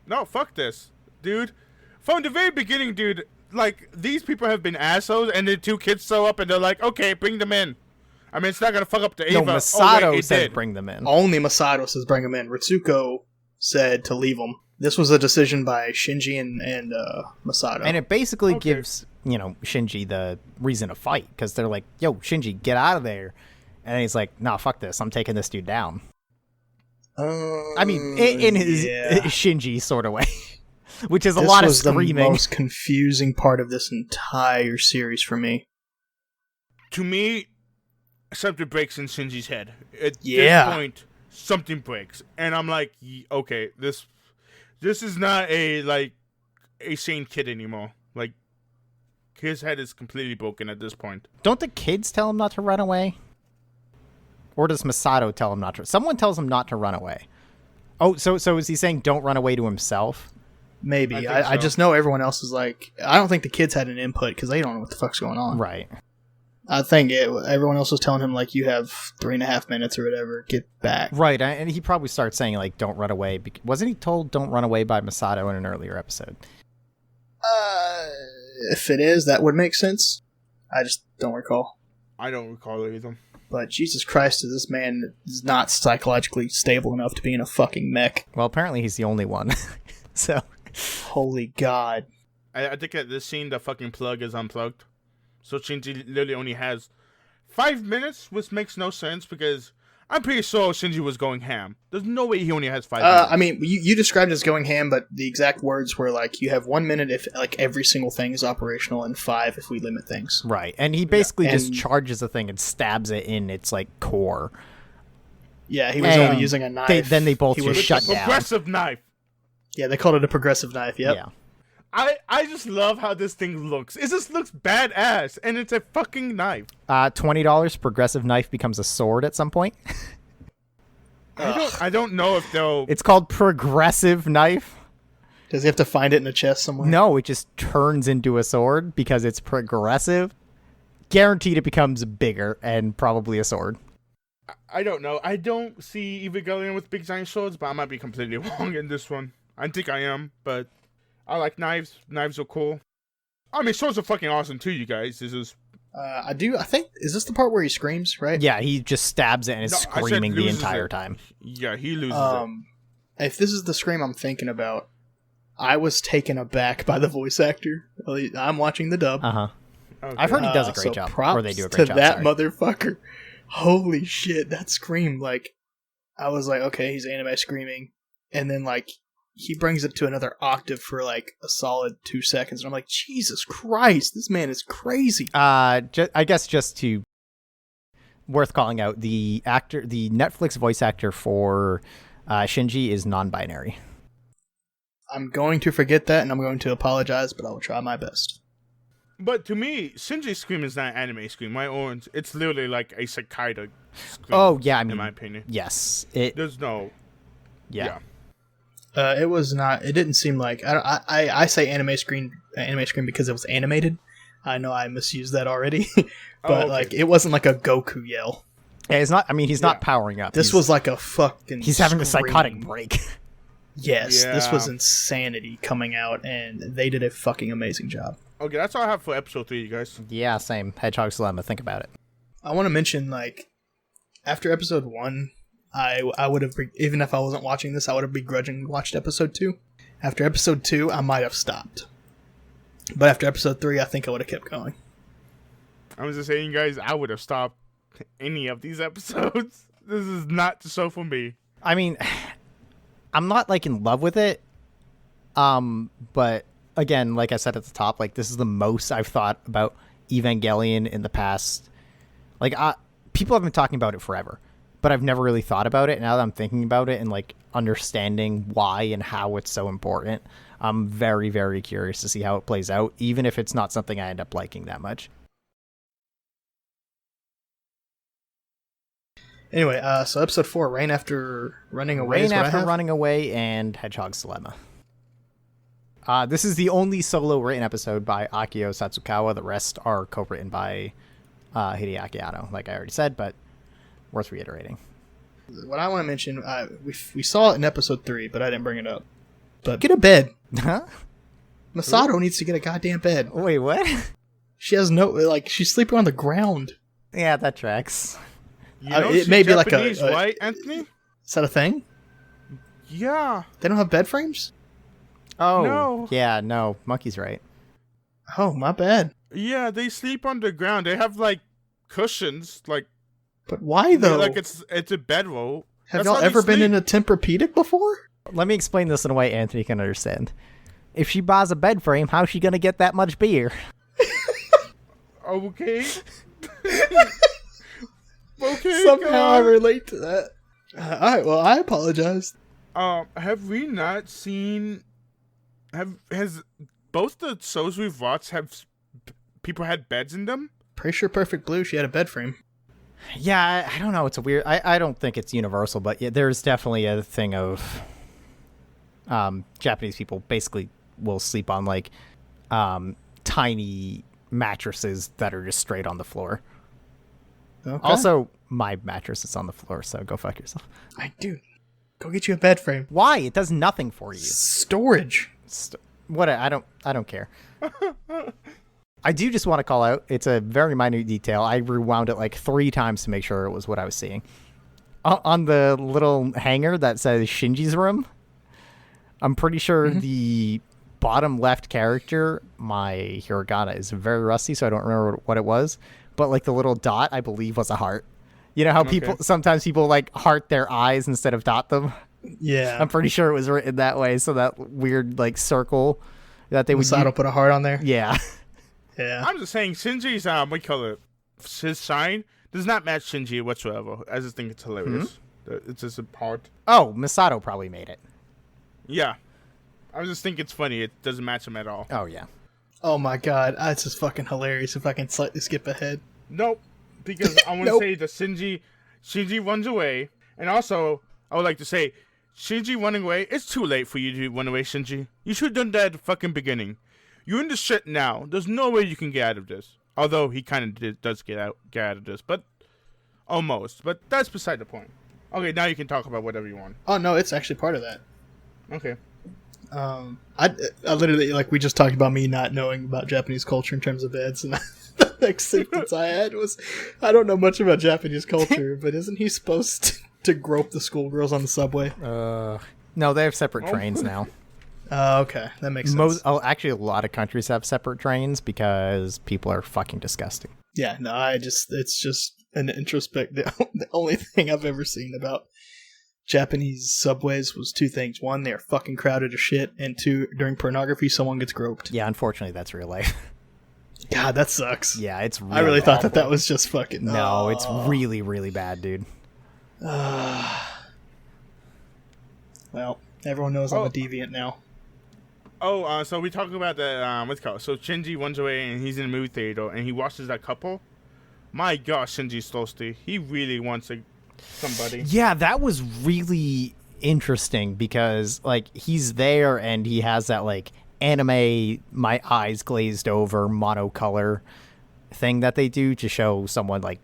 Speaker 1: No, fuck this, dude. From the very beginning, dude, like, these people have been assholes, and the 2 kids show up, and they're like, okay, bring them in. I mean, it's not gonna fuck up the Eva.
Speaker 3: No, Masato
Speaker 1: wait,
Speaker 3: said bring them in.
Speaker 2: Only Masato says bring them in. Ritsuko said to leave them. This was a decision by Shinji and Masato.
Speaker 3: And it basically gives, Shinji the reason to fight, because they're like, yo, Shinji, get out of there. And he's like, nah, fuck this. I'm taking this dude down. I mean, in his Shinji sort of way. Which is a lot of screaming. This was the
Speaker 2: most confusing part of this entire series for me.
Speaker 1: To me, something breaks in Shinji's head. At this point, something breaks. And I'm like, okay, this is not a sane kid anymore. Like, his head is completely broken at this point.
Speaker 3: Don't the kids tell him not to run away? Or does Masato tell him not to? Someone tells him not to run away. Oh, so is he saying don't run away to himself?
Speaker 2: Maybe. I just know everyone else is like... I don't think the kids had an input, because they don't know what the fuck's going on.
Speaker 3: Right.
Speaker 2: I think everyone else was telling him, like, you have 3.5 minutes or whatever, get back.
Speaker 3: Right, and he probably starts saying, like, don't run away. Wasn't he told don't run away by Masato in an earlier episode?
Speaker 2: If it is, that would make sense. I just don't recall.
Speaker 1: I don't recall it either.
Speaker 2: But Jesus Christ, this man is not psychologically stable enough to be in a fucking mech.
Speaker 3: Well, apparently he's the only one. So...
Speaker 2: Holy God.
Speaker 1: I think at this scene, the fucking plug is unplugged. So Shinji literally only has 5 minutes, which makes no sense because I'm pretty sure Shinji was going ham. There's no way he only has 5 minutes.
Speaker 2: I mean, you described it as going ham, but the exact words were like, you have 1 minute if like every single thing is operational and 5 if we limit things.
Speaker 3: Right, and he basically just charges the thing and stabs it in its like core.
Speaker 2: Yeah, he was only using a knife.
Speaker 3: Then they both just shut down.
Speaker 1: Progressive knife.
Speaker 2: Yeah, they called it a progressive knife, yep.
Speaker 3: Yeah.
Speaker 1: I just love how this thing looks. It just looks badass, and it's a fucking knife.
Speaker 3: $20 progressive knife becomes a sword at some point.
Speaker 1: I don't know if they'll...
Speaker 3: It's called progressive knife.
Speaker 2: Does he have to find it in the chest somewhere?
Speaker 3: No, it just turns into a sword because it's progressive. Guaranteed it becomes bigger and probably a sword.
Speaker 1: I don't know. I don't see Evangelion with big giant swords, but I might be completely wrong in this one. I think I am, but I like knives. Knives are cool. I mean, swords are fucking awesome too, you guys. This is...
Speaker 2: I think, is this the part where he screams, right?
Speaker 3: Yeah, he just stabs it and is screaming the entire time.
Speaker 1: Yeah, he loses it.
Speaker 2: If this is the scream I'm thinking about, I was taken aback by the voice actor. I'm watching the dub.
Speaker 3: Uh-huh. Okay. I've heard he does a great job. Or they do a great job,
Speaker 2: that motherfucker. Holy shit, that scream, like, I was like, okay, he's anime screaming. And then, like, he brings it to another octave for, like, a solid 2 seconds. And I'm like, Jesus Christ, this man is crazy.
Speaker 3: I guess just to... Worth calling out, the Netflix voice actor for Shinji is non-binary.
Speaker 2: I'm going to forget that, and I'm going to apologize, but I will try my best.
Speaker 1: But to me, Shinji's scream is not an anime scream. My own, it's literally like a cicada scream.
Speaker 3: Oh yeah, I mean,
Speaker 1: in my opinion,
Speaker 3: yes.
Speaker 1: There's no.
Speaker 3: Yeah.
Speaker 2: It was not. It didn't seem like. I say anime scream because it was animated. I know I misused that already, but like it wasn't like a Goku yell.
Speaker 3: Yeah, it's not. I mean, he's not powering up.
Speaker 2: This was like a fucking.
Speaker 3: He's having a
Speaker 2: scream.
Speaker 3: psychotic break.
Speaker 2: Yes,
Speaker 1: Yeah.
Speaker 2: this was insanity coming out, and they did a fucking amazing job.
Speaker 1: Okay, that's all I have for episode 3, you guys.
Speaker 3: Yeah, same. Hedgehog's Dilemma. Think about it.
Speaker 2: I want to mention, like, after episode 1, I would have, even if I wasn't watching this, I would have begrudgingly watched episode 2. After episode 2, I might have stopped. But after episode 3, I think I would have kept going.
Speaker 1: I was just saying, guys, I would have stopped any of these episodes. This is not the show for me.
Speaker 3: I mean, I'm not like in love with it. But again, like I said at the top, like this is the most I've thought about Evangelion in the past. Like people have been talking about it forever, but I've never really thought about it. Now that I'm thinking about it and like understanding why and how it's so important, I'm very, very curious to see how it plays out, even if it's not something I end up liking that much.
Speaker 2: Anyway, so episode 4, Rain After Running Away.
Speaker 3: Rain After Running Away and Hedgehog's Dilemma. This is the only solo written episode by Akio Satsukawa. The rest are co-written by Hideaki Anno, like I already said, but worth reiterating.
Speaker 2: What I want to mention, we saw it in episode 3, but I didn't bring it up. But get a bed.
Speaker 3: Huh?
Speaker 2: Masato needs to get a goddamn bed.
Speaker 3: Wait, what?
Speaker 2: She has no, like, she's sleeping on the ground.
Speaker 3: Yeah, that tracks.
Speaker 1: You know,
Speaker 2: it may be like
Speaker 1: Japanese,
Speaker 2: a
Speaker 1: right, Anthony?
Speaker 2: Is that a thing?
Speaker 1: Yeah.
Speaker 2: They don't have bed frames?
Speaker 3: Oh,
Speaker 1: No.
Speaker 3: yeah, no, Monkey's right.
Speaker 2: Oh, my bad.
Speaker 1: Yeah, they sleep on the ground. They have like cushions, like.
Speaker 2: But why though?
Speaker 1: Like it's a bedroll.
Speaker 2: Have
Speaker 1: That's
Speaker 2: y'all
Speaker 1: how they
Speaker 2: ever been
Speaker 1: sleep.
Speaker 2: in a Tempur-Pedic before?
Speaker 3: Let me explain this in a way Anthony can understand. If she buys a bed frame, how's she gonna get that much beer?
Speaker 1: Okay. Okay.
Speaker 2: Somehow I relate to that. Alright, well, I apologize.
Speaker 1: Have we not seen? Has both the shows we've watched have people had beds in them?
Speaker 2: Pretty sure Perfect Blue, she had a bed frame.
Speaker 3: Yeah, I don't know. It's a weird. I don't think it's universal, but yeah, there's definitely a thing of Japanese people basically will sleep on like tiny mattresses that are just straight on the floor.
Speaker 2: Okay.
Speaker 3: Also, my mattress is on the floor, so go fuck yourself.
Speaker 2: Dude, go get you a bed frame.
Speaker 3: Why? It does nothing for you.
Speaker 2: Storage.
Speaker 3: What? I don't care. I do just want to call out, it's a very minute detail. I rewound it like 3 times to make sure it was what I was seeing. On the little hanger that says Shinji's room, I'm pretty sure the bottom left character, my hiragana is very rusty, so I don't remember what it was. But like the little dot, I believe, was a heart. You know how sometimes people like heart their eyes instead of dot them?
Speaker 2: Yeah.
Speaker 3: I'm pretty sure it was written that way, so that weird like circle that they would
Speaker 2: Masato put a heart on there?
Speaker 3: Yeah.
Speaker 2: Yeah.
Speaker 1: I'm just saying Shinji's what you call it, his sign does not match Shinji whatsoever. I just think it's hilarious. It's just a part.
Speaker 3: Oh, Masato probably made it.
Speaker 1: Yeah, I just think it's funny. It doesn't match him at all.
Speaker 3: Oh yeah.
Speaker 2: Oh my god, that's just fucking hilarious if I can slightly skip ahead.
Speaker 1: Nope, because I want to say that Shinji runs away, and also I would like to say Shinji running away. It's too late for you to run away, Shinji. You should have done that at the fucking beginning. You're in the shit now. There's no way you can get out of this. Although he kind of does get out of this, but almost. But that's beside the point. Okay, now you can talk about whatever you want.
Speaker 2: Oh no, it's actually part of that.
Speaker 1: Okay.
Speaker 2: I literally, like, we just talked about me not knowing about Japanese culture in terms of beds, and the next sentence I had was, I don't know much about Japanese culture, but isn't he supposed to grope the schoolgirls on the subway?
Speaker 3: No, they have separate trains now.
Speaker 2: Okay, that makes sense.
Speaker 3: Actually, a lot of countries have separate trains because people are fucking disgusting.
Speaker 2: Yeah, no, it's just an introspect. The only thing I've ever seen about Japanese subways was 2 things. 1, they are fucking crowded as shit, and 2, during pornography, someone gets groped.
Speaker 3: Yeah, unfortunately, that's real life.
Speaker 2: God, that sucks.
Speaker 3: Yeah, it's really
Speaker 2: I really thought
Speaker 3: awful.
Speaker 2: that was just fucking...
Speaker 3: No, it's really, really bad, dude.
Speaker 2: Well, everyone knows I'm a deviant now.
Speaker 1: Oh, so we talking about the what's it called? So Shinji runs away and he's in the movie theater and he watches that couple. My gosh, Shinji's thirsty. He really wants somebody.
Speaker 3: Yeah, that was really interesting because like he's there and he has that like anime my eyes glazed over monocolor thing that they do to show someone like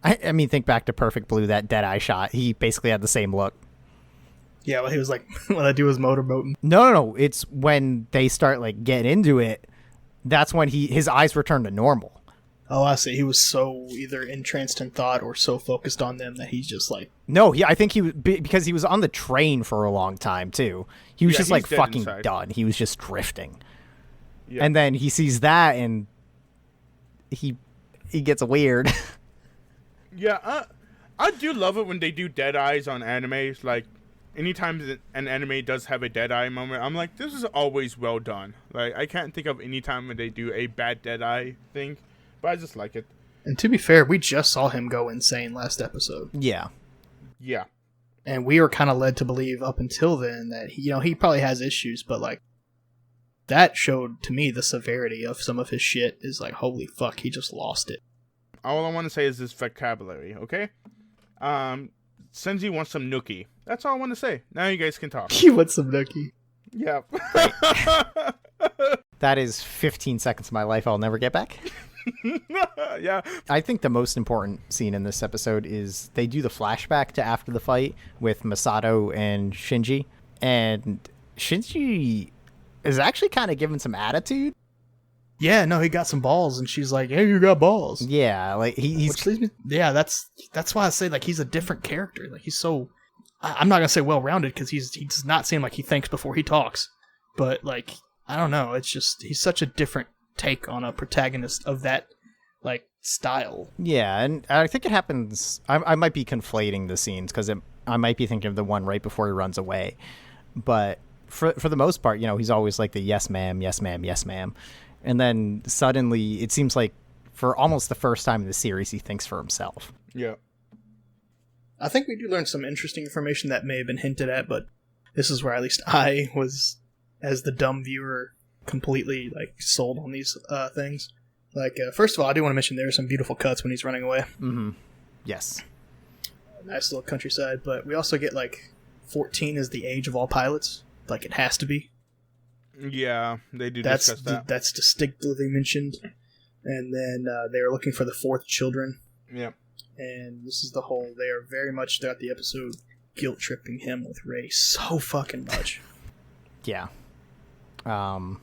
Speaker 3: I mean think back to Perfect Blue, that dead eye shot. He basically had the same look.
Speaker 2: Yeah, well, he was like, when I do his motorboating.
Speaker 3: No. It's when they start like getting into it. That's when his eyes return to normal.
Speaker 2: Oh, I see. He was so either entranced in thought or so focused on them that he's just like...
Speaker 3: No, I think he was... Because he was on the train for a long time, too. He was just, like, fucking
Speaker 1: inside.
Speaker 3: done. He was just drifting.
Speaker 1: Yeah.
Speaker 3: And then he sees that, and he gets weird.
Speaker 1: Yeah, I do love it when they do dead eyes on animes. Like, anytime an anime does have a dead eye moment, I'm like, this is always well done. Like, I can't think of any time when they do a bad dead eye thing. But I just like it.
Speaker 2: And to be fair, we just saw him go insane last episode.
Speaker 3: Yeah.
Speaker 1: Yeah.
Speaker 2: And we were kind of led to believe up until then that, he probably has issues, but, like, that showed to me the severity of some of his shit is like, holy fuck, he just lost it.
Speaker 1: All I want to say is this vocabulary, okay? Senji wants some nookie. That's all I want to say. Now you guys can talk.
Speaker 2: He wants some nookie.
Speaker 1: Yeah.
Speaker 3: That is 15 seconds of my life I'll never get back.
Speaker 1: Yeah.
Speaker 3: I think the most important scene in this episode is they do the flashback to after the fight with Masato and Shinji. And Shinji is actually kind of giving some attitude.
Speaker 2: Yeah, no, he got some balls, and she's like, "Hey, you got balls."
Speaker 3: Yeah, like he's...
Speaker 2: Which leads me, yeah, that's why I say like he's a different character. Like he's so, I'm not gonna say well-rounded because he does not seem like he thinks before he talks, but like I don't know, it's just he's such a different take on a protagonist of that like style.
Speaker 3: Yeah, and I think it happens. I might be conflating the scenes because I might be thinking of the one right before he runs away, but for the most part, he's always like the yes ma'am, yes ma'am, yes ma'am. And then suddenly, it seems like for almost the first time in the series, he thinks for himself.
Speaker 1: Yeah.
Speaker 2: I think we do learn some interesting information that may have been hinted at, but this is where at least I was, as the dumb viewer, completely like sold on these things. Like, first of all, I do want to mention there are some beautiful cuts when he's running away.
Speaker 3: Mm-hmm. Yes.
Speaker 2: Nice little countryside, but we also get like 14 is the age of all pilots. Like, it has to be.
Speaker 1: Yeah, they do discuss that.
Speaker 2: That's distinctly mentioned. And then they are looking for the fourth children.
Speaker 1: Yeah.
Speaker 2: And this is the whole, they are very much throughout the episode guilt-tripping him with Ray so fucking much.
Speaker 3: Yeah.
Speaker 1: Oh,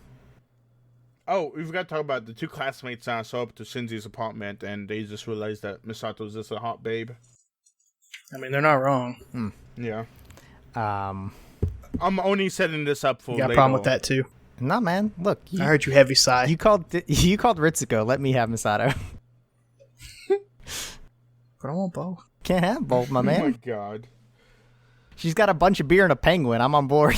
Speaker 1: we forgot to talk about the two classmates show up to Shinji's apartment, and they just realized that Misato's just a hot babe.
Speaker 2: I mean, they're not wrong.
Speaker 1: Yeah. I'm only setting this up for
Speaker 2: You got
Speaker 1: later.
Speaker 2: a problem with that, too?
Speaker 3: No, man. Look.
Speaker 2: I heard you heavy sigh.
Speaker 3: You called Ritsuko. Let me have Misato.
Speaker 2: But I want both.
Speaker 3: Can't have both, my man.
Speaker 1: Oh, my God.
Speaker 3: She's got a bunch of beer and a penguin. I'm on board.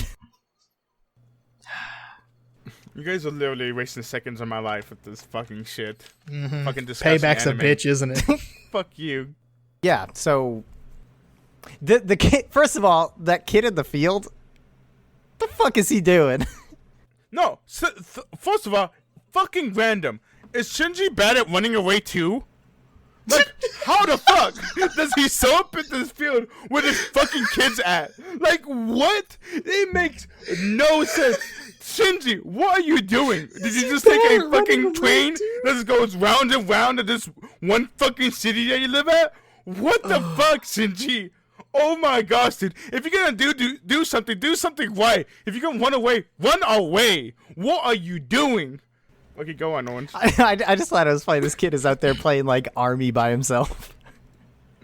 Speaker 1: You guys are literally wasting seconds of my life with this fucking shit.
Speaker 2: Mm-hmm.
Speaker 1: Fucking disgusting
Speaker 2: Payback's
Speaker 1: anime.
Speaker 2: a bitch, isn't it?
Speaker 1: Fuck you.
Speaker 3: Yeah, so... The kid... First of all, that kid in the field... The fuck is he doing?
Speaker 1: No, first of all, fucking random. Is Shinji bad at running away too? Like, how the fuck does he show up in this field where his fucking kids at? Like, what? It makes no sense. Shinji, what are you doing? Did you just take a fucking train that just goes round and round to this one fucking city that you live at? What the fuck, Shinji? Oh my gosh, dude. If you're gonna do something right. If you're gonna run away, run away. What are you doing? Okay, go on, Orange.
Speaker 3: I just thought it was funny. This kid is out there playing, like, Army by himself.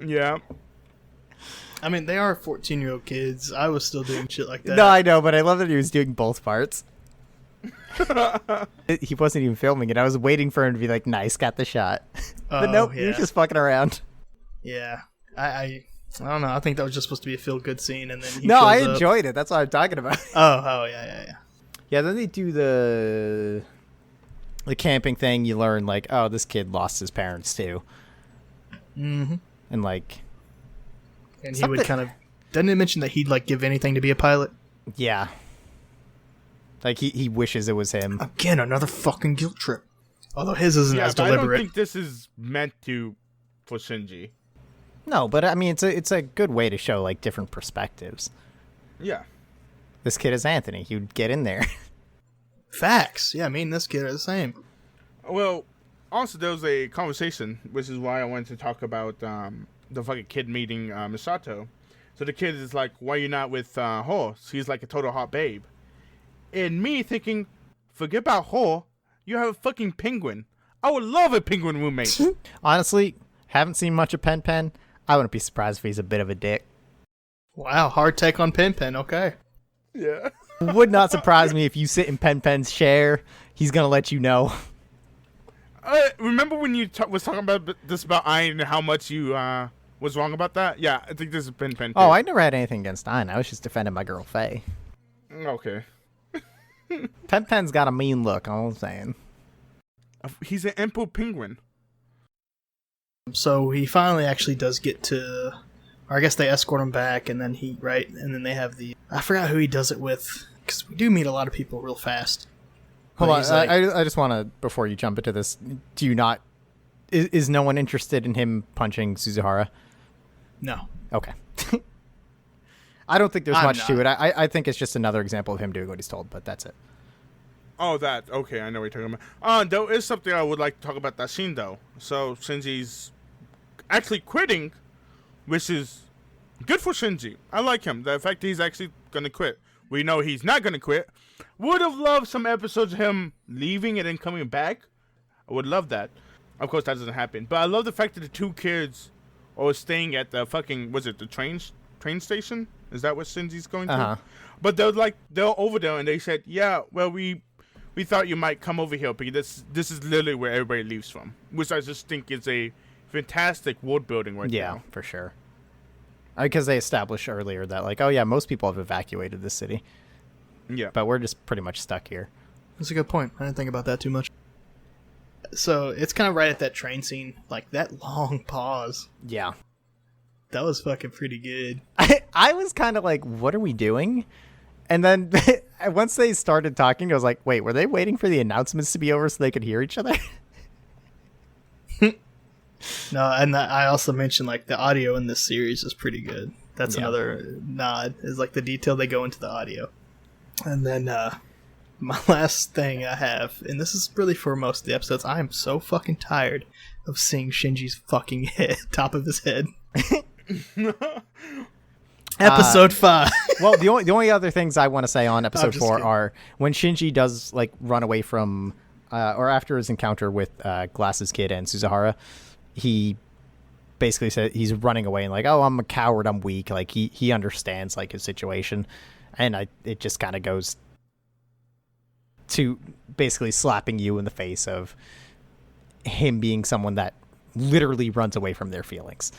Speaker 1: Yeah.
Speaker 2: I mean, they are 14-year-old kids. I was still doing shit like that.
Speaker 3: No, I know, but I love that he was doing both parts. He wasn't even filming it. I was waiting for him to be like, nice, got the shot. But nope, he was just fucking around.
Speaker 2: Yeah. I don't know. I think that was just supposed to be a feel-good scene, and then he
Speaker 3: No,
Speaker 2: shows
Speaker 3: I
Speaker 2: up.
Speaker 3: enjoyed it. That's what I'm talking about.
Speaker 2: Oh, yeah.
Speaker 3: Yeah, then they do the camping thing. You learn, like, oh, this kid lost his parents, too.
Speaker 2: Mm-hmm.
Speaker 3: And, like...
Speaker 2: And he would kind of... Doesn't it mention that he'd, like, give anything to be a pilot?
Speaker 3: Yeah. Like, he wishes it was him.
Speaker 2: Again, another fucking guilt trip. Although his isn't as
Speaker 1: but
Speaker 2: deliberate.
Speaker 1: I don't think this is meant for Shinji.
Speaker 3: No, but I mean, it's a good way to show, like, different perspectives.
Speaker 1: Yeah.
Speaker 3: This kid is Anthony. He'd get in there.
Speaker 2: Facts. Yeah, me and this kid are the same.
Speaker 1: Well, also there was a conversation, which is why I wanted to talk about the fucking kid meeting Misato. So the kid is like, "Why you not with Ho? She's like a total hot babe." And me thinking, forget about Ho. You have a fucking penguin. I would love a penguin roommate.
Speaker 3: Honestly, haven't seen much of Pen Pen. I wouldn't be surprised if he's a bit of a dick.
Speaker 2: Wow, hard take on Pen Pen. Okay.
Speaker 1: Yeah.
Speaker 3: Would not surprise me if you sit in Pen Pen's chair. He's gonna let you know.
Speaker 1: Remember when you was talking about this about Iron and how much you was wrong about that? Yeah, I think this is Pen Pen.
Speaker 3: Oh, I never had anything against Iron. I was just defending my girl Faye.
Speaker 1: Okay.
Speaker 3: Pen Pen's got a mean look. All I'm saying.
Speaker 1: He's an emperor penguin.
Speaker 2: So he finally actually does get to, or I guess they escort him back, and then and then they have I forgot who he does it with, because we do meet a lot of people real fast.
Speaker 3: Hold on,
Speaker 2: like,
Speaker 3: I just want to, before you jump into this, do you not, is no one interested in him punching Suzuhara?
Speaker 2: No.
Speaker 3: Okay. I don't think there's
Speaker 2: I'm
Speaker 3: much
Speaker 2: not.
Speaker 3: to it. I think it's just another example of him doing what he's told, but that's it.
Speaker 1: Oh, that. Okay, I know what you're talking about. There is something I would like to talk about that scene, though. So, Shinji's actually quitting, which is good for Shinji. I like him. The fact that he's actually going to quit. We know he's not going to quit. Would have loved some episodes of him leaving and then coming back. I would love that. Of course, that doesn't happen. But I love the fact that the two kids are staying at the fucking, was it the train station? Is that what Shinji's going to?
Speaker 3: Uh-huh.
Speaker 1: But they're over there and they said, yeah, well, we thought you might come over here because this is literally where everybody leaves from. Which I just think is a fantastic world building right now.
Speaker 3: Yeah, for sure. Because they established earlier that, like, oh yeah, most people have evacuated this city.
Speaker 1: Yeah.
Speaker 3: But we're just pretty much stuck here.
Speaker 2: That's a good point. I didn't think about that too much. So it's kind of right at that train scene, like that long pause.
Speaker 3: Yeah.
Speaker 2: That was fucking pretty good.
Speaker 3: I was kind of like, what are we doing? And then once they started talking, I was like, wait, were they waiting for the announcements to be over so they could hear each other?
Speaker 2: No, and I also mentioned, like, the audio in this series is pretty good. That's
Speaker 3: Yeah.
Speaker 2: another nod, is like the detail they go into the audio. And then my last thing I have, and this is really for most of the episodes, I am so fucking tired of seeing Shinji's fucking head, top of his head. Episode 5.
Speaker 3: Well, the only other things I want to say on episode
Speaker 2: just
Speaker 3: 4
Speaker 2: kidding.
Speaker 3: are when Shinji does, like, run away from, or after his encounter with Glasses Kid and Suzuhara, he basically said he's running away and like, oh, I'm a coward, I'm weak. Like, he understands, like, his situation. And it just kind of goes to basically slapping you in the face of him being someone that literally runs away from their feelings.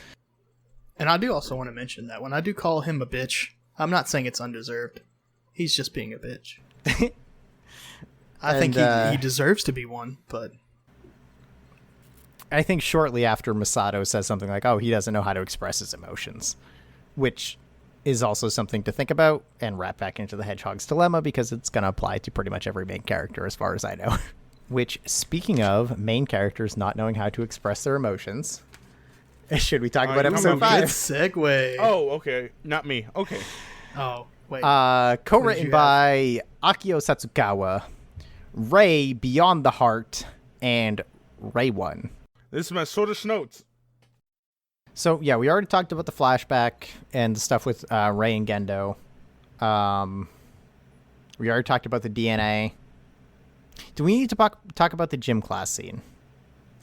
Speaker 2: And I do also want to mention that when I do call him a bitch, I'm not saying it's undeserved. He's just being a bitch. I think he deserves to be one, but...
Speaker 3: I think shortly after Masato says something like, oh, he doesn't know how to express his emotions, which is also something to think about and wrap back into the Hedgehog's dilemma because it's going to apply to pretty much every main character as far as I know. Which, speaking of main characters not knowing how to express their emotions, should we talk about episode
Speaker 2: Good
Speaker 3: 5?
Speaker 2: segue.
Speaker 1: Oh, okay. Not me. Okay.
Speaker 2: Oh, wait.
Speaker 3: Co-written by Akio Satsukawa, Ray Beyond the Heart, and Ray 1.
Speaker 1: This is my shortest notes.
Speaker 3: So, yeah, we already talked about the flashback and the stuff with Ray and Gendo. We already talked about the DNA. Do we need to talk about the gym class scene?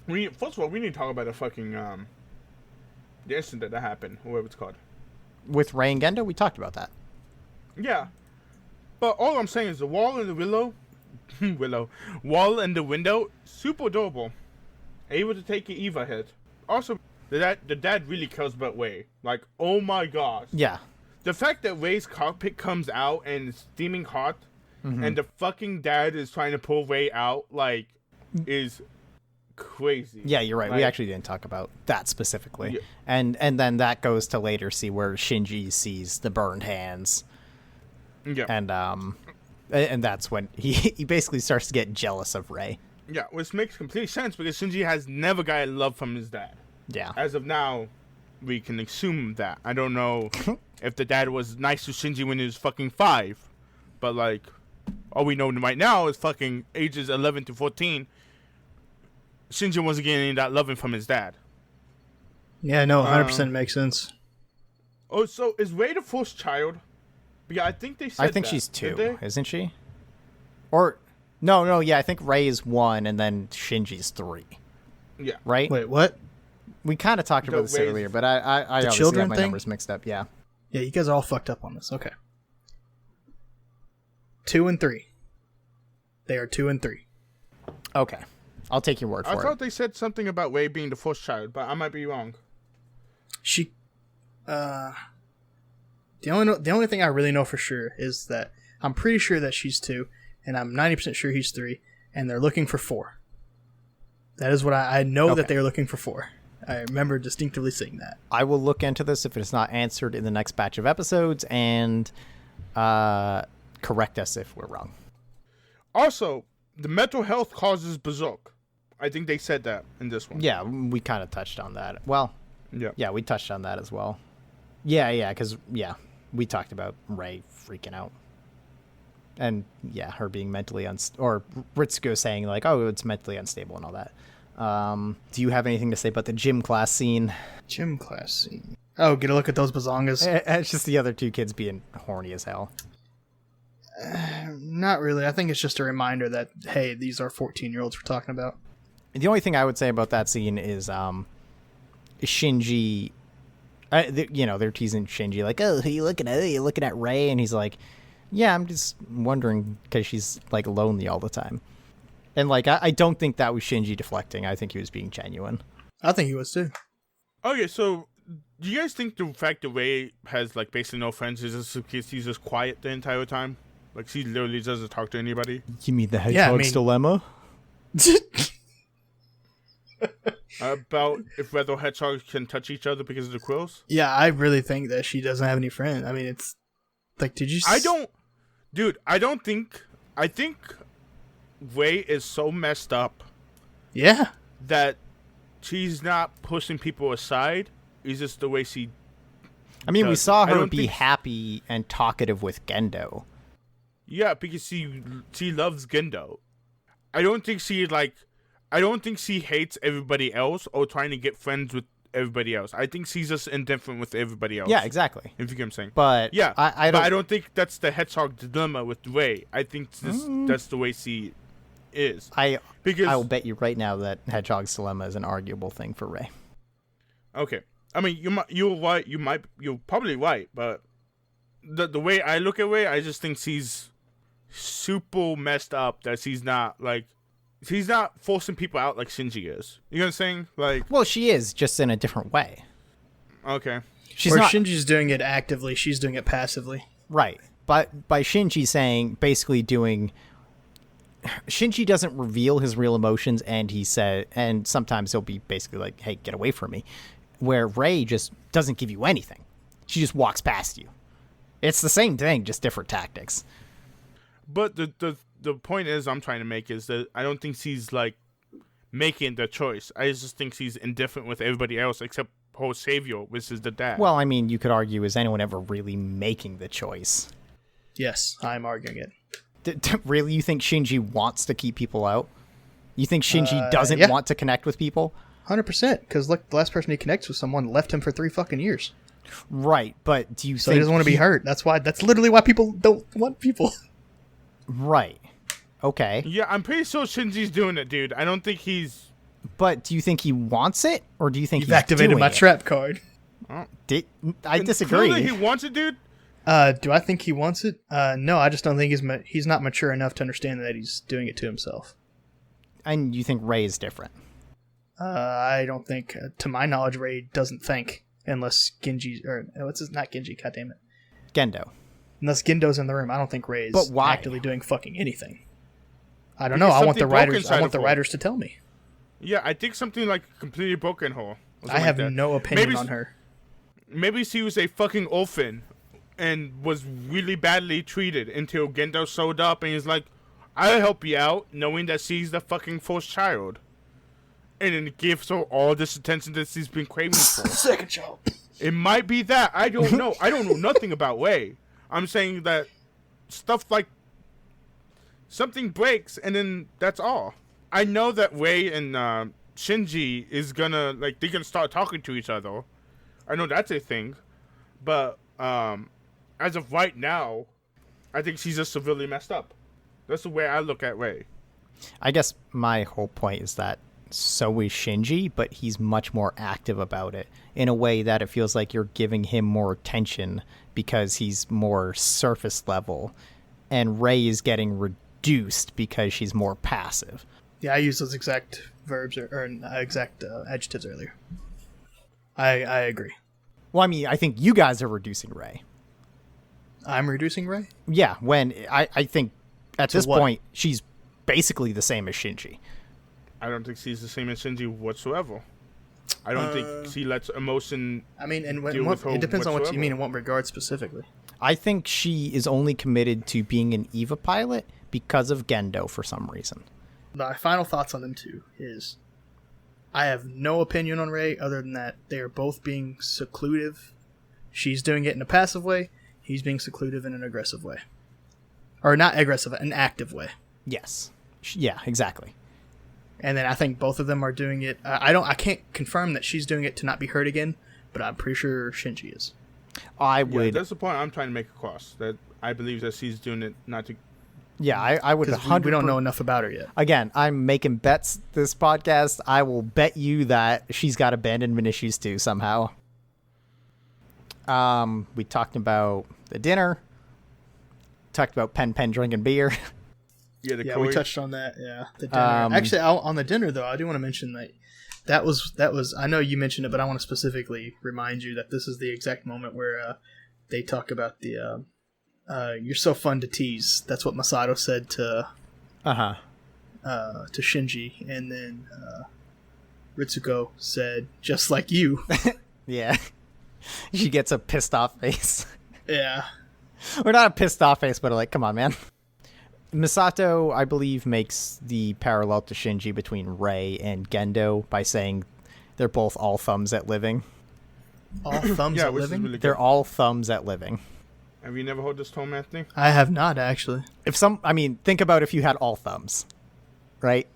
Speaker 1: First of all, we need to talk about the fucking the incident that happened, whatever it's called.
Speaker 3: With Ray and Gendo, we talked about that.
Speaker 1: Yeah. But all I'm saying is the wall and the wall and the window, super adorable. Able to take an Eva hit. Also, the dad really cares about Ray. Like, oh my gosh.
Speaker 3: Yeah.
Speaker 1: The fact that Ray's cockpit comes out and it's steaming hot, and the fucking dad is trying to pull Ray out, like, is crazy.
Speaker 3: Yeah, you're right.
Speaker 1: Like,
Speaker 3: we actually didn't talk about that specifically.
Speaker 1: Yeah.
Speaker 3: And then that goes to later see where Shinji sees the burned hands.
Speaker 1: Yeah.
Speaker 3: And And that's when he basically starts to get jealous of Rei.
Speaker 1: Yeah, which makes complete sense because Shinji has never gotten love from his dad.
Speaker 3: Yeah.
Speaker 1: As of now, we can assume that. I don't know if the dad was nice to Shinji when he was fucking 5, but like, all we know right now is fucking ages 11 to 14. Shinji wasn't getting any of that loving from his dad.
Speaker 2: Yeah, no, 100% makes sense.
Speaker 1: Oh, so is Rei the first child? Yeah, I think they said
Speaker 3: I think
Speaker 1: that,
Speaker 3: she's
Speaker 1: did
Speaker 3: 2,
Speaker 1: they?
Speaker 3: isn't she? Or no, yeah, I think Rei is 1, and then Shinji's 3.
Speaker 1: Yeah.
Speaker 3: Right?
Speaker 2: Wait, what?
Speaker 3: We kind of talked about this
Speaker 1: Rei's-
Speaker 3: earlier, but I obviously
Speaker 2: children
Speaker 3: have my
Speaker 2: thing?
Speaker 3: numbers mixed up. Yeah.
Speaker 2: Yeah, you guys are all fucked up on this. Okay. 2 and 3. They are 2 and 3.
Speaker 3: Okay. I'll take your word
Speaker 1: I
Speaker 3: for
Speaker 1: thought
Speaker 3: it.
Speaker 1: they said something about Rei being the first child, but I might be wrong.
Speaker 2: She, the only thing I really know for sure is that I'm pretty sure that she's 2, and I'm 90% sure he's 3, and they're looking for 4. That is what I know that
Speaker 3: Okay.
Speaker 2: they're looking for 4. I remember distinctively saying that.
Speaker 3: I will look into this if it's not answered in the next batch of episodes and correct us if we're wrong.
Speaker 1: Also, the mental health causes berserk. I think they said that in this one.
Speaker 3: Yeah, we kind of touched on that. Well,
Speaker 1: Yeah.
Speaker 3: we touched on that as well. Yeah, because, we talked about Rei freaking out. And, yeah, her being mentally or Ritsuko saying, like, oh, it's mentally unstable and all that. Do you have anything to say about the gym class scene?
Speaker 2: Gym class scene. Oh, get a look at those bazongas.
Speaker 3: It's just the other 2 kids being horny as hell.
Speaker 2: Not really. I think it's just a reminder that, hey, these are 14-year-olds we're talking about.
Speaker 3: The only thing I would say about that scene is Shinji. They're teasing Shinji like, "Oh, who you looking at? Oh, you looking at Rei?" And he's like, "Yeah, I'm just wondering because she's like lonely all the time." And like, I don't think that was Shinji deflecting. I think he was being genuine.
Speaker 2: I think he was too.
Speaker 1: Okay, so do you guys think the fact that Rei has like basically no friends is just because she's just quiet the entire time? Like she literally doesn't talk to anybody?
Speaker 3: You mean the
Speaker 2: Yeah, I
Speaker 3: hedgehog's
Speaker 2: mean-
Speaker 3: dilemma?
Speaker 1: About if whether hedgehogs can touch each other because of the quills?
Speaker 2: Yeah, I really think that she doesn't have any friends. I mean, it's like, did you?
Speaker 1: I think Rei is so messed up
Speaker 2: Yeah,
Speaker 1: that she's not pushing people aside. It's just the way she.
Speaker 3: I mean, we
Speaker 1: does.
Speaker 3: saw
Speaker 1: I
Speaker 3: her
Speaker 1: don't
Speaker 3: be
Speaker 1: think-
Speaker 3: happy and talkative with Gendo.
Speaker 1: Yeah, because she loves Gendo. I don't think she hates everybody else or trying to get friends with everybody else. I think she's just indifferent with everybody else.
Speaker 3: Yeah, exactly.
Speaker 1: If you get what I'm saying.
Speaker 3: But
Speaker 1: Yeah,
Speaker 3: I
Speaker 1: but
Speaker 3: don't.
Speaker 1: I don't think that's the hedgehog dilemma with Rei. I think that's the way she is. Because
Speaker 3: I will bet you right now that Hedgehog's dilemma is an arguable thing for Rei.
Speaker 1: okay, I mean you're right. You're probably right, but the way I look at Rei, I just think she's super messed up. That she's not forcing people out like Shinji is. You know what I'm saying? Like,
Speaker 3: Well, she is just in a different way.
Speaker 1: okay,
Speaker 3: She's
Speaker 2: where
Speaker 3: not
Speaker 2: Shinji's doing it actively, she's doing it passively.
Speaker 3: right, but by Shinji saying basically doing. Shinji doesn't reveal his real emotions, and sometimes he'll be basically like, "Hey, get away from me," where Rei just doesn't give you anything. She just walks past you. It's the same thing, just different tactics.
Speaker 1: but the point is I'm trying to make is that I don't think she's like making the choice. I just think she's indifferent with everybody else except her savior, which is the dad.
Speaker 3: Well, I mean, you could argue, is anyone ever really making the choice?
Speaker 2: Yes, I'm arguing it.
Speaker 3: Really, you think Shinji wants to keep people out? You think Shinji doesn't
Speaker 2: yeah.
Speaker 3: want to connect with people?
Speaker 2: 100%. Because look, the last person he connects with someone left him for 3 fucking years.
Speaker 3: Right, but do you
Speaker 2: So
Speaker 3: think
Speaker 2: he doesn't want to be hurt. That's literally why people don't want people.
Speaker 3: Right. Okay.
Speaker 1: yeah, I'm pretty sure Shinji's doing it, dude. I don't think he's.
Speaker 3: But do you think he wants it, or do you think
Speaker 2: You've
Speaker 3: he's
Speaker 2: activated
Speaker 3: doing
Speaker 2: my
Speaker 3: it?
Speaker 2: trap card.
Speaker 3: I disagree.
Speaker 1: Clearly he wants it, dude.
Speaker 2: Do I think he wants it? No, I just don't think he's not mature enough to understand that he's doing it to himself.
Speaker 3: And you think Rei is different?
Speaker 2: I don't think, to my knowledge, Ray doesn't think unless Genji not Genji, goddammit.
Speaker 3: Gendo.
Speaker 2: Unless Gendo's in the room, I don't think Ray's
Speaker 3: But why?
Speaker 2: actively doing fucking anything. I don't know.
Speaker 1: Because
Speaker 2: I want the
Speaker 1: something broke
Speaker 2: writers.
Speaker 1: inside
Speaker 2: I want
Speaker 1: of
Speaker 2: the
Speaker 1: her.
Speaker 2: writers to tell me.
Speaker 1: Yeah, I think something like completely broken her. or something
Speaker 2: I have
Speaker 1: like that.
Speaker 2: no opinion
Speaker 1: Maybe
Speaker 2: on her.
Speaker 1: Maybe she was a fucking orphan and was really badly treated until Gendo showed up and he's like, I'll help you out, knowing that she's the fucking first child. And then gives her all this attention that she's been craving for.
Speaker 2: Second child.
Speaker 1: It might be that. I don't know. I don't know nothing about Rei. I'm saying that stuff like something breaks and then that's all. I know that Rei and Shinji is gonna, like, they're gonna start talking to each other. I know that's a thing. But as of right now, I think she's just severely messed up. That's the way I look at Rei.
Speaker 3: I guess my whole point is that so is Shinji, but he's much more active about it in a way that it feels like you're giving him more attention because he's more surface level, and Rei is getting reduced because she's more passive.
Speaker 2: Yeah, I used those exact verbs or exact adjectives earlier. I agree.
Speaker 3: Well, I mean, I think you guys are reducing Rei.
Speaker 2: I'm reducing Rei?
Speaker 3: Yeah, when I think at this
Speaker 2: what?
Speaker 3: point she's basically the same as Shinji.
Speaker 1: I don't think she's the same as Shinji whatsoever. I don't think she lets emotion.
Speaker 2: I mean, and
Speaker 1: deal with her
Speaker 2: it depends on what you
Speaker 1: whatsoever.
Speaker 2: mean in what regard specifically.
Speaker 3: I think she is only committed to being an EVA pilot because of Gendo for some reason.
Speaker 2: My final thoughts on them two is I have no opinion on Rei other than that they are both being seclusive. She's doing it in a passive way. He's being seclusive in an aggressive way. Or not aggressive, an active way.
Speaker 3: Yes. Yeah, exactly.
Speaker 2: And then I think both of them are doing it. I can't confirm that she's doing it to not be hurt again, but I'm pretty sure Shinji is.
Speaker 3: I
Speaker 1: Yeah,
Speaker 3: would.
Speaker 1: that's the point I'm trying to make across. That I believe that she's doing it not to.
Speaker 3: Yeah, I would.
Speaker 2: Because
Speaker 3: 100.
Speaker 2: we don't know enough about her yet.
Speaker 3: Again, I'm making bets this podcast. I will bet you that she's got abandonment issues too somehow. We talked about the dinner. Talked about Pen drinking beer.
Speaker 1: Yeah,
Speaker 2: We
Speaker 1: Koi.
Speaker 2: touched on that. Yeah, the dinner. Actually, on the dinner though, I do want to mention that was. I know you mentioned it, but I want to specifically remind you that this is the exact moment where they talk about the "You're so fun to tease." That's what Masato said to Shinji, and then Ritsuko said, "Just like you."
Speaker 3: Yeah. She gets a pissed off face.
Speaker 2: Yeah.
Speaker 3: Or not a pissed off face, but like, come on, man. Misato, I believe, makes the parallel to Shinji between Rei and Gendo by saying they're both all thumbs at living.
Speaker 2: All thumbs
Speaker 1: Yeah,
Speaker 2: at
Speaker 1: which is
Speaker 2: living.
Speaker 1: really good.
Speaker 3: They're all thumbs at living.
Speaker 1: Have you never heard this term, Anthony?
Speaker 2: I have not actually.
Speaker 3: Think about if you had all thumbs, right?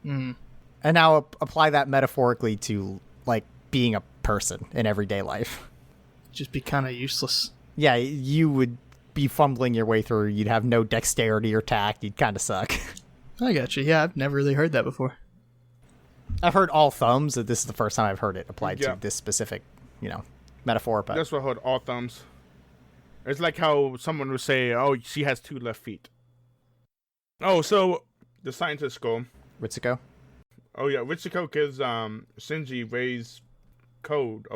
Speaker 2: Mm.
Speaker 3: And now apply that metaphorically to, like, being a person in everyday life.
Speaker 2: Just be kind of useless.
Speaker 3: Yeah, you would be fumbling your way through. You'd have no dexterity or tact. You'd kind of suck.
Speaker 2: I got you. Yeah, I've never really heard that before.
Speaker 3: I've heard all thumbs. This is the first time I've heard it applied
Speaker 1: Yeah.
Speaker 3: to this specific, metaphor. But
Speaker 1: That's what I heard. All thumbs. It's like how someone would say, "Oh, she has 2 left feet." Oh, so the scientists go.
Speaker 3: Ritsuko?
Speaker 1: Oh yeah, Ritsuko gives Shinji Rei's card.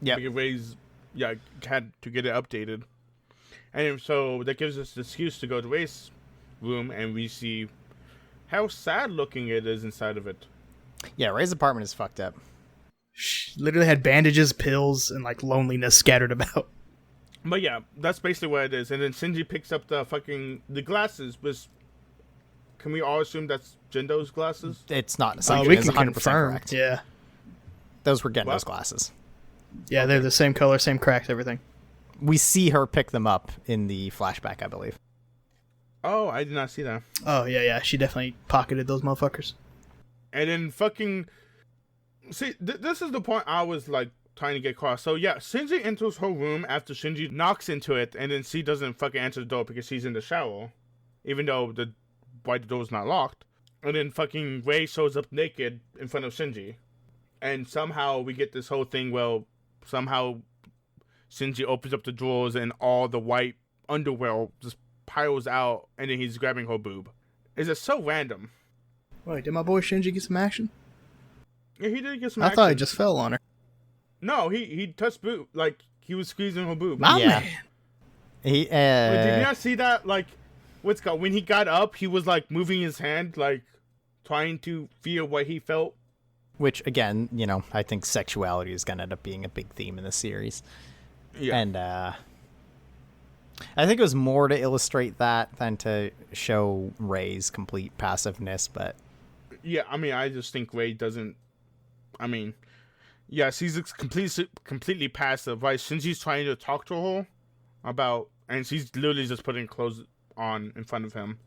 Speaker 3: Yeah.
Speaker 1: Because Rei's had to get it updated, and so that gives us the excuse to go to Rei's room, and we see how sad looking it is inside of it.
Speaker 3: Yeah, Rei's apartment is fucked up.
Speaker 2: She literally had bandages, pills, and like loneliness scattered about.
Speaker 1: But yeah, that's basically what it is. And then Shinji picks up the glasses. Which, can we all assume that's Gendo's glasses?
Speaker 3: It's not an assumption.
Speaker 2: We
Speaker 3: It's
Speaker 2: can
Speaker 3: 100%
Speaker 2: confirm.
Speaker 3: correct.
Speaker 2: Yeah,
Speaker 3: Those were Gendo's
Speaker 1: What?
Speaker 3: glasses.
Speaker 2: yeah, they're the same color, same cracks, everything.
Speaker 3: We see her pick them up in the flashback, I believe.
Speaker 1: Oh, I did not see that.
Speaker 2: Oh yeah, she definitely pocketed those motherfuckers.
Speaker 1: And then fucking... See, this is the point I was, like, trying to get across. So, yeah, Shinji enters her room after Shinji knocks into it, and then she doesn't fucking answer the door because she's in the shower. Even though the door's not locked. And then fucking Rei shows up naked in front of Shinji. And somehow we get this whole thing, well, somehow Shinji opens up the drawers and all the white underwear just piles out, and then he's grabbing her boob. It's just so random.
Speaker 2: Wait, did my boy Shinji get some action?
Speaker 1: Yeah, he did get some
Speaker 2: I thought he
Speaker 1: action.
Speaker 2: just fell on her.
Speaker 1: No, he touched boob, like, he was squeezing her boob.
Speaker 2: My
Speaker 3: Yeah.
Speaker 2: man.
Speaker 3: He,
Speaker 1: Wait, did you not see that? Like, when he got up, he was, like, moving his hand, like, trying to feel what he felt.
Speaker 3: which, again, I think sexuality is going to end up being a big theme in this series.
Speaker 1: Yeah.
Speaker 3: And I think it was more to illustrate that than to show Ray's complete passiveness, but
Speaker 1: Yeah, I mean, I just think Ray doesn't. I mean, yes, he's completely passive. Right, Shinji's trying to talk to her about, and she's literally just putting clothes on in front of him.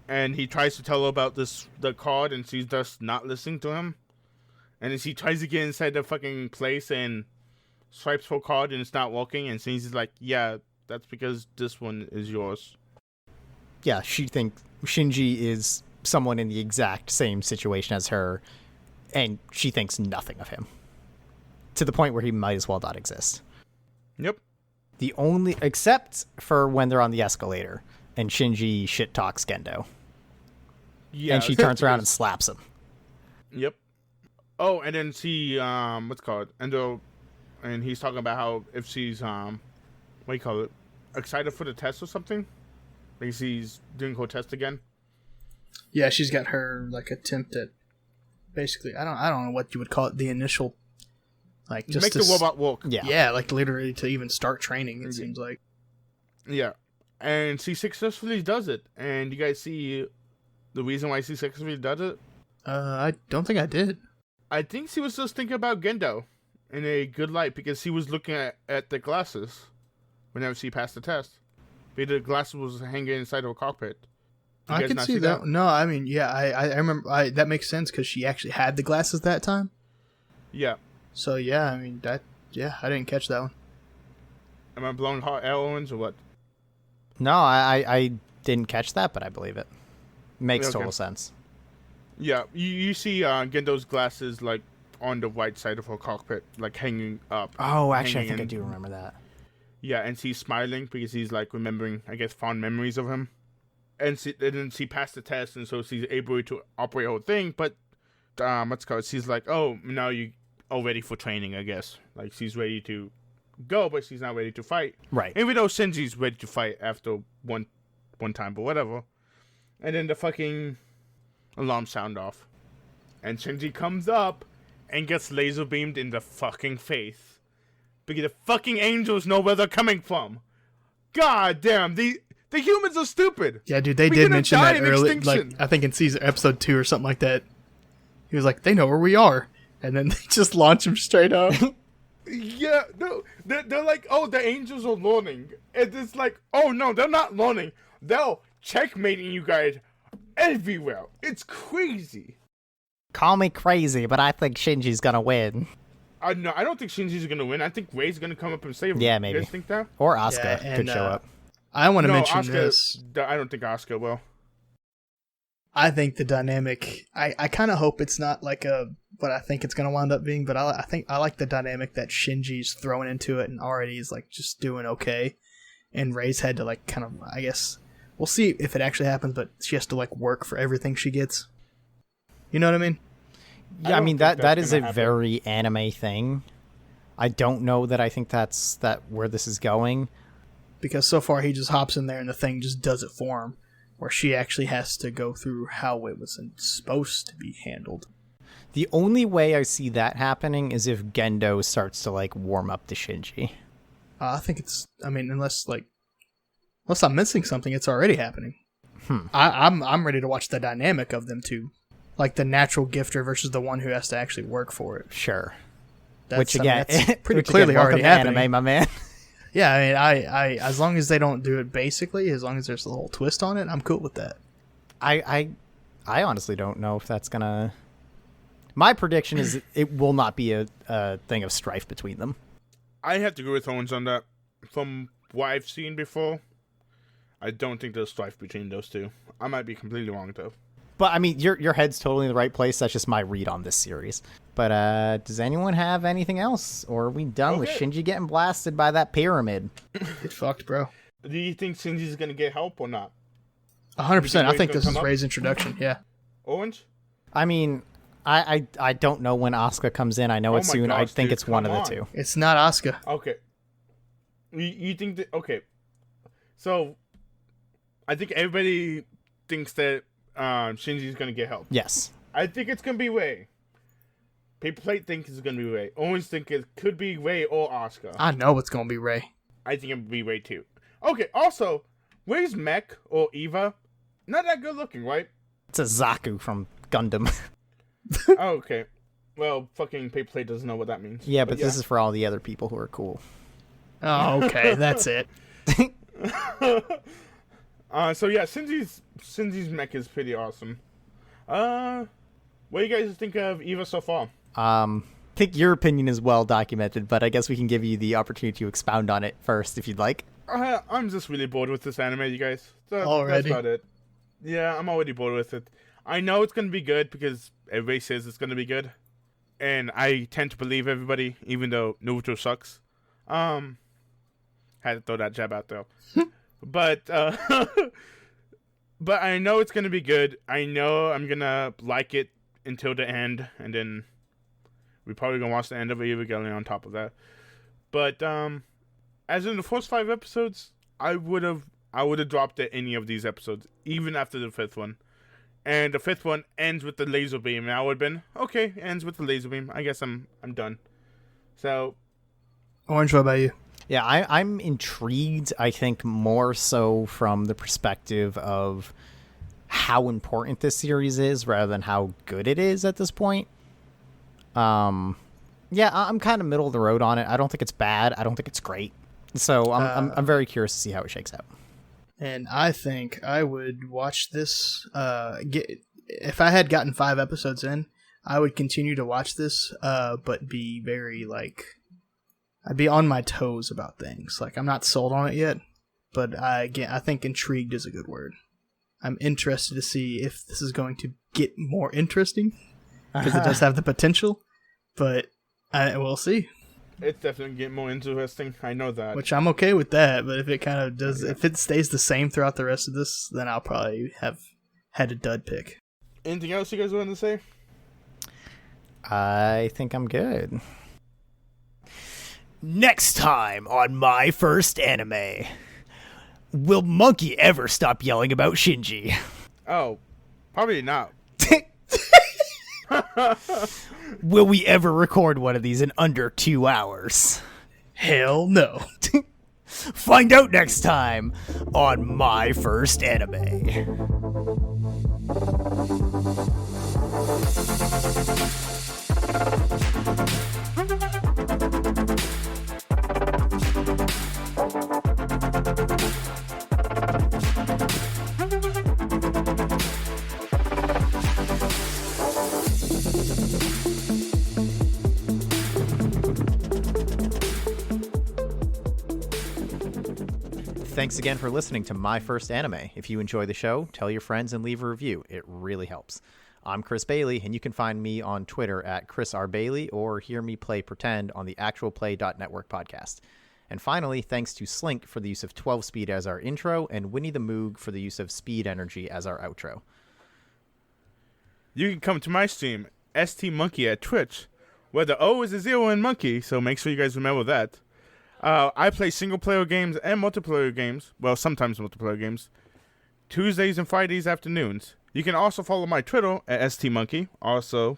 Speaker 1: And he tries to tell her about the card, and she's just not listening to him. And then she tries to get inside the fucking place and swipes for card, and it's not working. And Shinji's like, "Yeah, that's because this one is yours."
Speaker 3: yeah, she thinks Shinji is someone in the exact same situation as her, and she thinks nothing of him. To the point where he might as well not exist.
Speaker 1: Yep.
Speaker 3: Except for when they're on the escalator, and Shinji shit talks Gendo.
Speaker 1: Yeah.
Speaker 3: And she turns around and slaps him.
Speaker 1: Yep. Oh, and then she what's it called? And he's talking about how if she's what do you call it? Excited for the test or something? Like she's doing her test again.
Speaker 2: Yeah, she's got her like attempt at basically I don't know what you would call it, the initial like just
Speaker 1: make the robot walk.
Speaker 2: Yeah, like literally to even start training, it seems like.
Speaker 1: Yeah. And she successfully does it. And you guys see the reason why she successfully does it?
Speaker 2: I don't think I did.
Speaker 1: I think she was just thinking about Gendo in a good light because she was looking at the glasses whenever she passed the test. Because the glasses was hanging inside of a cockpit. You
Speaker 2: I
Speaker 1: guys
Speaker 2: can
Speaker 1: not
Speaker 2: see that. No, I mean, yeah, I remember. That makes sense because she actually had the glasses that time.
Speaker 1: Yeah.
Speaker 2: So yeah, I mean I didn't catch that one.
Speaker 1: Am I blowing hot air horns or what?
Speaker 3: No, I didn't catch that, but I believe it. Makes
Speaker 1: Okay.
Speaker 3: total sense.
Speaker 1: Yeah, you see Gendo's glasses like on the right side of her cockpit, like hanging up.
Speaker 3: Oh, actually, I
Speaker 1: hanging
Speaker 3: think I
Speaker 1: in.
Speaker 3: do remember that.
Speaker 1: Yeah, and she's smiling because he's like remembering, I guess, fond memories of him. And then she passed the test, and so she's able to operate her whole thing. But what's it called? She's like, oh, now you all ready for training, I guess. Like she's ready to go, but she's not ready to fight.
Speaker 3: Right.
Speaker 1: Even though Shinji's ready to fight after one time, but whatever. And then the fucking alarm sound off, and Shinji comes up and gets laser beamed in the fucking face because the fucking angels know where they're coming from. God damn, the humans are stupid.
Speaker 2: Yeah, dude, they
Speaker 1: We're
Speaker 2: did
Speaker 1: gonna
Speaker 2: mention
Speaker 1: die
Speaker 2: that
Speaker 1: in
Speaker 2: early.
Speaker 1: extinction.
Speaker 2: Like I think in episode 2 or something like that. He was like, "They know where we are," and then they just launch him straight up.
Speaker 1: Yeah, no, they're like, oh, the angels are learning, and it's like, oh no, they're not learning. They're checkmating you guys everywhere. It's crazy.
Speaker 3: Call me crazy, but I think Shinji's gonna win.
Speaker 1: I don't think Shinji's gonna win. I think Ray's gonna come up and save him.
Speaker 3: Yeah,
Speaker 1: You
Speaker 3: maybe.
Speaker 1: guys think that?
Speaker 3: Or Asuka
Speaker 2: Yeah,
Speaker 3: could
Speaker 2: and,
Speaker 3: show up.
Speaker 2: I want to
Speaker 1: No,
Speaker 2: mention
Speaker 1: Asuka,
Speaker 2: this.
Speaker 1: I don't think Asuka will.
Speaker 2: I think the dynamic. I kind of hope it's not like what I think it's going to wind up being, but I think I like the dynamic that Shinji's thrown into it and already is like just doing okay, and Ray's had to like kind of, I guess we'll see if it actually happens, but she has to like work for everything she gets. You know what I mean?
Speaker 3: Yeah, I mean
Speaker 1: don't think
Speaker 3: that
Speaker 1: that's
Speaker 3: is a
Speaker 1: gonna happen.
Speaker 3: very anime thing. I don't know that I think that's where this is going.
Speaker 2: Because so far he just hops in there and the thing just does it for him, where she actually has to go through how it was supposed to be handled.
Speaker 3: The only way I see that happening is if Gendo starts to like warm up to Shinji.
Speaker 2: I think it's. I mean, unless I'm missing something, it's already happening. I'm ready to watch the dynamic of them two, like the natural gifter versus the one who has to actually work for it.
Speaker 3: Sure.
Speaker 2: That's,
Speaker 3: Which
Speaker 2: I mean,
Speaker 3: again,
Speaker 2: that's pretty
Speaker 3: which
Speaker 2: clearly
Speaker 3: again,
Speaker 2: already
Speaker 3: welcome to
Speaker 2: happening.
Speaker 3: anime, my man.
Speaker 2: Yeah, I mean, I as long as they don't do it basically, as long as there's a little twist on it, I'm cool with that.
Speaker 3: I honestly don't know if that's gonna. My prediction is it will not be a thing of strife between them.
Speaker 1: I have to agree with Owens on that. From what I've seen before, I don't think there's strife between those two. I might be completely wrong though.
Speaker 3: But I mean, your head's totally in the right place. That's just my read on this series. But does anyone have anything else, or are we done with
Speaker 1: Okay.
Speaker 3: Shinji getting blasted by that pyramid?
Speaker 2: Get fucked, bro.
Speaker 1: Do you think Shinji's gonna get help or not?
Speaker 2: 100%. I
Speaker 1: Ray's
Speaker 2: think
Speaker 1: gonna
Speaker 2: this is
Speaker 1: come up?
Speaker 2: Ray's introduction. Yeah.
Speaker 1: Owens?
Speaker 3: I mean, I don't know when Asuka comes in. I know
Speaker 1: Oh
Speaker 3: it's
Speaker 1: my
Speaker 3: soon. I
Speaker 1: gosh,
Speaker 3: think
Speaker 1: dude,
Speaker 3: it's one of
Speaker 1: come
Speaker 3: the
Speaker 1: on.
Speaker 3: two.
Speaker 2: It's not Asuka.
Speaker 1: Okay. You think that? Okay. So, I think everybody thinks that Shinji's gonna get help.
Speaker 3: Yes.
Speaker 1: I think it's gonna be Ray. Paper Plate think it's gonna be Ray. Owens think it could be Ray or Oscar.
Speaker 2: I know it's gonna be Ray.
Speaker 1: I think it would be Ray too. Okay, also, Ray's mech or Eva, not that good looking, right?
Speaker 3: It's a Zaku from Gundam.
Speaker 1: Oh, okay. Well, fucking Paper Plate doesn't know what that means.
Speaker 3: Yeah, but this is for all the other people who are cool.
Speaker 2: Oh, okay, that's it.
Speaker 1: So yeah, Shinji's mech is pretty awesome. What do you guys think of Eva so far?
Speaker 3: I think your opinion is well documented, but I guess we can give you the opportunity to expound on it first if you'd like.
Speaker 1: I'm just really bored with this anime, you guys.
Speaker 2: Already?
Speaker 1: That's about it. Yeah, I'm already bored with it. I know it's gonna be good because everybody says it's gonna be good, and I tend to believe everybody, even though Naruto sucks. Had to throw that jab out there, but but I know it's gonna be good. I know I'm gonna like it until the end, and then we're probably gonna watch the end of Evangelion on top of that. But as in the first 5 episodes, I would have dropped at any of these episodes, even after the 5th one. And the 5th one ends with the laser beam, and I would have been okay. Ends with the laser beam. I guess I'm done. So,
Speaker 2: Orange, what about you?
Speaker 3: Yeah, I'm intrigued, I think, more so from the perspective of how important this series is rather than how good it is at this point. Yeah, I'm kind of middle of the road on it. I don't think it's bad. I don't think it's great. So I'm very curious to see how it shakes out.
Speaker 2: And I think I would watch this. If I had gotten 5 episodes in, I would continue to watch this, but be very I'd be on my toes about things. Like, I'm not sold on it yet, but I think intrigued is a good word. I'm interested to see if this is going to get more interesting, because it does have the potential, but we'll see.
Speaker 1: it's definitely getting more interesting. I know that.
Speaker 2: Which I'm okay with that, but if it kind of does, if it stays the same throughout the rest of this, then I'll probably have had a dud pick.
Speaker 1: Anything else you guys want to say?
Speaker 3: I think I'm good. Next time on My First Anime. Will Monkey ever stop yelling about Shinji?
Speaker 1: Oh, probably not.
Speaker 3: Will we ever record one of these in under 2 hours?
Speaker 2: Hell no.
Speaker 3: Find out next time on My First Anime. Thanks again for listening to My First Anime. If you enjoy the show, tell your friends and leave a review. It really helps. I'm Chris Bailey, and you can find me on Twitter at Chris R. Bailey or hear me play Pretend on the actualplay.network podcast. And finally, thanks to Slink for the use of 12-speed as our intro and Winnie the Moog for the use of Speed Energy as our outro.
Speaker 1: You can come to my stream, ST Monkey at Twitch, where the O is a 0 in monkey, so make sure you guys remember that. I play single-player games and multiplayer games, well, sometimes multiplayer games, Tuesdays and Fridays afternoons. You can also follow my Twitter at STMonkey, also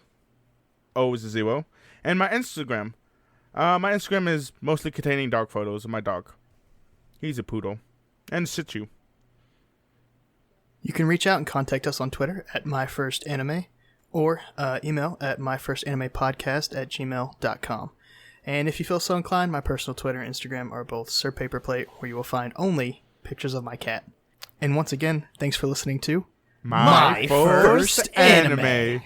Speaker 1: O is a 0, and my Instagram. My Instagram is mostly containing dog photos of my dog. He's a poodle. And Shih Tzu.
Speaker 2: You can reach out and contact us on Twitter at MyFirstAnime or email at myfirstaнимepodcast@gmail.com. And if you feel so inclined, my personal Twitter and Instagram are both Sir Paperplate, where you will find only pictures of my cat. And once again, thanks for listening to
Speaker 1: My First Anime.